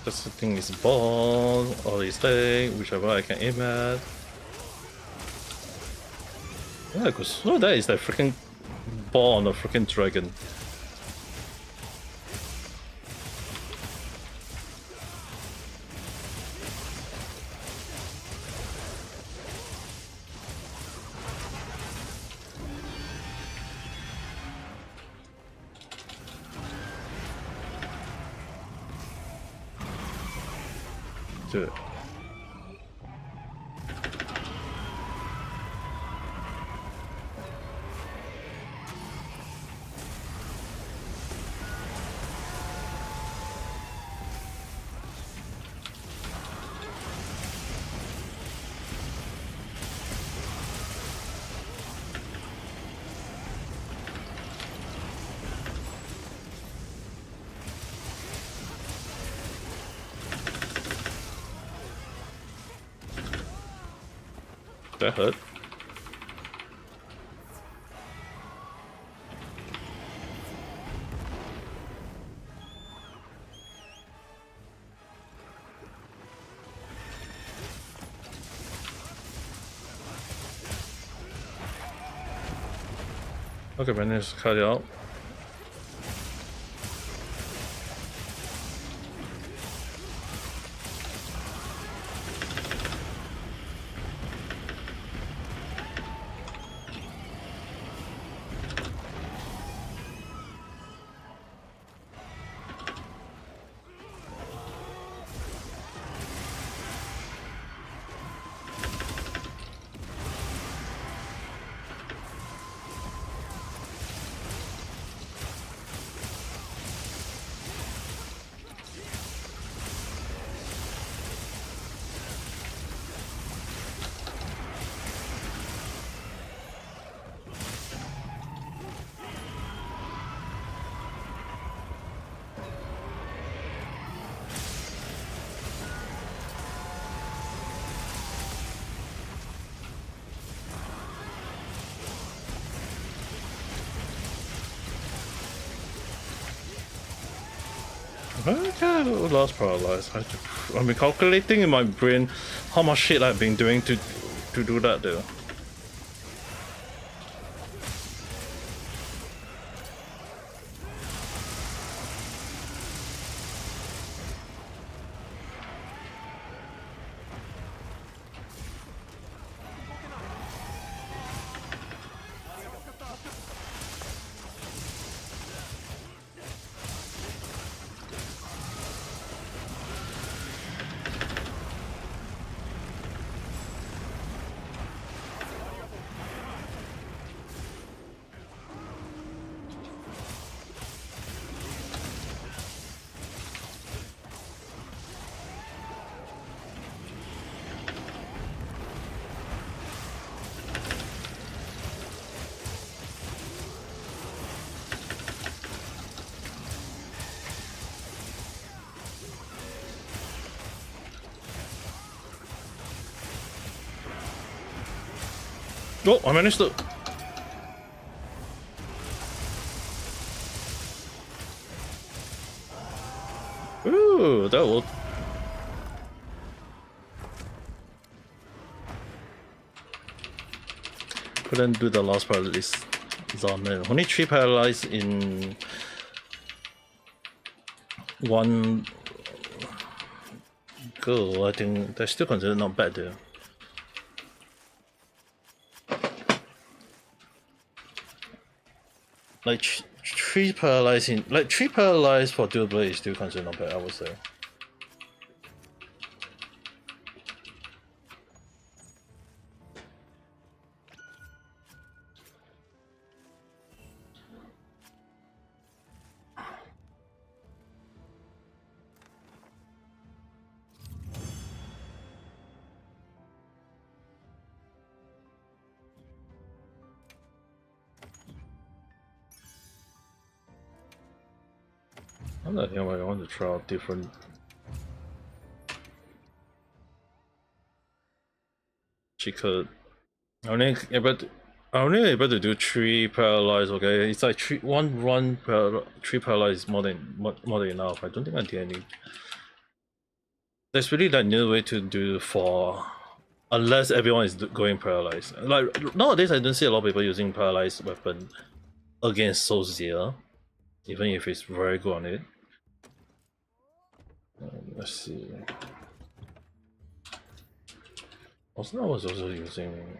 This thing is ball or is leg, whichever I can aim at. Yeah, because oh, that is that freaking ball on a freaking dragon. Do it. That hurt. Okay, managed to cut it out. Okay, last paralyzed. I've been calculating in my brain how much shit I've been doing to do that though. Oh, I managed to. Ooh, that will. Couldn't do the last paralysis. Zaman. Only 3 paralyzed in one go. I think that's still considered not bad though. Like 3 paralyzing, like 3 paralyzed for dual blade is still considered not bad, I would say. I'm not here. I want to try out different. She could only able to do 3 paralyze. Okay, it's like 3 paralyze is more than enough. I don't think I did any. There's really like no way to do 4 unless everyone is going paralyzed. Like nowadays, I don't see a lot of people using paralyzed weapon against Soulzia, even if it's very good on it. Let's see. Also, I was also using.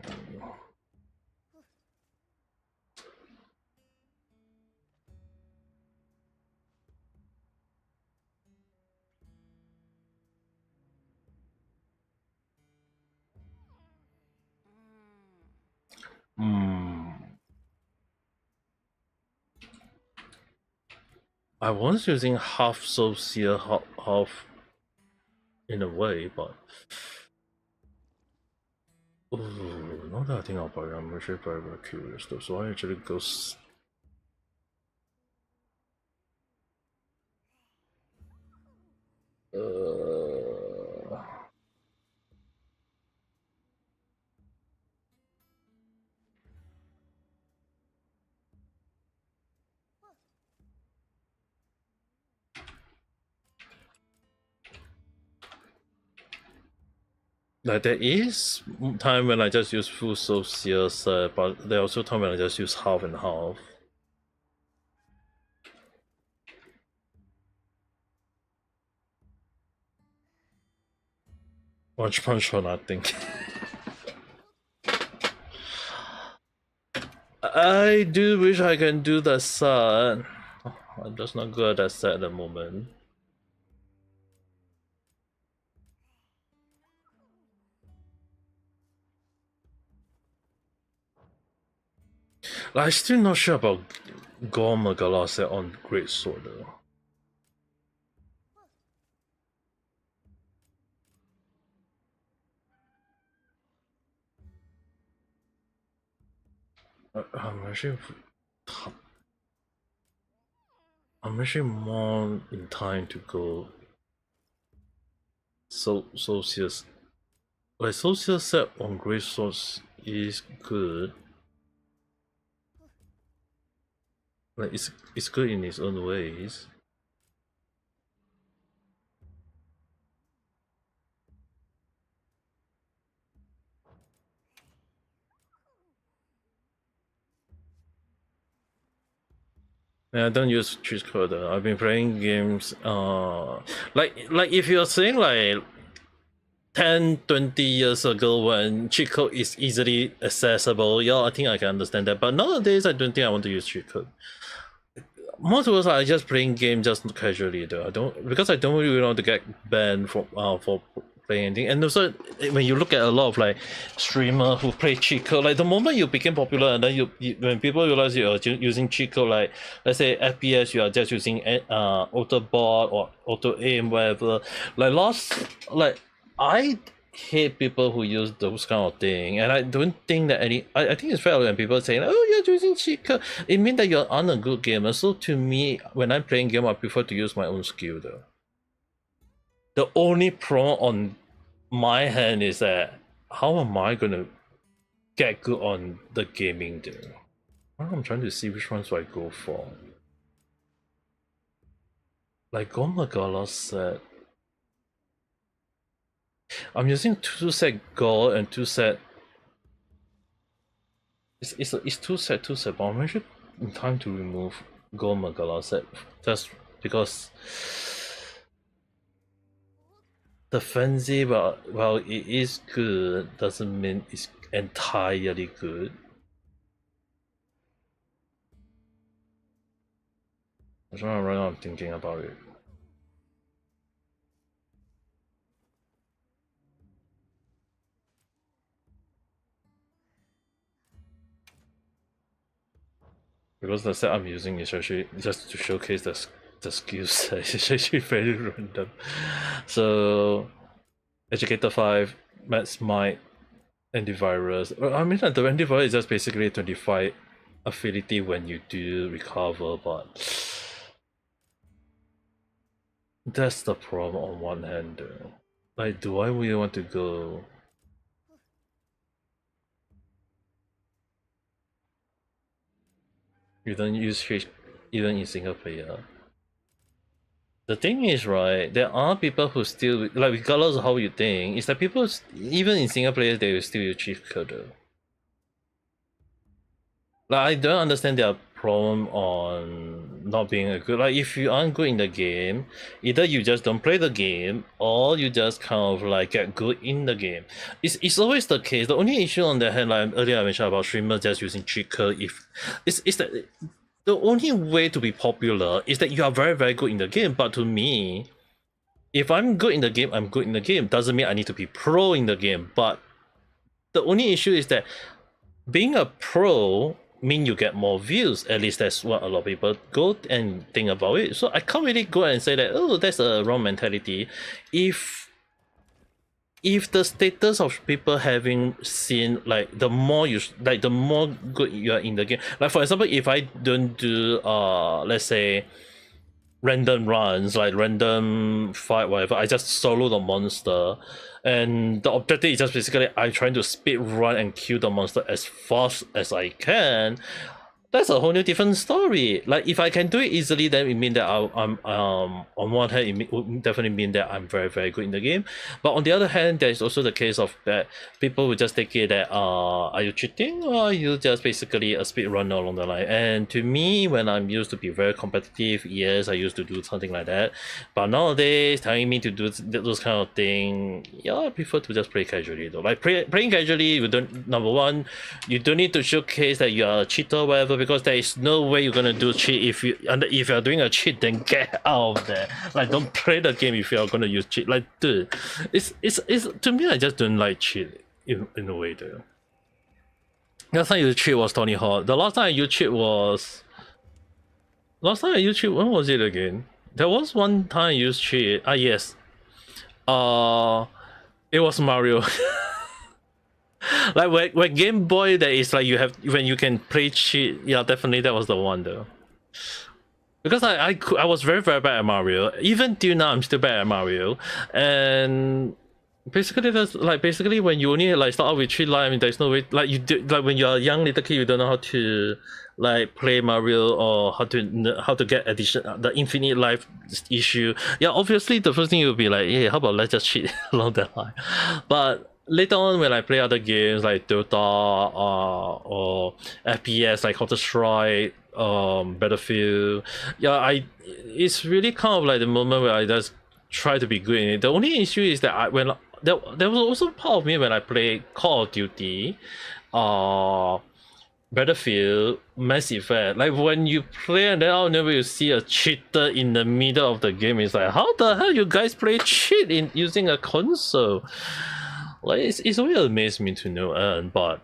I was using half Soulzia, half in a way, but now that I think about it, I'm actually very, very curious though. So I actually go. Uh, Like there is time when I just use full social set, but there also time when I just use half and half. One punch for nothing. I do wish I can do the set. I'm just not good at that set at the moment. I'm still not sure about Gormagala set on Great Sword though. I'm actually more in time to go Socius. Like Socius set on Great Swords is good. Like it's good in its own ways. Yeah, I don't use cheat code. I've been playing games. Like if you're saying like 10, 20 years ago when cheat code is easily accessible, yeah, I think I can understand that. But nowadays, I don't think I want to use cheat code. Most of us are just playing game just casually though. I don't really want to get banned for playing anything. And also when you look at a lot of like streamers who play cheat code, like the moment you became popular and then you when people realize you are using cheat code, like let's say FPS, you are just using auto bot or auto aim, whatever. Like I hate people who use those kind of thing, and I don't think that I think it's fair when people say, oh, you're using cheat code, it means that you're not a good gamer. So to me, when I'm playing game, I prefer to use my own skill though. The only problem on my hand is that how am I gonna get good on the gaming though? I'm trying to see which ones do I go for. Like Gomagala said, I'm using 2 set gold and 2 set. It's 2 set, but I'm actually in time to remove Gomagala set just because the frenzy, while it is good, doesn't mean it's entirely good. That's why right now I'm thinking about it. Because the set I'm using is actually just to showcase the skill set. It's actually very random. So Educator 5, Matt's Might, Antivirus. Well, I mean, the antivirus is just basically 25 affinity when you do recover, but that's the problem on one hand though. Like, do I really want to go? You don't use fish even in single player. The thing is, right, there are people who still, like, regardless of how you think, it's that people, even in single player, they will still use cheat code. Like, I don't understand their problem on not being a good, like, if you aren't good in the game, either you just don't play the game, or you just kind of like get good in the game. It's always the case. The only issue on the hand, like earlier I mentioned about streamers just using cheat code, if it's that the only way to be popular is that you are very, very good in the game. But to me, if I'm good in the game, I'm good in the game. Doesn't mean I need to be pro in the game. But the only issue is that being a pro mean you get more views. At least that's what a lot of people go and think about it. So I can't really go and say that, oh, that's a wrong mentality. If the status of people having seen, like, the more you like, the more good you are in the game. Like, for example, if I don't do let's say random runs, like random fight, whatever, I just solo the monster, and the objective is just basically I'm trying to speed run and kill the monster as fast as I can. that's a whole new different story. Like if I can do it easily, then it means that I'm on one hand it would definitely mean that I'm very very good in the game. But on the other hand, there's also the case of that people will just take it that are you cheating or you just basically a speed runner along the line. And to me, when I'm used to be very competitive, yes, I used to do something like that. But nowadays, telling me to do those kind of thing, yeah, I prefer to just play casually though. Like playing casually, you don't, number one, you don't need to showcase that you are a cheater or whatever, because there is no way you're gonna do cheat. If you're doing a cheat, then get out of there. Like don't play the game if you're gonna use cheat. Like dude, it's to me, I just don't like cheat in a way though. Last time you cheat was Tony Hawk. The last time you cheat was when was it again? There was one time you cheat. Ah yes. It was Mario. Like when Game Boy, there is like you have when you can play cheat. Yeah, definitely that was the one though. Because I was very very bad at Mario. Even till now, I'm still bad at Mario. And basically that's like when you only like start out with 3 lives, I mean, there's no way like you do, like when you're a young little kid, you don't know how to like play Mario or how to get the infinite life issue. Yeah, obviously the first thing you'll be like, hey, how about let's just cheat along that line. But later on, when I play other games like Dota or FPS like Counter-Strike, Battlefield, yeah, it's really kind of like the moment where I just try to be good in it. The only issue is that there was also part of me when I play Call of Duty, Battlefield, Mass Effect. Like when you play and then out of nowhere you see a cheater in the middle of the game, it's like, how the hell you guys play cheat in using a console? Like it's really amazed me to no end. But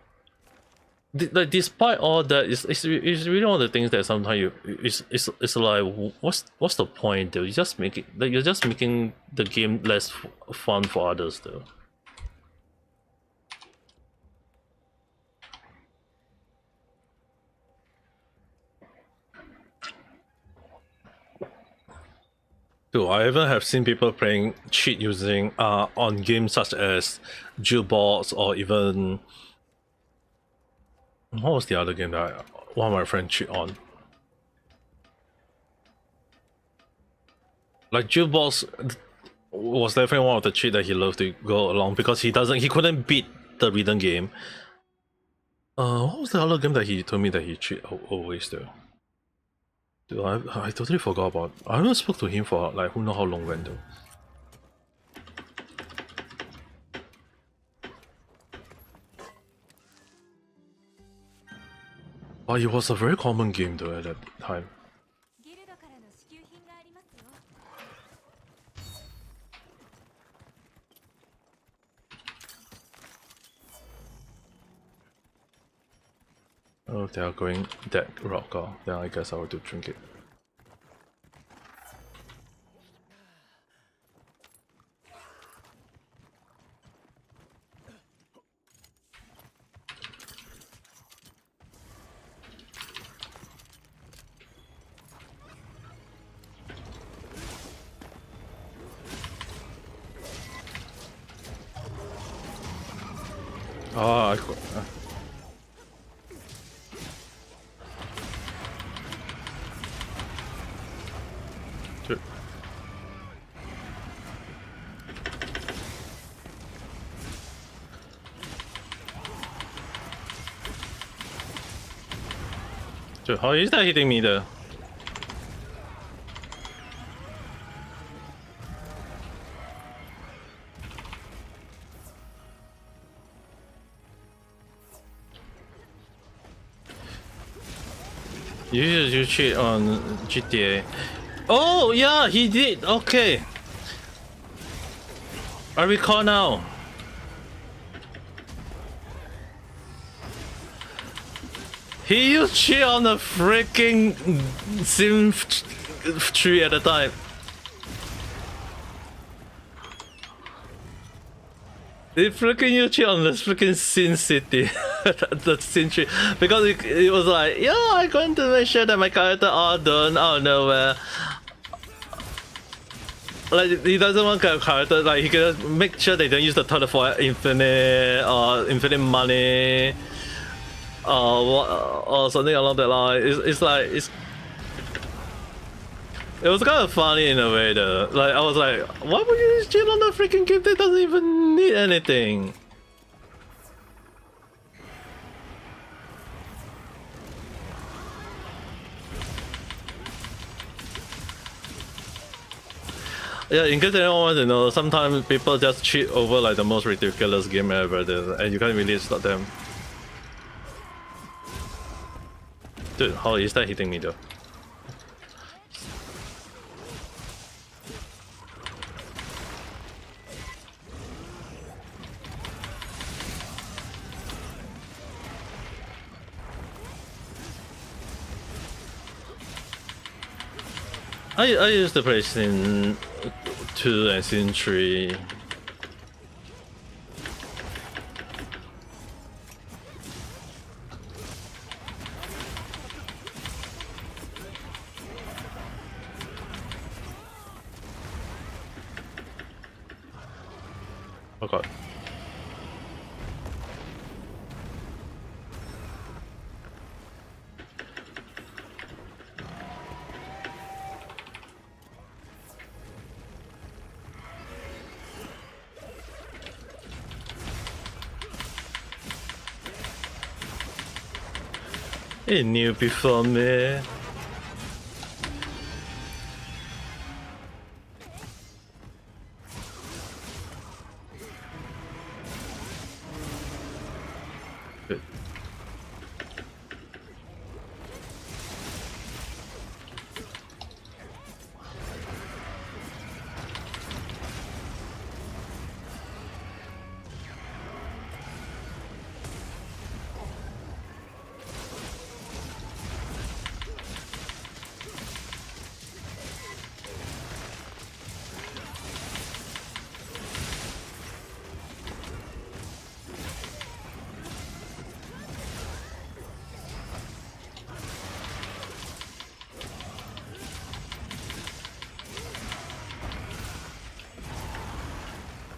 like despite all that, it's really one of the things that sometimes it's like what's the point though? You just make it like you're just making the game less fun for others though. Dude, I even have seen people playing cheat using on games such as Jukebox or even what was the other game that one of my friends cheat on? Like Jukebox was definitely one of the cheat that he loved to go along because he couldn't beat the rhythm game. What was the other game that he told me that he cheat always though? Dude, I totally forgot about. I haven't spoke to him for like who know how long when though. But it was a very common game though at that time. Oh, they are going that rock, then I guess I will do drink it. Oh, Dude, how is that hitting me though? You cheat on GTA. Oh yeah, he did. Okay, I recall now. He used cheat on the freaking Sim tree at the time. They freaking used cheat on the freaking Sin City, the Sin tree, because it was like, yeah, I'm going to make sure that my character are done out of nowhere. Like he doesn't want a character, like he can make sure they don't use the toilet for infinite or infinite money. or something along that line. It's like it was kind of funny in a way though. Like I was like, why would you just chill on the freaking gift that doesn't even need anything? Yeah, in case anyone wants to know, sometimes people just cheat over like the most ridiculous game ever, and you can't really stop them. Dude, how is that hitting me though? I used to play Sin 2 and Sin 3. Oh god. He knew before me. Good.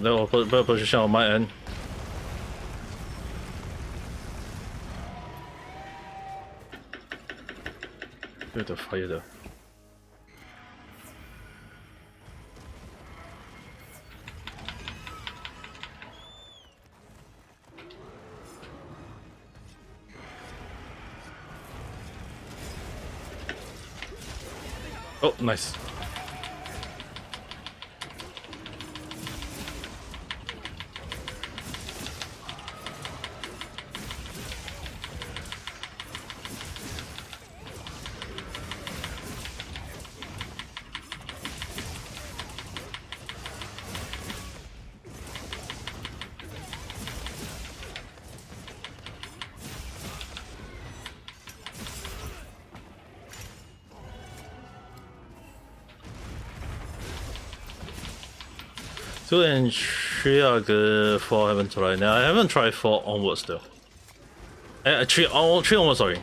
No, better position on my end. Dude, the fire though. Oh, nice. Two and three are good. Four I haven't tried. Now I haven't tried four onwards though. Three onwards. Sorry.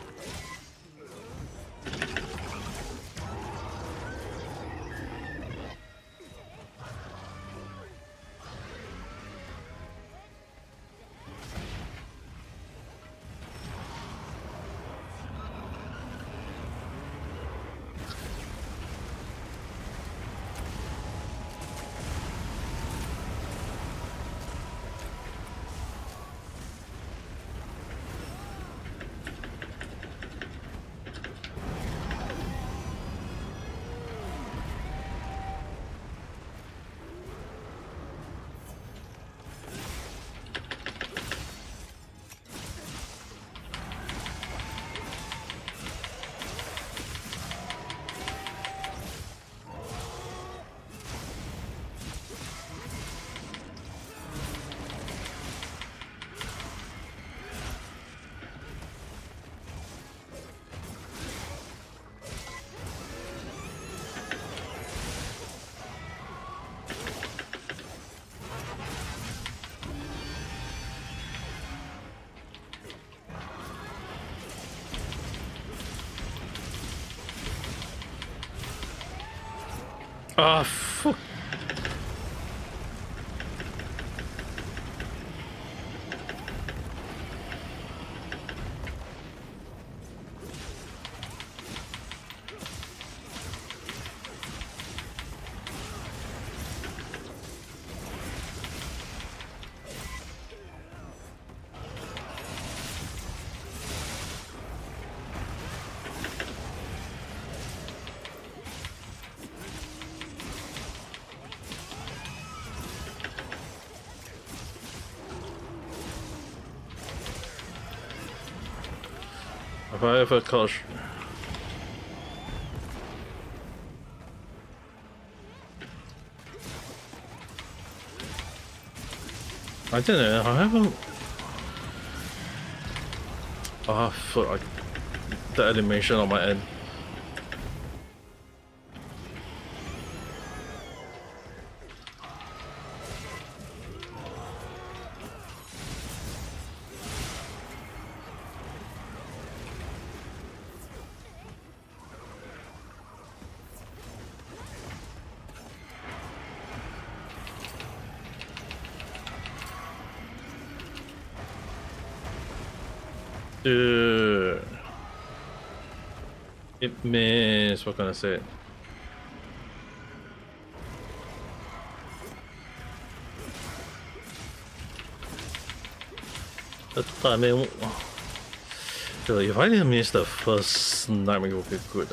Ah, fuck. Have I ever coached? I didn't. I haven't. Ah, fuck! The animation on my end. Dude, it means what can I say? I mean, dude, if I didn't miss the first snipe, it would be good.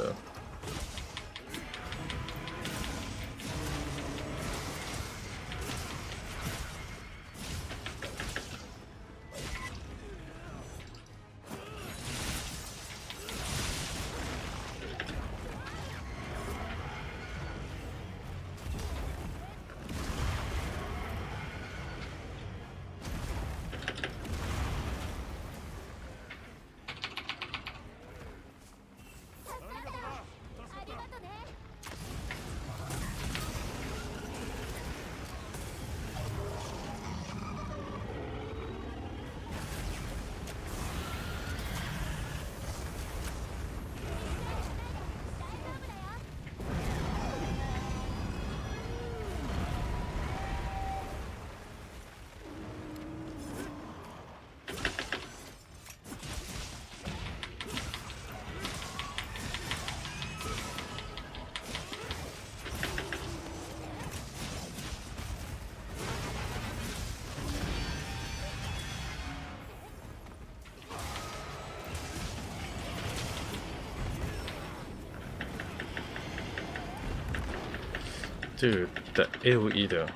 Dude, the AoE though.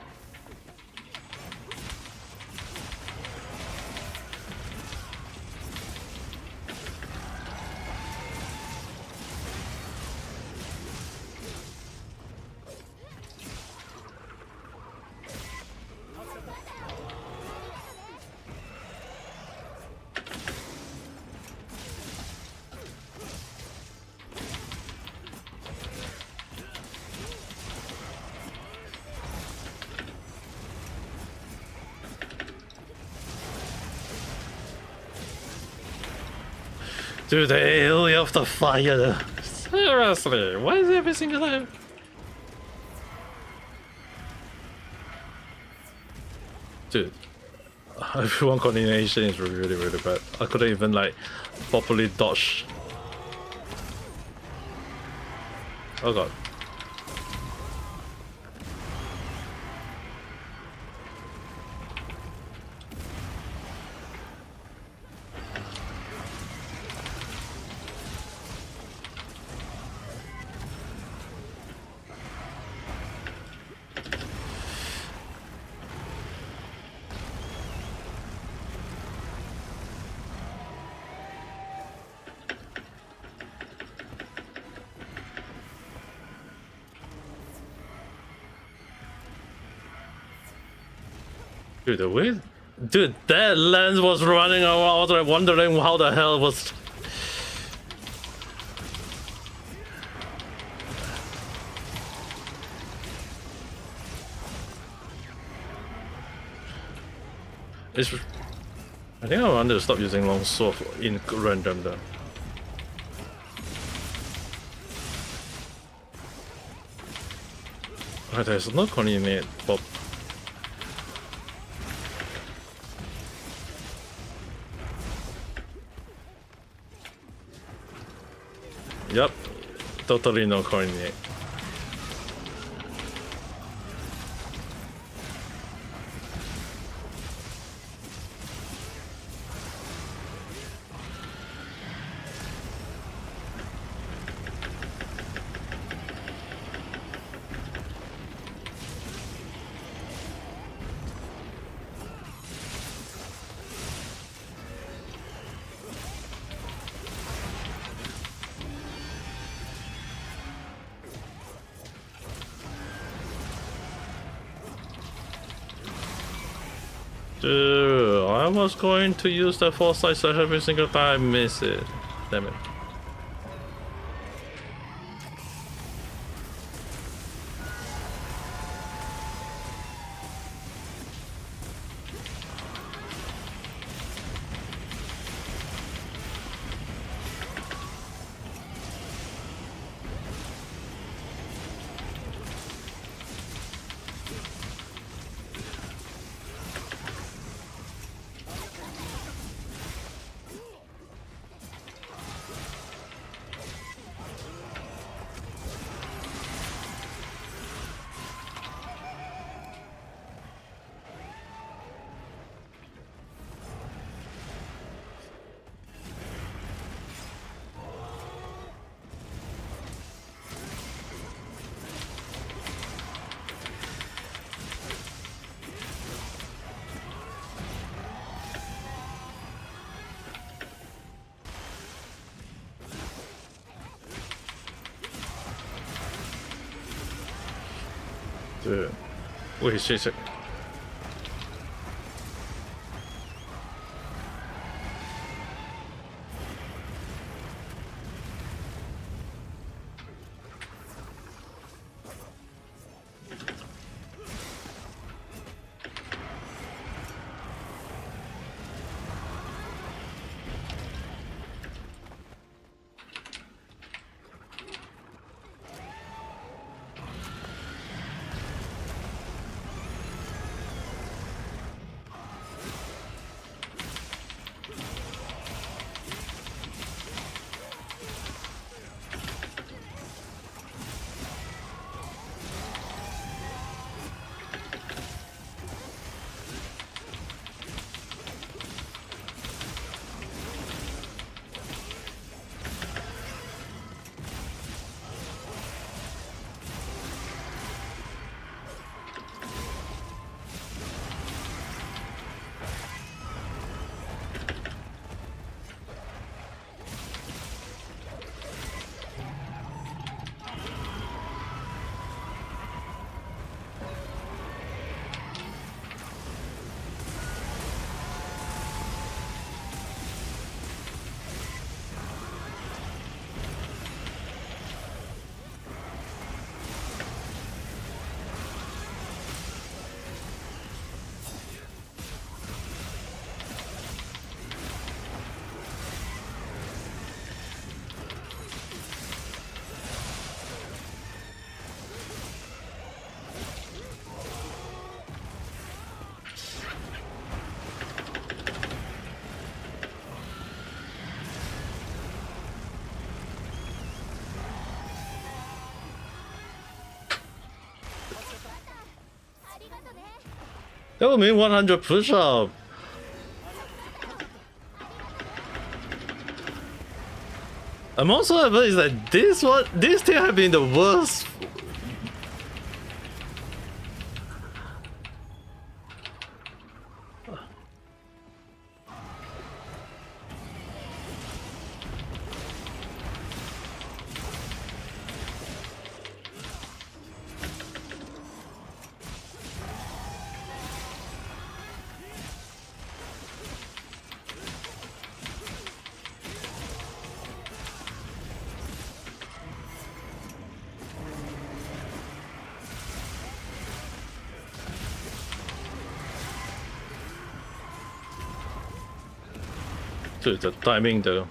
Dude, the AoE of the fire. Seriously, why is every single time? Dude, everyone coordination is really bad. I couldn't even like properly dodge. Oh god. Dude, the way, dude, that lens was running around. I was like wondering how the hell was. It's. I think I wanted to stop using longsword in random though. Oh, there's no coordinate, but. Yep, totally no coordinate. Dude, I was going to use the foresight slash every single time I miss it. Damn it. Dude. Wait, shit. That would mean 100 push-up. I'm also amazed that this thing have been the worst. Dude, the timing though.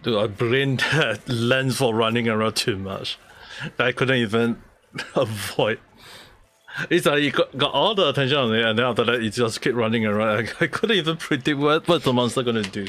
Dude, I blamed that lens for running around too much. I couldn't even avoid. It's like you got all the attention on it, and then after that, it just kept running around. I couldn't even predict what the monster gonna do.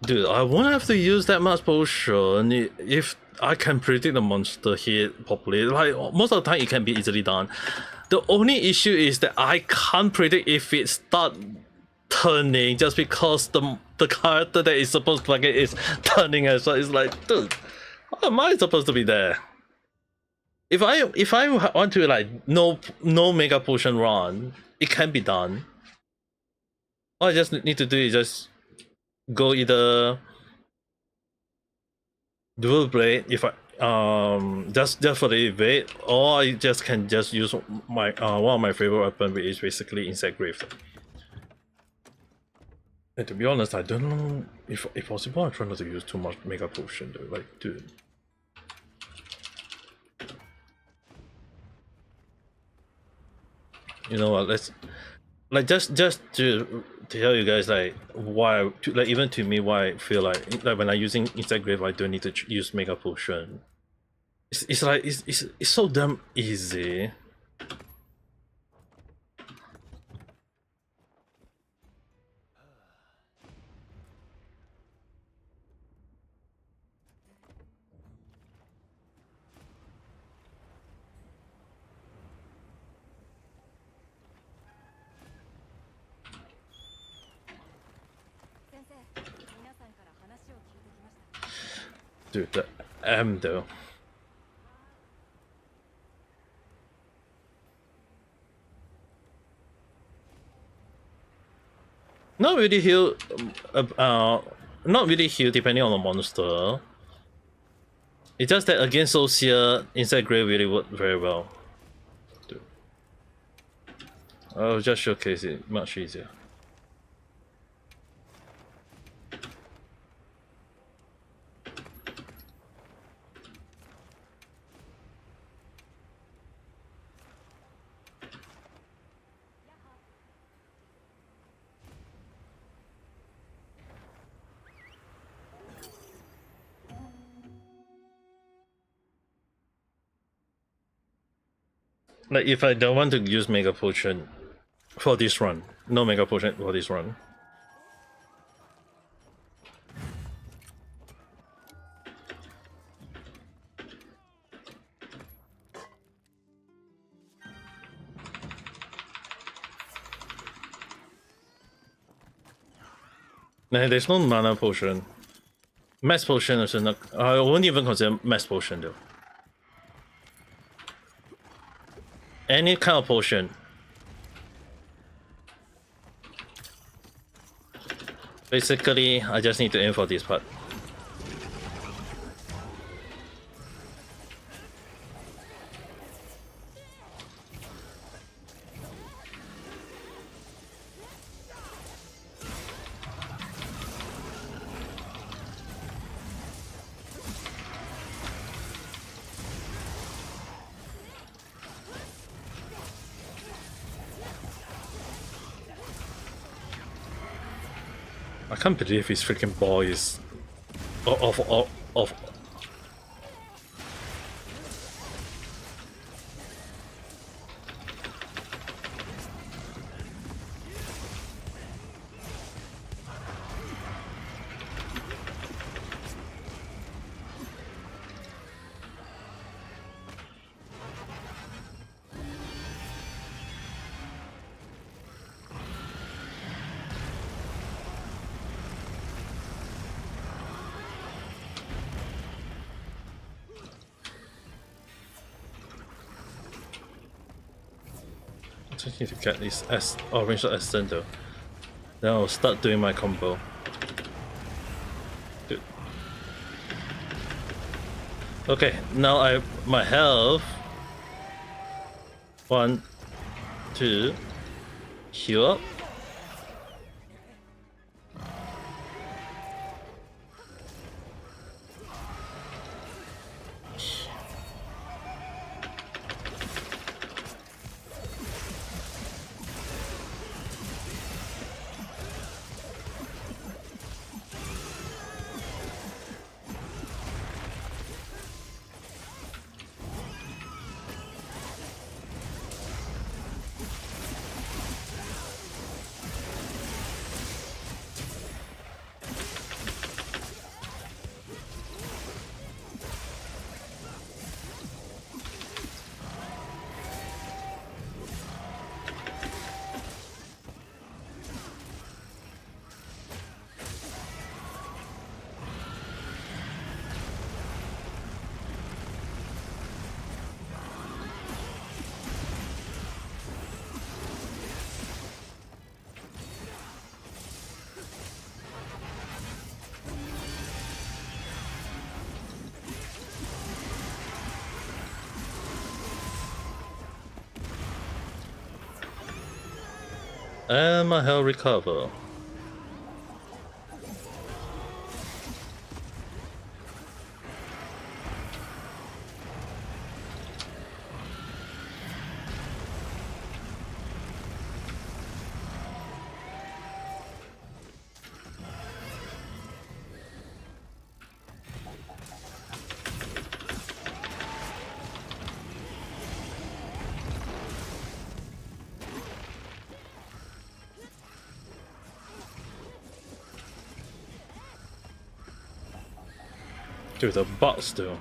Dude, I won't have to use that much potion if I can predict the monster hit properly. Like, most of the time it can be easily done. The only issue is that I can't predict if it start turning just because the character that is supposed to target is turning as well. It's like, dude, how am I supposed to be there? If I want to like no mega potion run, it can be done. All I just need to do is just go either dual blade if I just for the evade, or I just can just use my one of my favorite weapon, which is basically insect grave. And to be honest, I don't know if possible. I try not to use too much mega potion though. Like, dude. You know what? Let's like just to tell you guys like why, like even to me, why I feel like when I'm using insect grave, I don't need to use mega potion. It's like it's so damn easy. Dude, the M though. Not really heal, not really heal depending on the monster. It's just that against Socia, insect grave really worked very well. Dude. I'll just showcase it much easier. Like if I don't want to use mega potion for this run, no mega potion for this run. Nah, there's no mana potion. Max potion is not. I won't even consider max potion though. Any kind of potion. Basically, I just need to aim for this part. I can't believe his freaking ball is of I just need to get this orange essence though. Then I'll start doing my combo. Good. Okay, now my health. 1, 2, heal up. And my health recover. Dude, the butt still.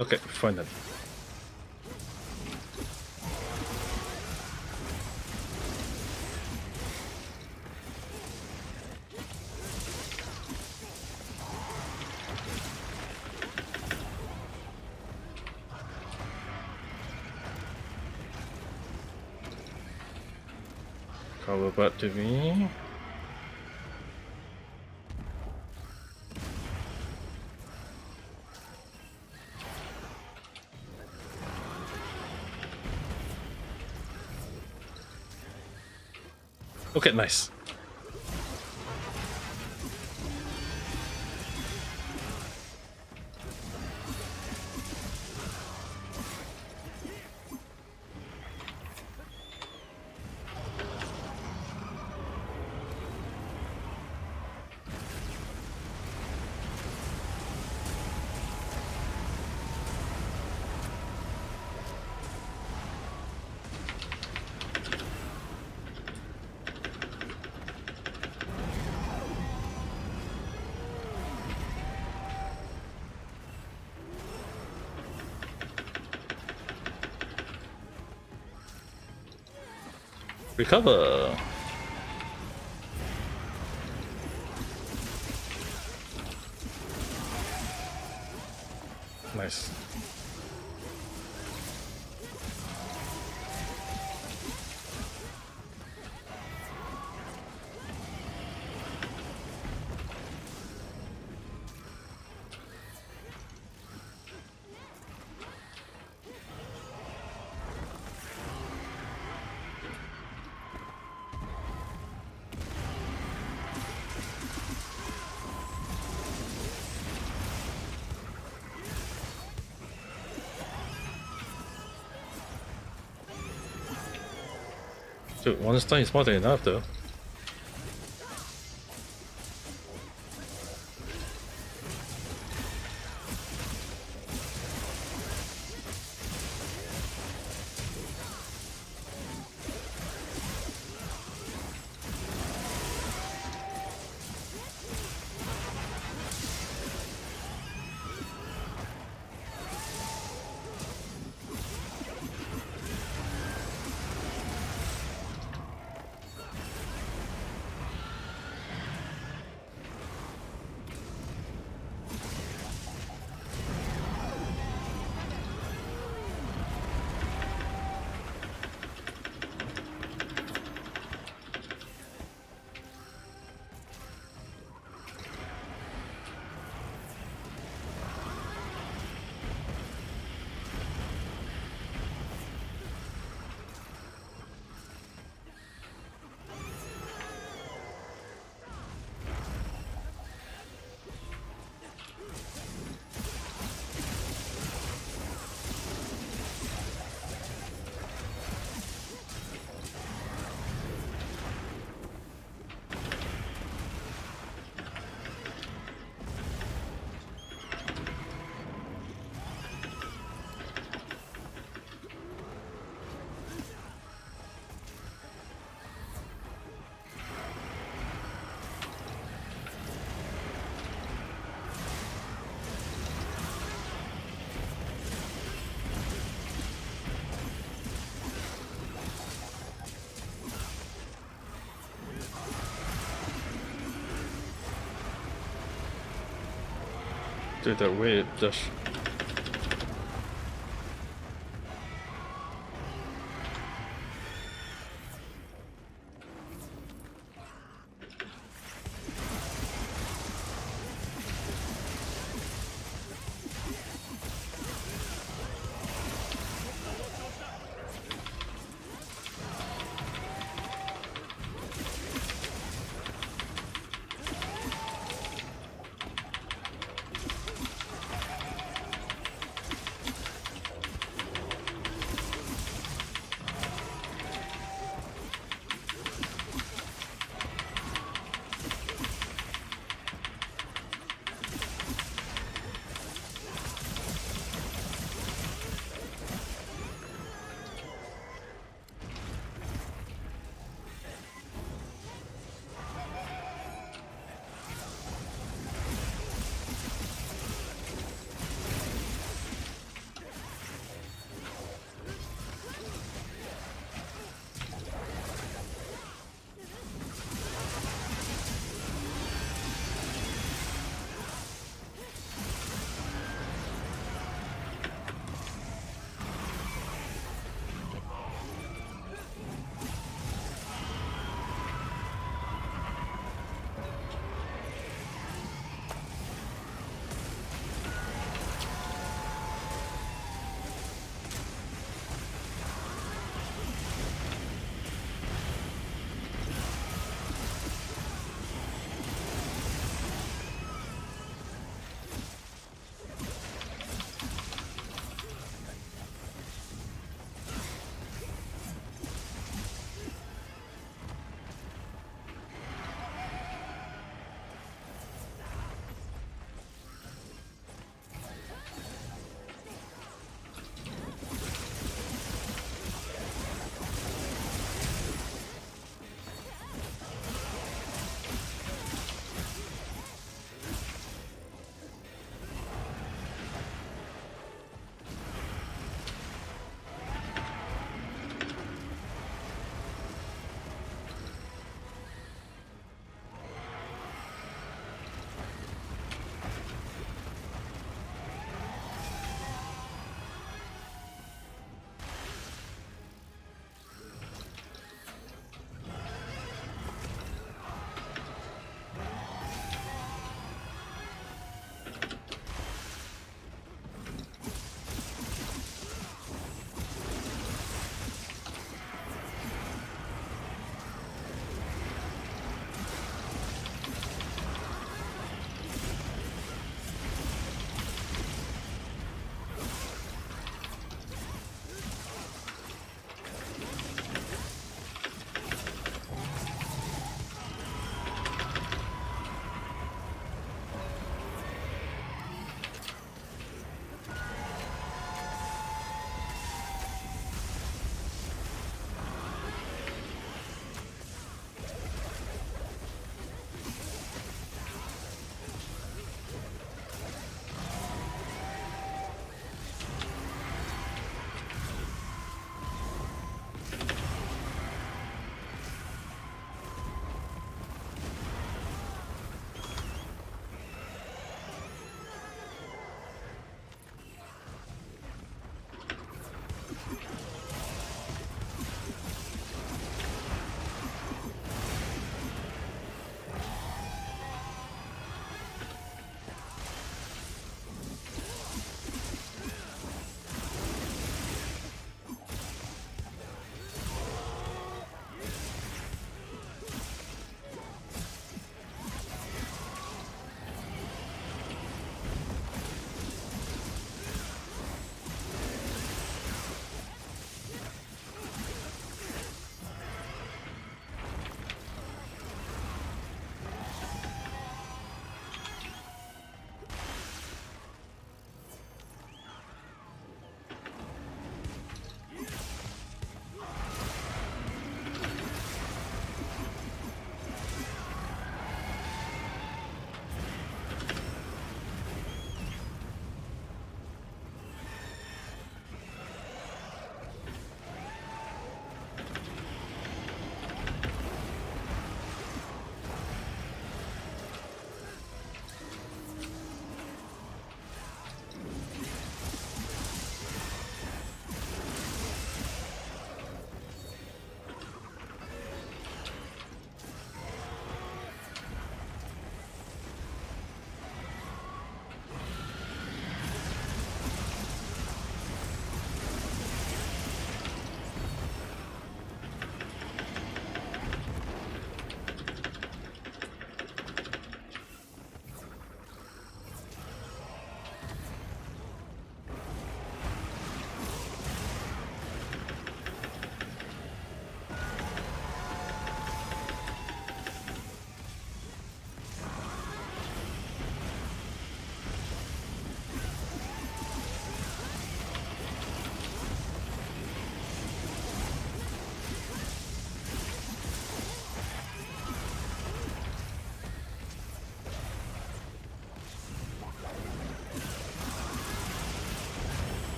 Okay, fine then. Cover back to me. Okay, nice. Recover. Nice. Dude, one stun is more than enough though. Dude, that weird just...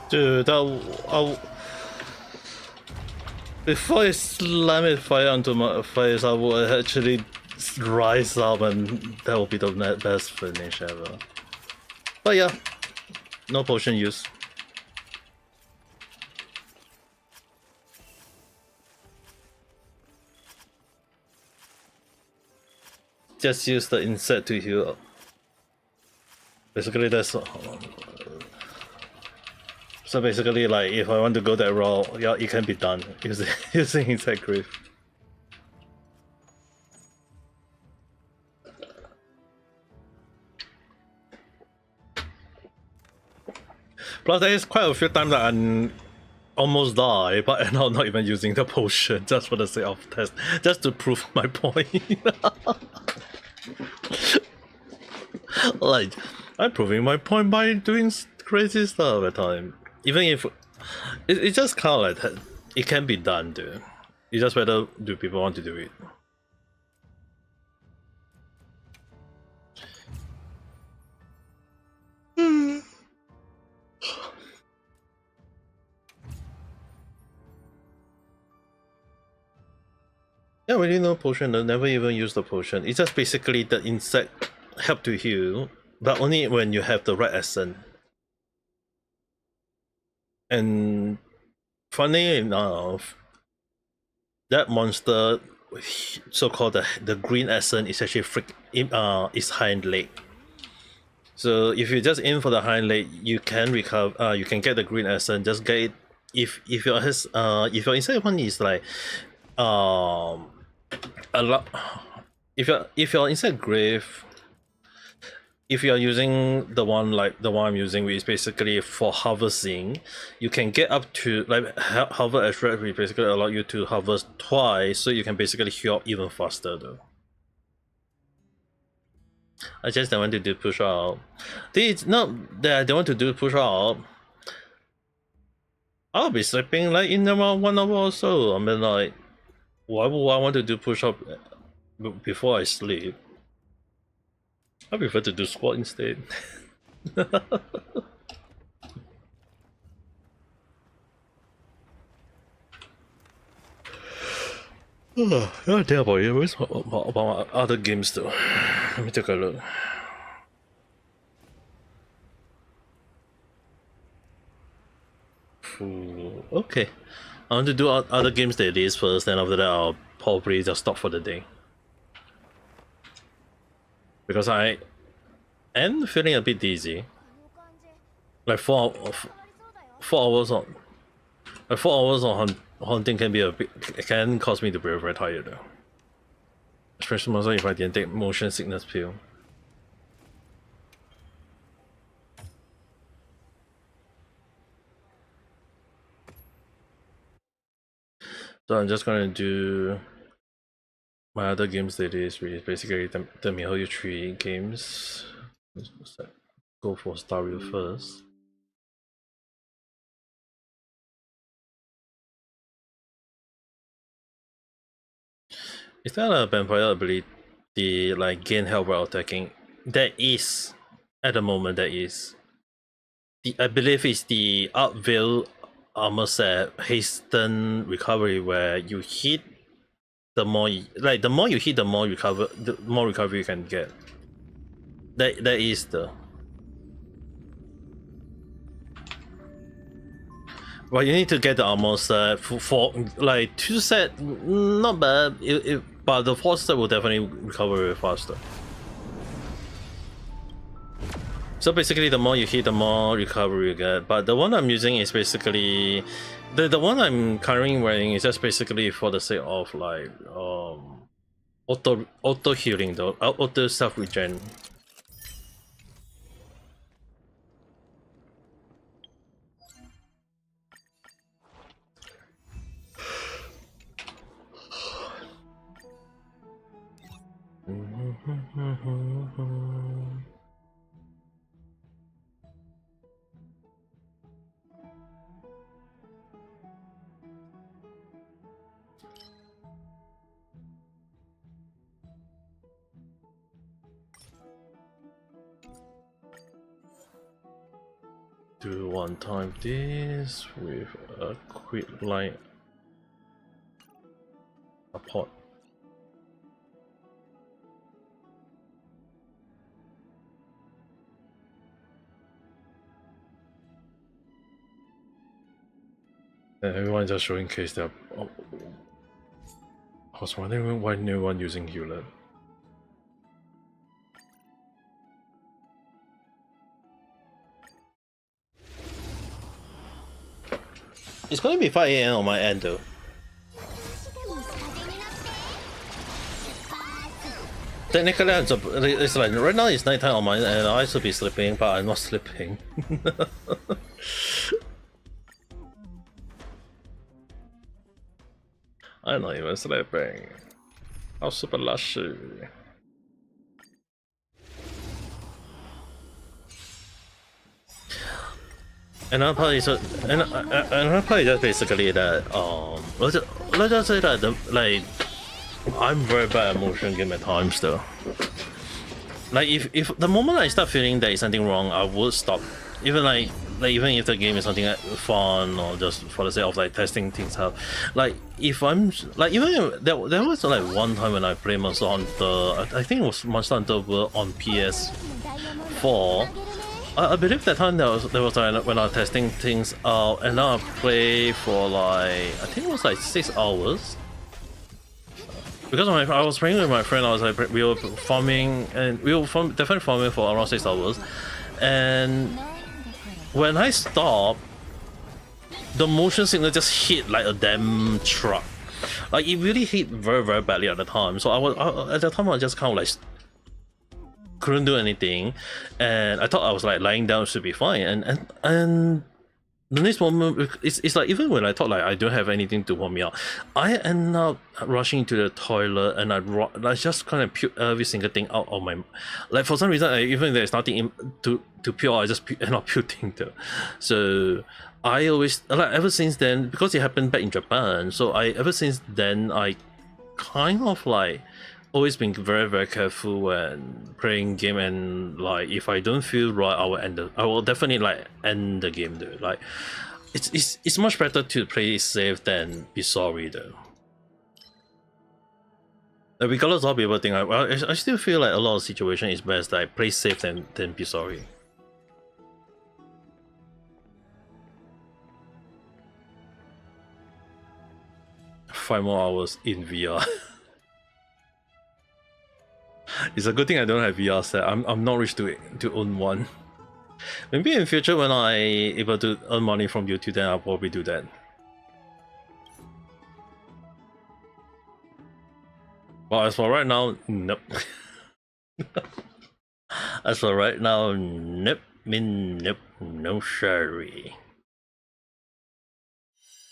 Dude, before I slam it fire onto my face, I will actually rise up and that will be the best finish ever. But yeah, no potion use. Just use the insect to heal. Basically, that's so basically, like if I want to go that route, yeah, it can be done using insect grave. Plus, there is quite a few times that I almost die, but I'm not even using the potion just for the sake of test, just to prove my point. Like, I'm proving my point by doing crazy stuff at time. Even if it's just kind of like that. It can be done, dude. It's just whether do people want to do it. Yeah, really no potion. I never even use the potion. It's just basically the insect help to heal, but only when you have the right essence. And funny enough, that monster, so-called the green essence, is actually is hind leg. So if you just aim for the hind leg, you can recover. You can get the green essence. Just get it. If your insect one is like a lot. If your insect grave, if you are using the one like the one I'm using, which is basically for harvesting, you can get up to like hover extract, which basically allow you to harvest twice, so you can basically heal up even faster though. I just don't want to do push out. It's not that I don't want to do push out. I'll be sleeping like in around 1 hour or so. I mean, like, why would I want to do push up before I sleep? I prefer to do squat instead. Oh, I think about it. Where's about other games though? Let me take a look. Ooh, okay. I want to do other games that is first, then after that I'll probably just stop for the day. Because I am feeling a bit dizzy. Like 4 hours on, like 4 hours on hunting can be a bit, can cause me to be very tired though. Especially if I didn't take motion sickness pill. So I'm just gonna do my other games that is, which is basically the miHoYo Tree games. Let's go for Starview first. Is that a vampire ability like gain health while attacking? That is, at the moment, that is. I believe it's the Upveil armor set hasten recovery, where you hit the more the more you hit, the more recovery you can get. That is the. Well, you need to get the armor set for like 2 set, not bad. But the 4th set will definitely recover very faster. So basically, the more you hit, the more recovery you get. But the one I'm using is basically the one I'm currently wearing is just basically for the sake of like auto healing though, auto self regen. do one time this with a quick line support. And everyone just showing case that. Oh, I was wondering why no one using Hewlett. It's going to be 5 AM on my end though. Technically, it's like right now it's nighttime on my end and I should be sleeping, but I'm not sleeping. I'm not even sleeping. How super lucky. Another part is another part is just basically that let's just say that like I'm very bad at motion game at times though. Like if the moment I start feeling there is something wrong, I would stop. Even even if the game is something fun or just for the sake of like testing things out. Like if I'm like even there was like one time when I played Monster Hunter, I think it was Monster Hunter World on PS4. I believe that time there was like when I was testing things out, and now I play for like I think it was like 6 hours. Because I was playing with my friend, I was like we were farming and we were definitely farming for around 6 hours, and when I stopped, the motion signal just hit like a damn truck. Like it really hit very badly at the time. So at the time I just kind of like couldn't do anything, and I thought I was like lying down should be fine, and the next moment it's like even when I thought like I don't have anything to warm me up, I end up rushing to the toilet and I just kind of puke every single thing out of my, like for some reason even there's nothing to puke, I just end up puking though. So I always like ever since then, because it happened back in Japan, so ever since then I kind of like always been very careful when playing game, and like if I don't feel right, I will definitely like end the game though. Like it's much better to play safe than be sorry though. Like, regardless of how people think, I still feel like a lot of situations is best like play safe than be sorry. Five more hours in VR. It's a good thing I don't have VR set. I'm not rich to own one. Maybe in future when I able to earn money from YouTube, then I'll probably do that. But as for right now, nope. As for right now, nope. Nope. No sorry.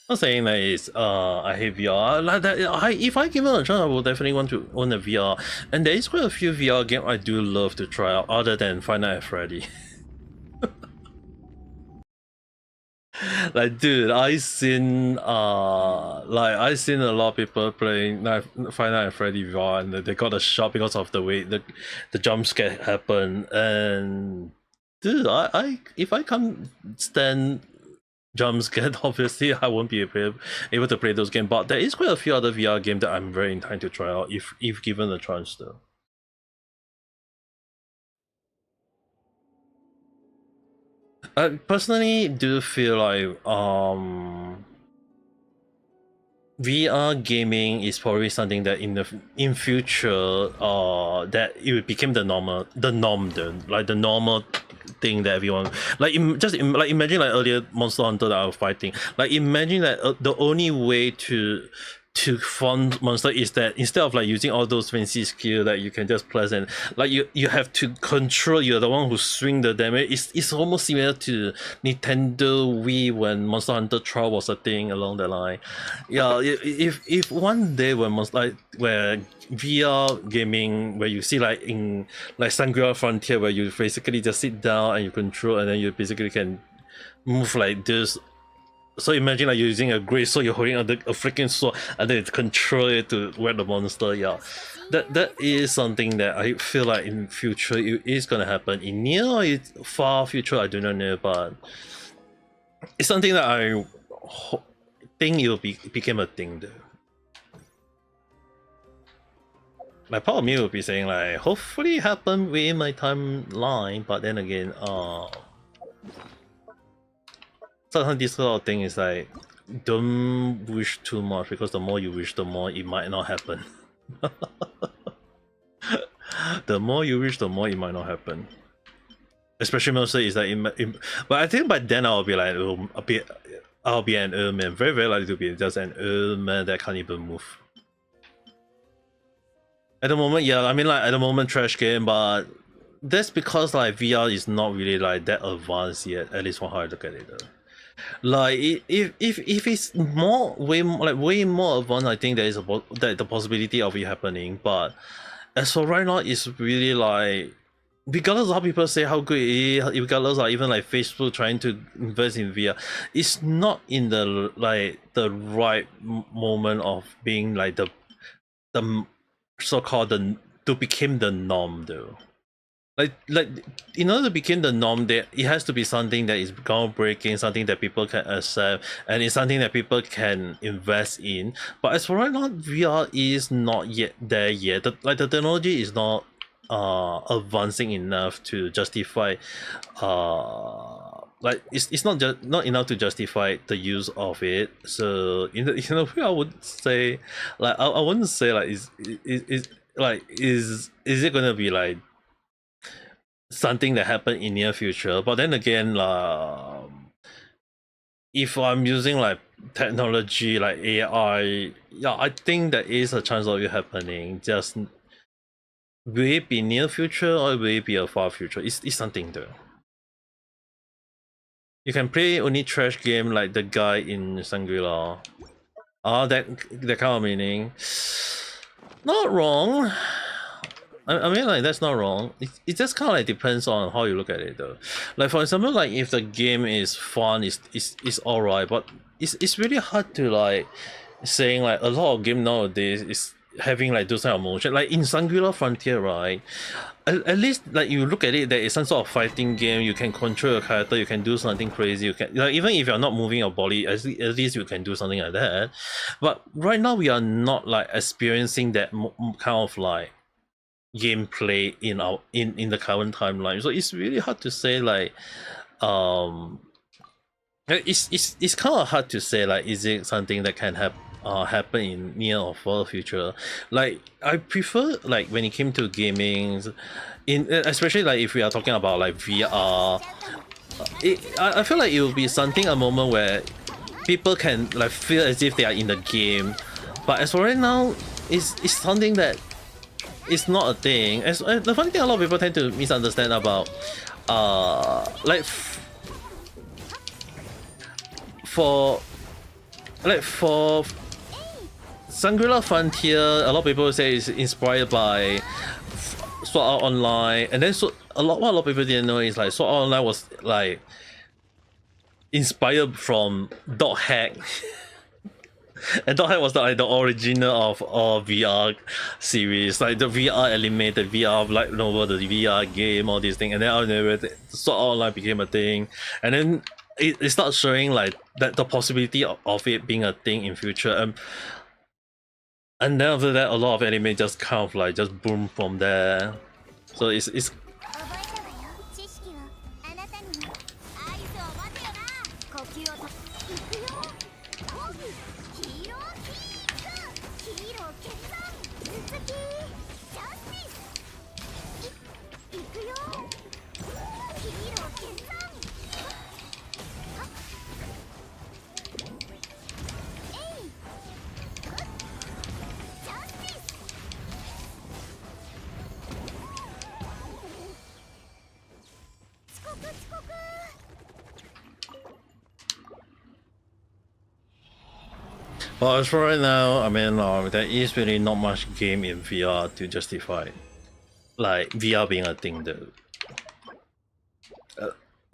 I'm not saying that it's I hate VR. Like that, if I give it a chance, I will definitely want to own a VR. And there is quite a few VR games I do love to try out, other than Five Nights at Freddy. Like, dude, I seen a lot of people playing Five Nights at Freddy VR, and they got a shock because of the way the jump scare happened. And dude, if I can't stand jump scared, obviously I won't be able to play those games. But there is quite a few other VR games that I'm very inclined to try out if given a chance though. I personally do feel like VR gaming is probably something that in future that it became the norm then, like the normal thing that everyone like imagine like earlier Monster Hunter that I was fighting, like imagine that the only way to fund monster is that instead of like using all those fancy skill that you can just press and like you have to control, you're the one who swing the damage. It's almost similar to Nintendo Wii when Monster Hunter Trial was a thing along the line. Yeah, if one day when where VR gaming, where you see like in like Shangri-La Frontier, where you basically just sit down and you control and then you basically can move like this So imagine like you're using a great sword, you're holding a freaking sword, and then control it to whack the monster. Yeah, that is something that I feel like in future it is gonna happen. In near or far future, I do not know, but it's something that I think it will became a thing though. My part of me will be saying like, hopefully it happen within my timeline, but then again, sometimes this sort of thing is like, don't wish too much, because the more you wish, the more it might not happen. The more you wish, the more it might not happen. Especially mostly is like, but I think by then I'll be like, I'll be an old man, very very likely to be just an old man that can't even move. At the moment, yeah, I mean like at the moment trash game, but that's because like VR is not really like that advanced yet, at least from how I look at it though. Like if it's way more advanced, I think there is the possibility of it happening. But as for right now, it's really like, regardless of how people say how good it is, regardless of even like Facebook trying to invest in VR, it's not in the the right moment of being like the so-called to become the norm though. Like in order to become the norm, there it has to be something that is groundbreaking, something that people can accept, and it's something that people can invest in. But as for right now, VR is not yet there yet. The technology is not advancing enough to justify it's not enough to justify the use of it. So in a way, I would say like I wouldn't say like is it gonna be like something that happen in near future? But then again, if I'm using like technology like AI, yeah, I think there is a chance of it happening. Just will it be near future or will it be a far future? It's something though. You can play only trash game like the guy in Shangri-La. That kind of meaning. Not wrong. I mean like that's not wrong. It just kind of like depends on how you look at it though. Like for example, like if the game is fun, it's alright, but it's really hard to like saying like a lot of game nowadays is having like those kind of motion. Like in Shangri-La Frontier, right? At least like you look at it, there is some sort of fighting game. You can control your character. You can do something crazy. You can like, even if you're not moving your body, at least you can do something like that. But right now we are not like experiencing that kind of like gameplay in the current timeline. So it's really hard to say like it's kind of hard to say like, is it something that can happen in near or far future. Like I prefer like when it came to gaming, especially like if we are talking about like VR, I feel like it will be something, a moment where people can like feel as if they are in the game. But as for right now, it's something that it's not a thing. As the funny thing, a lot of people tend to misunderstand about like for Shangri-La Frontier, a lot of people say it's inspired by Sword Art Online, and then what a lot of people didn't know is like Sword Art Online was like inspired from Dot Hack. And Dot Hack was like the original of all VR series, like the VR element, the VR like novel, the VR game, all these things, and then Sword Art Online became a thing, and then it starts showing like that the possibility of it being a thing in future. And then after that, a lot of anime just kind of like just boom from there. So it's well, as for right now, I mean, there is really not much game in VR to justify like VR being a thing though.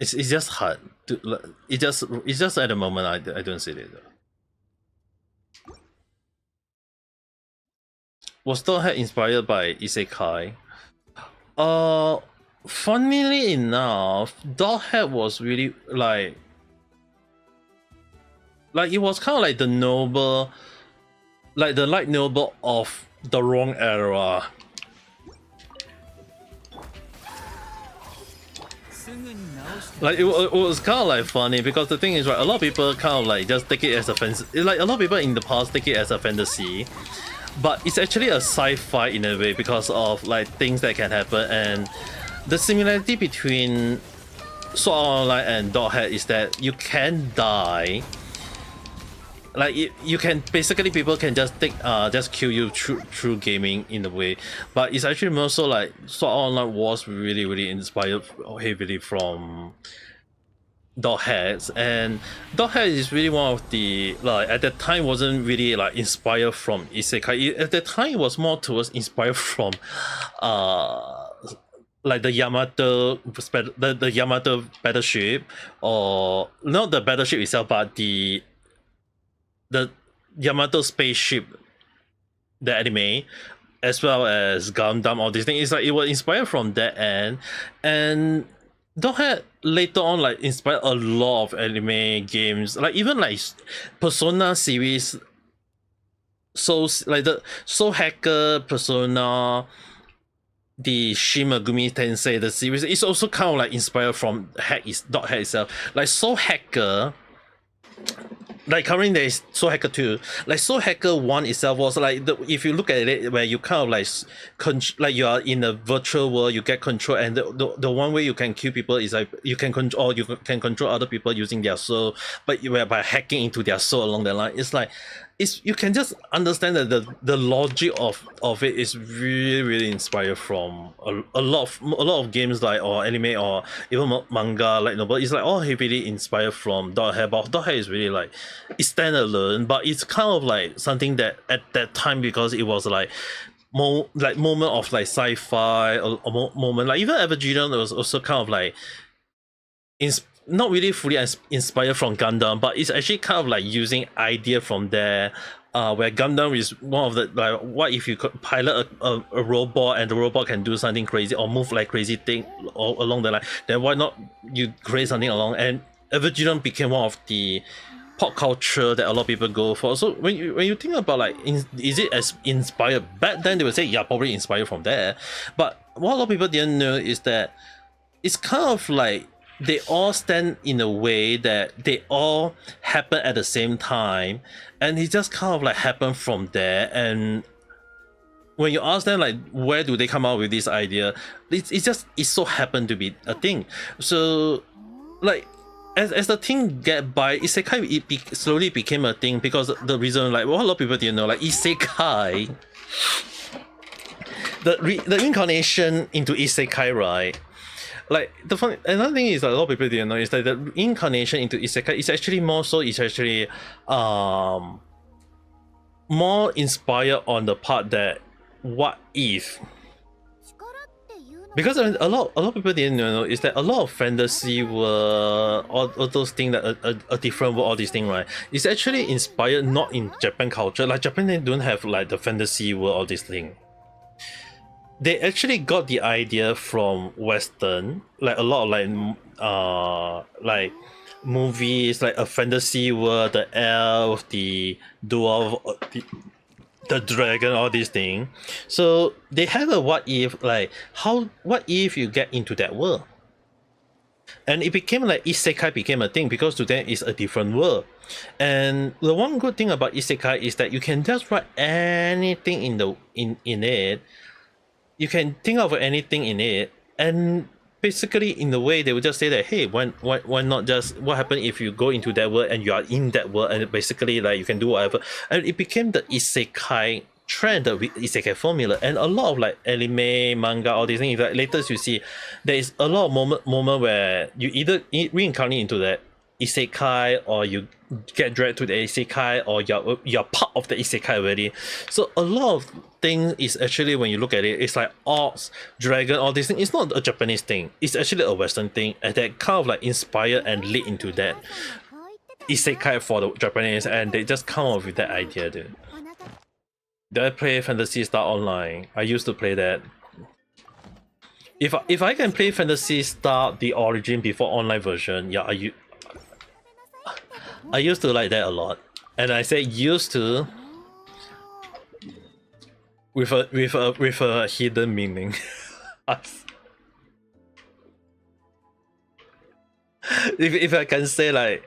it's just hard to it's just at the moment I don't see it. Was Doghead inspired by Isekai? Funnily enough, Doghead was really like it was kind of like the noble, like the light noble of the wrong era. Like it was kind of like funny because the thing is, right, a lot of people kind of like just take it as a fantasy. Like a lot of people in the past take it as a fantasy, but it's actually a sci-fi in a way because of like things that can happen. And the similarity between Sword Art Online and Doghead is that you can die. Like you can basically, people can just just kill you through gaming in a way, but it's actually more so like Sword Art Online was really inspired heavily from Doghead, and Doghead is really one of the, like, at that time wasn't really like inspired from Isekai. At that time it was more towards inspired from like the Yamato the Yamato battleship, or not the battleship itself, but the Yamato spaceship, the anime, as well as Gundam, all these things. It's like it was inspired from that end, and Doghead later on like inspired a lot of anime games, like even like Persona series. So like the Soul Hacker, Persona, the Shin Megami Tensei, the series is also kind of like inspired from Doghead itself. Like Soul Hacker, like currently there is Soul Hacker 2. Like Soul Hacker 1 itself was like if you look at it, where you kind of like you are in a virtual world, you get control, and the one way you can kill people is like you can control other people using their soul, but by hacking into their soul along the line. It's like you can just understand that the logic of it is really inspired from a lot of games, like, or anime, or even manga, like novel. It's like all heavily inspired from Doghead, but Doghead is really like it's standalone, but it's kind of like something that at that time, because it was like moment of like sci-fi, or moment like even Evangelion was also kind of like not really fully inspired from Gundam, but it's actually kind of like using idea from there. Where Gundam is one of the, like, what if you could pilot a robot, and the robot can do something crazy or move like crazy thing along the line, then why not you create something along? And Evangelion became one of the pop culture that a lot of people go for. So when you think about like is it as inspired back then, they would say yeah, probably inspired from there. But what a lot of people didn't know is that it's kind of like they all stand in a way that they all happen at the same time, and it just kind of like happened from there. And when you ask them like where do they come out with this idea, it so happened to be a thing. So like as the thing get by, Isekai slowly became a thing, because the reason, like, what a lot of people didn't know, like Isekai, the incarnation into Isekai, right? Like another thing is that a lot of people didn't know is that the incarnation into Isekai is actually more inspired on the part that what if, because a lot of people didn't know is that a lot of fantasy were all those things that a different world, all these things, right? It's actually inspired not in Japan culture. Like Japan, they don't have like the fantasy world, all these things. They actually got the idea from Western, like a lot of like movies, like a fantasy world, the elf, the dwarf, the dragon, all these things. So they have a what if, like what if you get into that world? And it became like Isekai became a thing, because to them it's a different world. And the one good thing about Isekai is that you can just write anything in it. You can think of anything in it, and basically in the way they would just say that, hey, why not just, what happens if you go into that world and you are in that world, and basically like you can do whatever. And it became the Isekai trend, the Isekai formula. And a lot of like anime, manga, all these things, like later you see there is a lot of moment where you either reincarnate isekai, or you get dragged to the isekai, or you're part of the isekai already. So a lot of things is actually, when you look at it, it's like orcs, dragon, all these things. It's not a Japanese thing. It's actually a Western thing, and that kind of like inspired and lead into that isekai for the Japanese, and they just come up with that idea, dude. Did I play Fantasy Star Online? I used to play that. If I can play Fantasy Star the origin before online version, yeah, I used to like that a lot. And I say used to with a hidden meaning. if I can say like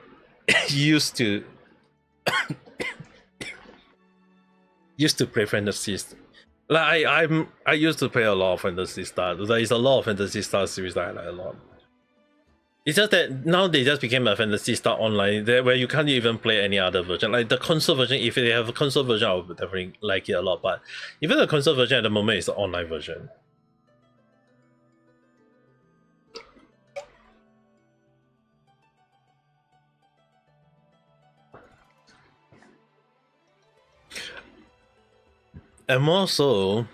used to play Fantasy Star. Like I used to play a lot of Fantasy Star. There is a lot of Fantasy Star series that I like a lot. It's just that now they just became a Fantasy Star Online where you can't even play any other version. Like the console version, if they have a console version, I would definitely like it a lot. But even the console version at the moment is the online version. And more so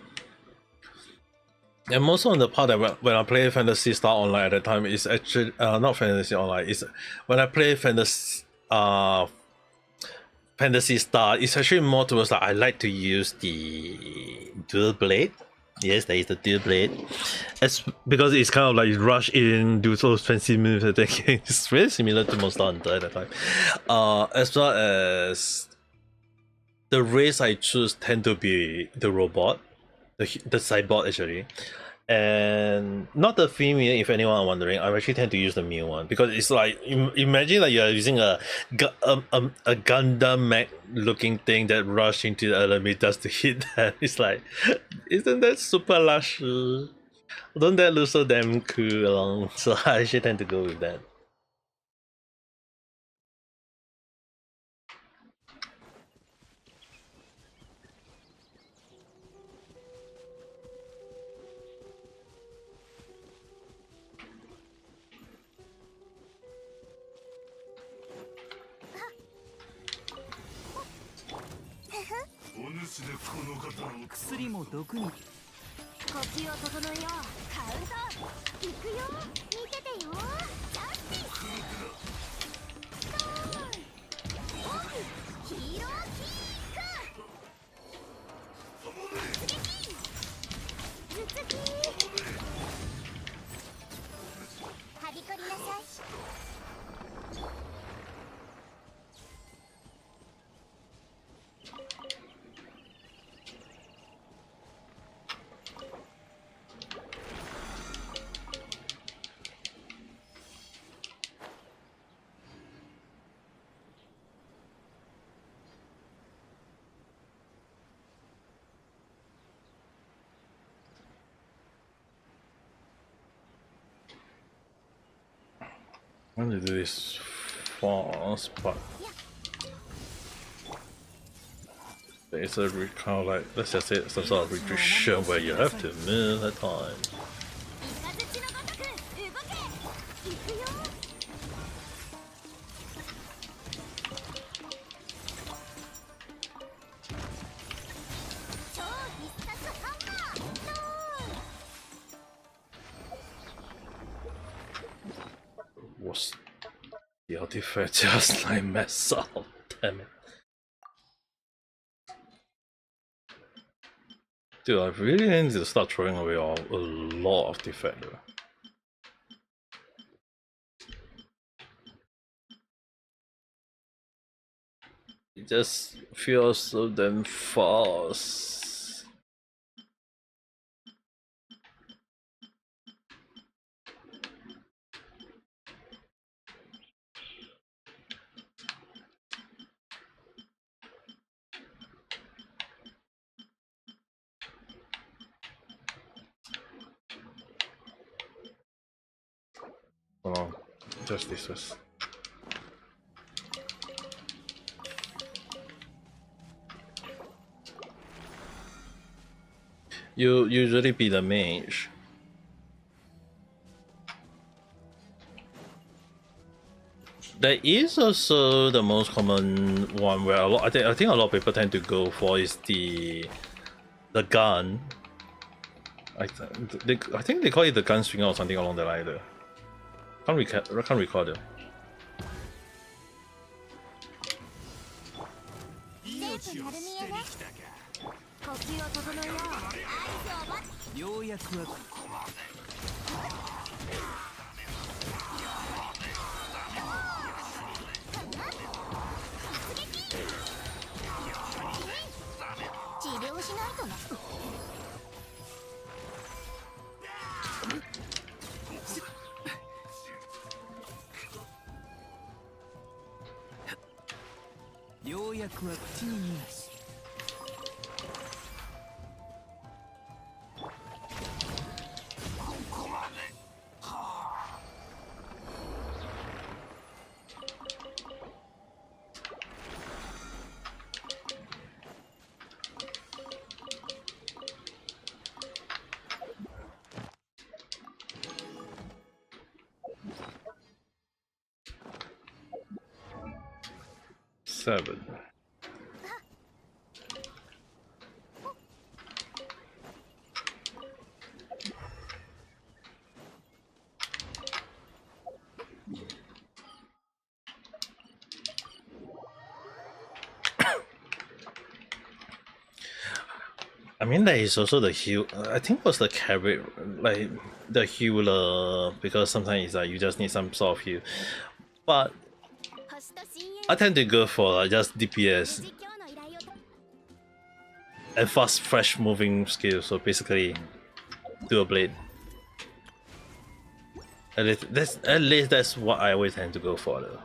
on the part that when I play Fantasy Star Online at the time, is actually not Fantasy Online. Is when I play Fantasy Star. It's actually more towards like I like to use the dual blade. Yes, there is the dual blade. It's because it's kind of like rush in, do those fancy moves. I think it's very similar to Monster Hunter at the time. As well as the race I choose tend to be the robot, the cyborg actually, and not the female. If anyone wondering, I actually tend to use the male one because it's like imagine like you're using a Gundam mech looking thing that rush into the enemy just to hit them. It's like, isn't that super lush? Don't that look so damn cool? So I actually tend to go with that. I'm gonna do this fast, but it's a kind of like, let's just say it's some sort of retreat where you have to move at time. Was the artifact just like mess up? Damn it. Dude, I really need to start throwing away a lot of defect though. It just feels so damn fast. Hold on, just this was. You usually be the mage. There is also the most common one where I think a lot of people tend to go for is the gun. I think they call it the gunslinger or something along the line. There. Can't recall it. 7. I mean, there is also the heal. I think was the carry, like the healer, because sometimes it's like you just need some sort of heal. But I tend to go for just DPS and fast, fresh moving skills. So basically, dual blade. At least that's what I always tend to go for, though.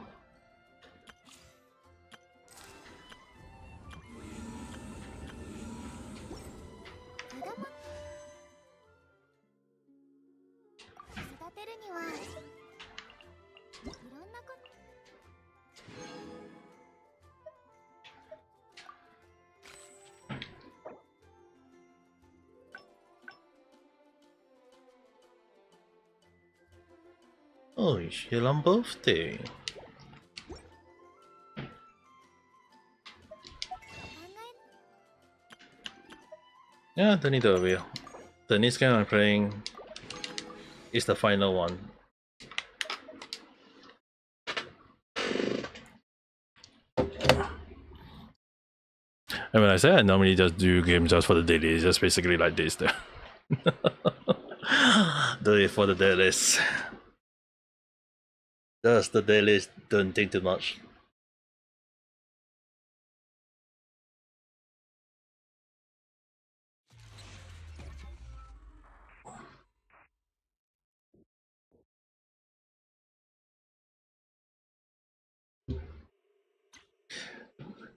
Oh, you heal on both day. Yeah, don't need to reveal. The next game I'm playing is the final one. And when I say I normally just do games just for the daily, it's just basically like this there. Do it for the dailies. Just the dailies, don't think too much.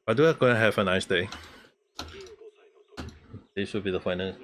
I do going to have a nice day. This should be the final.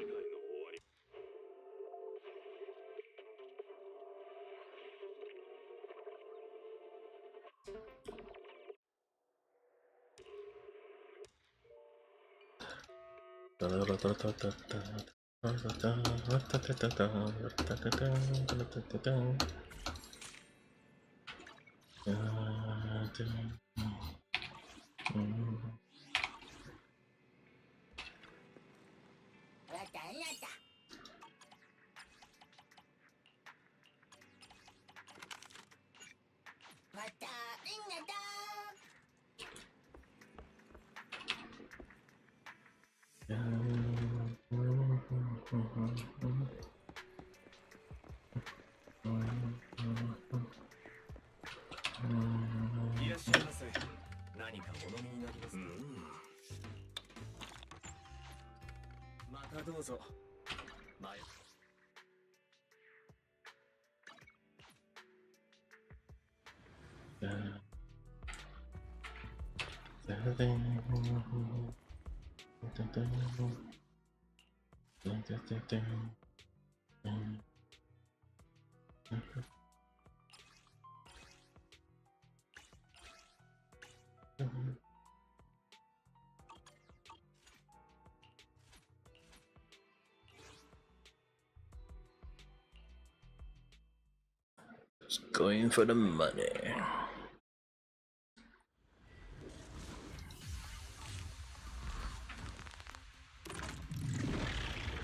Just going for the money.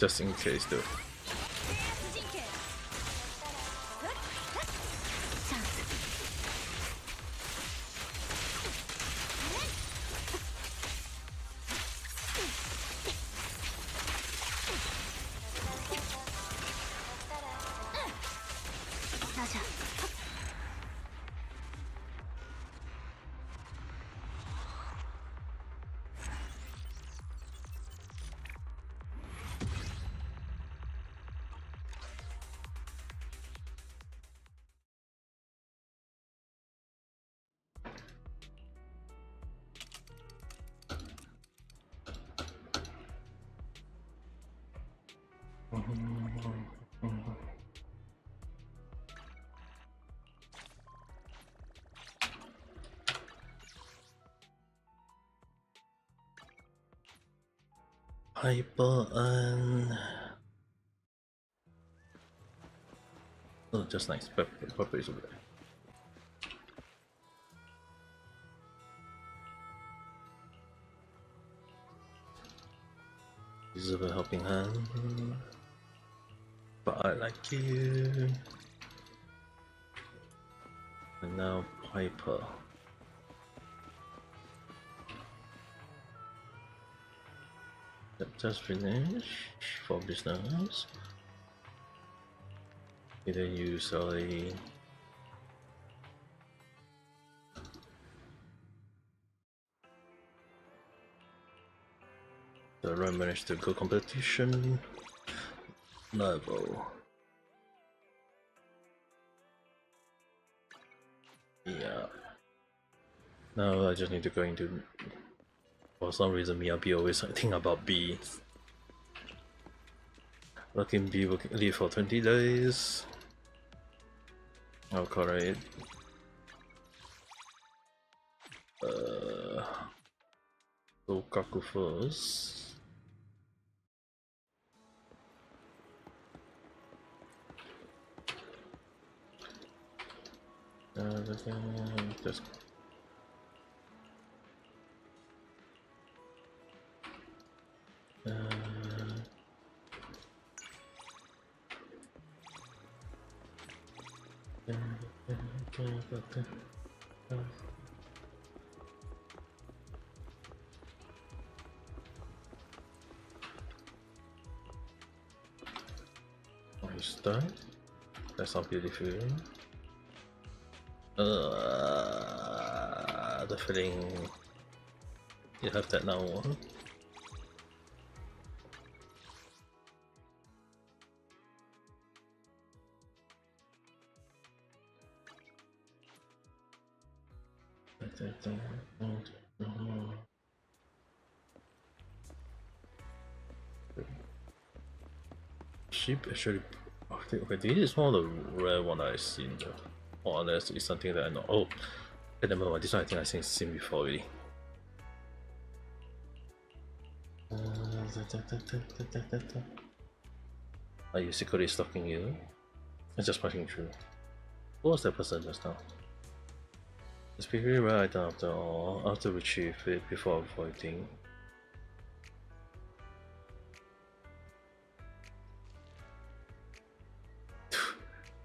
just in case though. Hyper and oh, just nice. Pepper is over there. This is a helping hand, but I like you. And now Piper. Yep, just finished for business. You then use a the run managed to go competition level. Yeah. Now I just need to go into. For some reason, Miyabi always think about B. Working B will leave for 20 days. I'll correct. Sokaku first. Just nice done. That's not beautiful. The feeling you have that now. Sheep actually. Okay, this is one of the rare one I've seen though. Or unless it's something that I know. Oh, I never mind. This one I think I've seen before already. Are you secretly stalking you? I'm just passing through. What was that person just now? It's pretty rare item after all. After retrieve it before avoiding.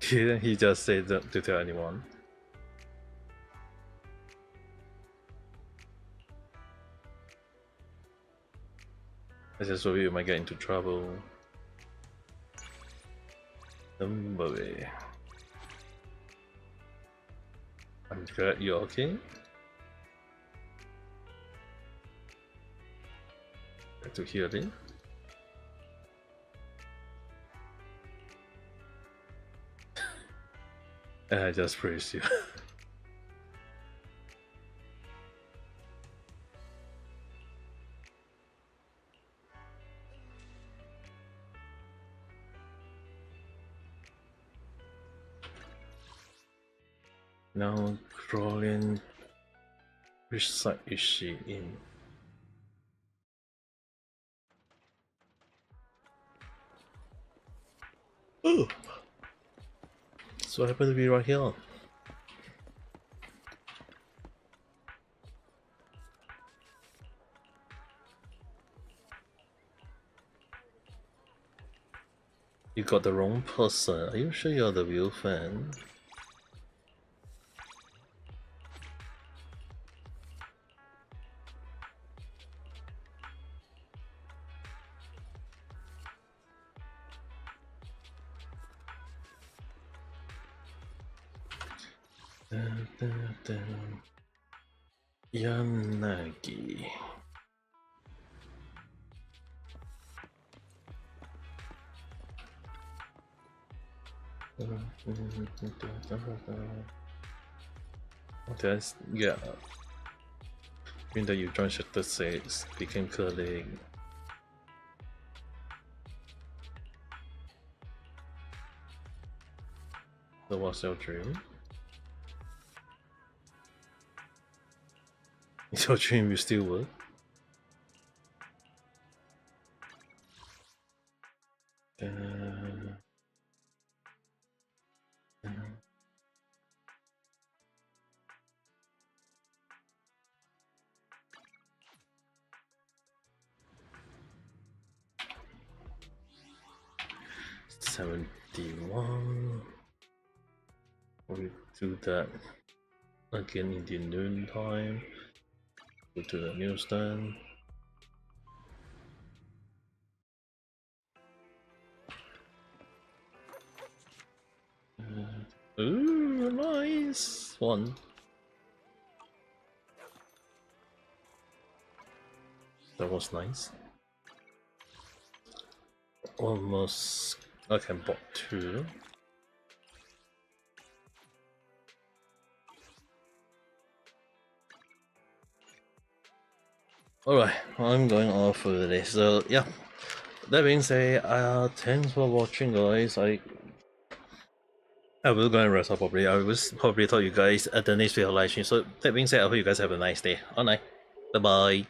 Didn't he just say that to tell anyone? I just worry you might get into trouble. Don't worry. I'm glad you're okay. Glad to hear it. And I just praise you. Now crawling. Which side is she in? Oh! So I happen to be right here. You got the wrong person. Are you sure you're the real fan? Yanagi. Okay, yeah. Mean that you joined Chapter 6, became colleague. So what's your dream? Is your dream you still work? $71. We do that again in the noon time. Go to the newsstand. Ooh, nice one. That was nice. Almost. I can bought 2. Alright, I'm going off for this. So yeah. That being said, thanks for watching, guys. I will go and rest up properly. I will probably talk you guys at the next video live stream. So that being said, I hope you guys have a nice day. Alright, bye bye.